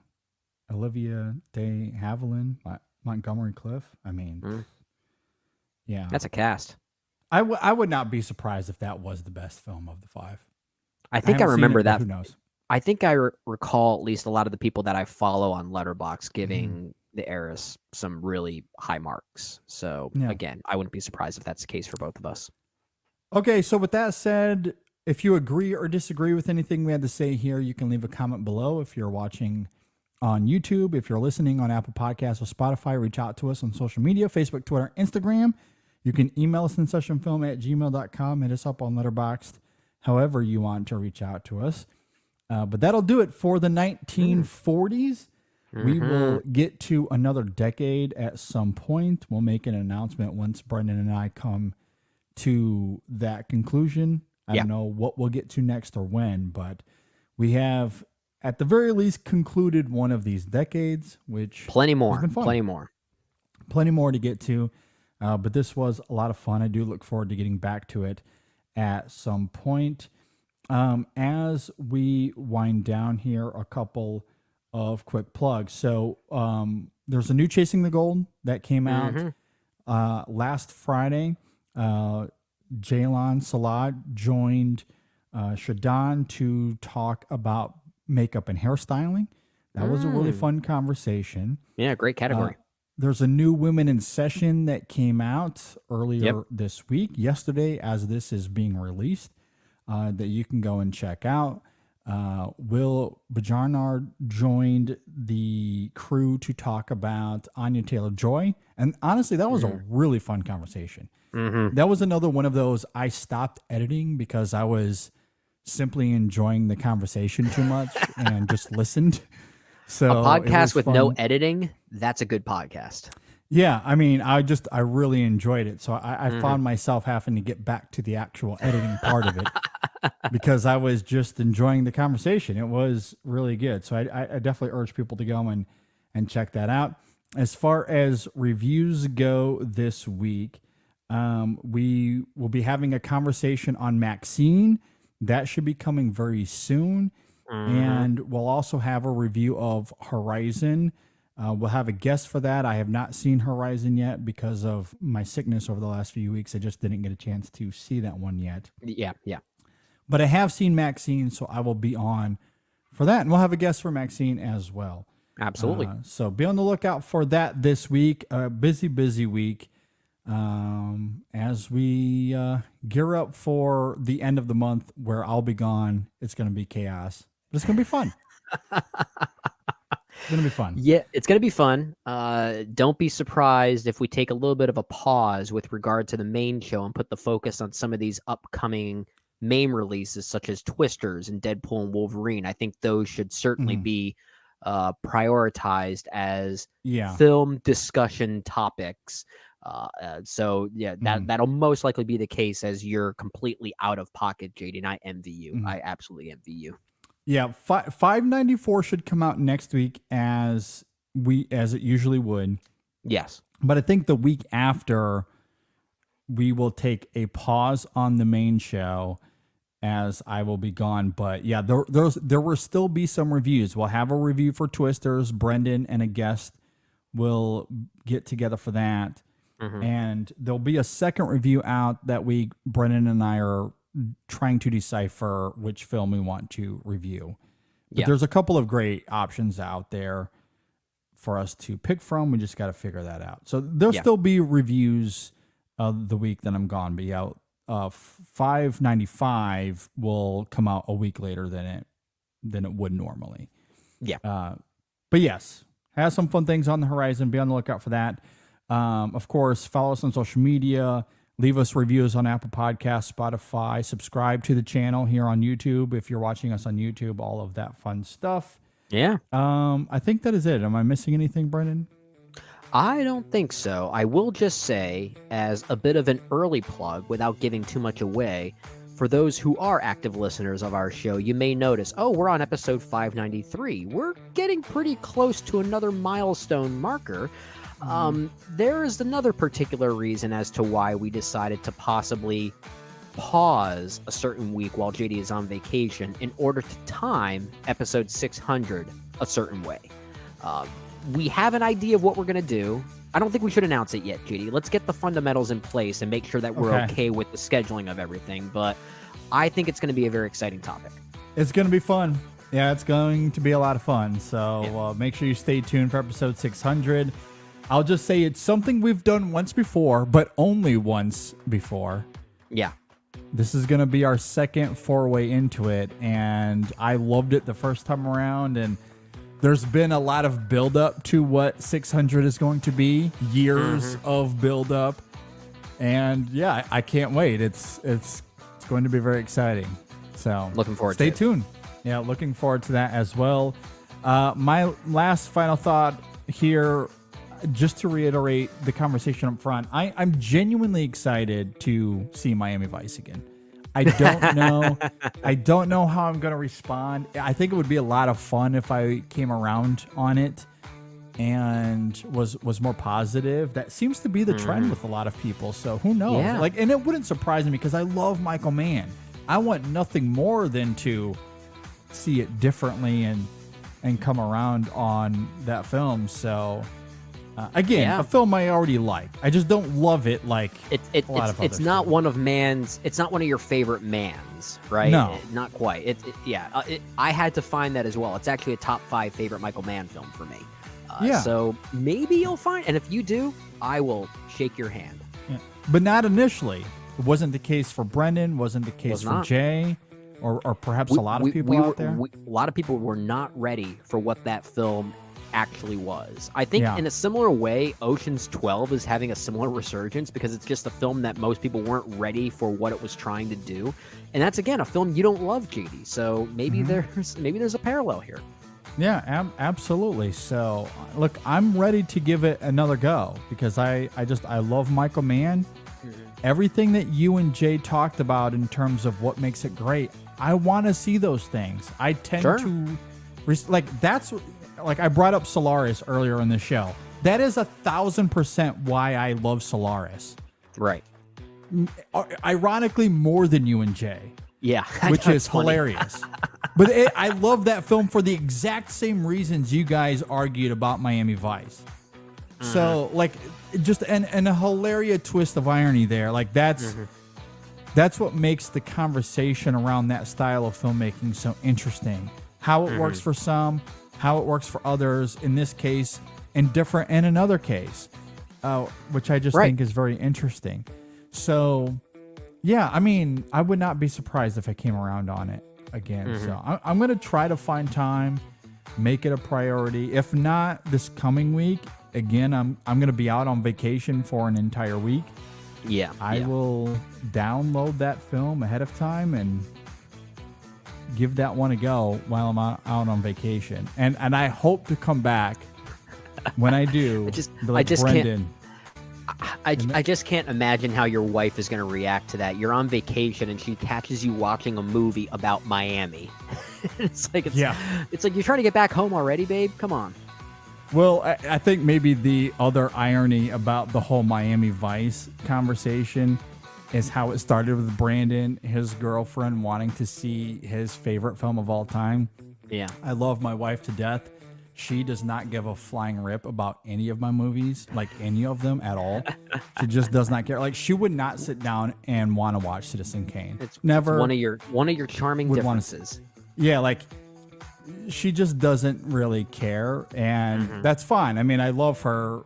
Olivia de Havilland, Montgomery Clift. I mean, yeah. That's a cast. I would not be surprised if that was the best film of the 5. I think I haven't seen remember it, but that. Who knows? I think I recall at least a lot of the people that I follow on Letterboxd giving The Heiress some really high marks. So again, I wouldn't be surprised if that's the case for both of us. Okay, so with that said, if you agree or disagree with anything we had to say here, you can leave a comment below. If you're watching on YouTube, if you're listening on Apple Podcasts or Spotify, reach out to us on social media, Facebook, Twitter, Instagram. You can email us InSessionFilm@gmail.com. Hit us up on Letterboxd, however you want to reach out to us. But that'll do it for the 1940s. We will get to another decade at some point. We'll make an announcement once Brendan and I come to that conclusion. I don't know what we'll get to next or when, but we have at the very least concluded one of these decades, which plenty more to get to. But this was a lot of fun. I do look forward to getting back to it at some point. As we wind down here, a couple of quick plugs. So there's a new Chasing the Gold that came out last Friday. Jaylan Salad joined Shadon to talk about makeup and hairstyling. That was a really fun conversation. Yeah, great category. There's a new Women in Session that came out earlier this week, yesterday, as this is being released, that you can go and check out. Will Bajarnard joined the crew to talk about Anya Taylor-Joy. And honestly, that was a really fun conversation. That was another one of those I stopped editing because I was simply enjoying the conversation too much and just listened. So A podcast with fun. no editing, that's a good podcast. Yeah, I mean, I really enjoyed it. So I found myself having to get back to the actual editing part of it because I was just enjoying the conversation. It was really good. So I definitely urge people to go and check that out. As far as reviews go this week, we will be having a conversation on Maxine. That should be coming very soon. And we'll also have a review of Horizon. We'll have a guest for that. I have not seen Horizon yet because of my sickness over the last few weeks. I just didn't get a chance to see that one yet. Yeah. But I have seen Maxine, so I will be on for that. And we'll have a guest for Maxine as well. Absolutely. So be on the lookout for that this week. A busy week as we gear up for the end of the month where I'll be gone. It's going to be chaos. But it's going to be fun. It's going to be fun. Yeah, it's going to be fun. Don't be surprised if we take a little bit of a pause with regard to the main show and put the focus on some of these upcoming main releases, such as Twisters and Deadpool and Wolverine. I think those should certainly be prioritized as film discussion topics. That'll most likely be the case as you're completely out of pocket, JD, and I envy you. I absolutely envy you. Yeah, 594 should come out next week as it usually would. Yes. But I think the week after we will take a pause on the main show as I will be gone. But yeah, there will still be some reviews. We'll have a review for Twisters. Brendan and a guest will get together for that. And there'll be a second review out that week. Brendan and I are trying to decipher which film we want to review. But there's a couple of great options out there for us to pick from. We just got to figure that out. So there'll still be reviews the week that I'm gone. But 595 will come out a week later than it would normally. Yeah. But yes, have some fun things on the horizon. Be on the lookout for that. Of course, follow us on social media. Leave us reviews on Apple Podcasts, Spotify. Subscribe to the channel here on YouTube if you're watching us on YouTube. All of that fun stuff. Yeah. I think that is it. Am I missing anything, Brendan? I don't think so. I will just say, as a bit of an early plug, without giving too much away, for those who are active listeners of our show, you may notice, we're on episode 593. We're getting pretty close to another milestone marker. There is another particular reason as to why we decided to possibly pause a certain week while JD is on vacation in order to time episode 600 a certain way. We have an idea of what we're going to do. I don't think we should announce it yet, JD. Let's get the fundamentals in place and make sure that we're okay with the scheduling of everything. But I think it's going to be a very exciting topic. It's going to be fun. Yeah, it's going to be a lot of fun. So make sure you stay tuned for episode 600. I'll just say it's something we've done once before, but only once before. Yeah. This is going to be our second foray into it, and I loved it the first time around, and there's been a lot of build-up to what 600 is going to be, years of build-up, and yeah, I can't wait. It's going to be very exciting. So looking forward to it. Stay Stay tuned. Yeah, looking forward to that as well. My last final thought here, just to reiterate the conversation up front, I'm genuinely excited to see Miami Vice again. I don't know how I'm going to respond. I think it would be a lot of fun if I came around on it and was more positive. That seems to be the trend with a lot of people. So who knows? Yeah. And it wouldn't surprise me because I love Michael Mann. I want nothing more than to see it differently and come around on that film. So a film I already like. I just don't love it like a lot of other it's not films. one of Mann's. It's not one of your favorite Manns, right? No, not quite. I had to find that as well. It's actually a top 5 favorite Michael Mann film for me. So maybe you'll find, and if you do, I will shake your hand. Yeah. But not initially. It wasn't the case for Brendan. Wasn't the case for Jay, or perhaps a lot of people out there. A lot of people were not ready for what that film actually was. I think Yeah. in a similar way, Ocean's 12 is having a similar resurgence because it's just a film that most people weren't ready for what it was trying to do. And that's, again, a film you don't love, JD. So maybe there's a parallel here. Yeah, absolutely. So, look, I'm ready to give it another go because I love Michael Mann. Everything that you and Jay talked about in terms of what makes it great, I want to see those things. I tend to, I brought up Solaris earlier in the show. That is 1,000% why I love Solaris. Right. Ironically, more than you and Jay. Yeah. Which is funny. hilarious. But I love that film for the exact same reasons you guys argued about Miami Vice. So, just and a hilarious twist of irony there. Like, that's what makes the conversation around that style of filmmaking so interesting. How it works for some, how it works for others, in this case, and different in another case, which I just think is very interesting. So, yeah, I mean, I would not be surprised if I came around on it again. So I'm going to try to find time, make it a priority. If not this coming week, again, I'm going to be out on vacation for an entire week. Yeah. I will download that film ahead of time and give that one a go while I'm out on vacation. And I hope to come back when I do. I just can't imagine how your wife is going to react to that. You're on vacation and she catches you watching a movie about Miami. It's like you're trying to get back home already, babe. Come on. Well, I think maybe the other irony about the whole Miami Vice conversation is how it started with Brandon, his girlfriend, wanting to see his favorite film of all time. Yeah. I love my wife to death. She does not give a flying rip about any of my movies, like any of them at all. She just does not care. Like, she would not sit down and want to watch Citizen Kane. It's never one of your charming differences. Yeah, like, she just doesn't really care, and that's fine. I mean, I love her,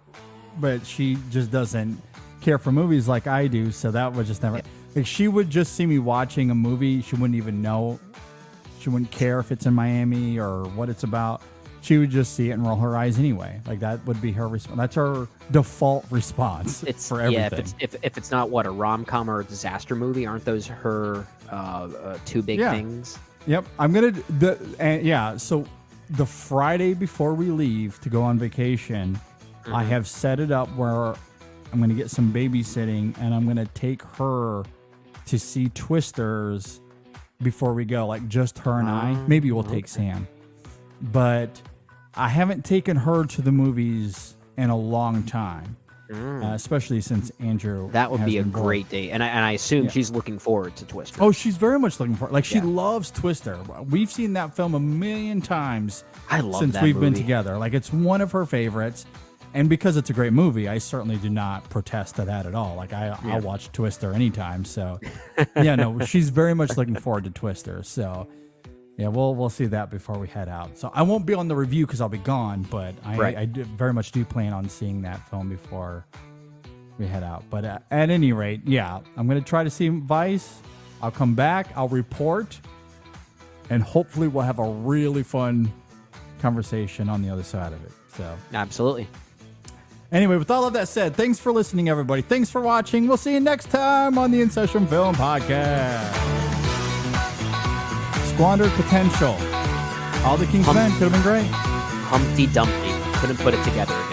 but she just doesn't care for movies like I do, so that would just never... Like, she would just see me watching a movie. She wouldn't even know. She wouldn't care if it's in Miami or what it's about. She would just see it and roll her eyes anyway. Like, that would be her response. That's her default response for everything. Yeah, if it's not, a rom-com or a disaster movie, aren't those her two big things? Yep. So the Friday before we leave to go on vacation, I have set it up where I'm going to get some babysitting and I'm going to take her to see Twisters before we go, like just her and I. Maybe we'll take Sam. But I haven't taken her to the movies in a long time. Especially since Andrew. That would be a great date, and I assume she's looking forward to Twister. Oh, she's very much looking forward. Like, she loves Twister. We've seen that film a million times. Since we've been together. Like, it's one of her favorites, and because it's a great movie, I certainly do not protest to that at all. Like, I'll watch Twister anytime. So, she's very much looking forward to Twister. So, yeah, we'll see that before we head out. So I won't be on the review because I'll be gone, but I very much do plan on seeing that film before we head out. But at any rate, I'm going to try to see Vice. I'll come back. I'll report. And hopefully we'll have a really fun conversation on the other side of it. So absolutely. Anyway, with all of that said, thanks for listening, everybody. Thanks for watching. We'll see you next time on the InSession Film Podcast. Squandered potential. All the King's Men could have been great. Humpty Dumpty couldn't put it together again.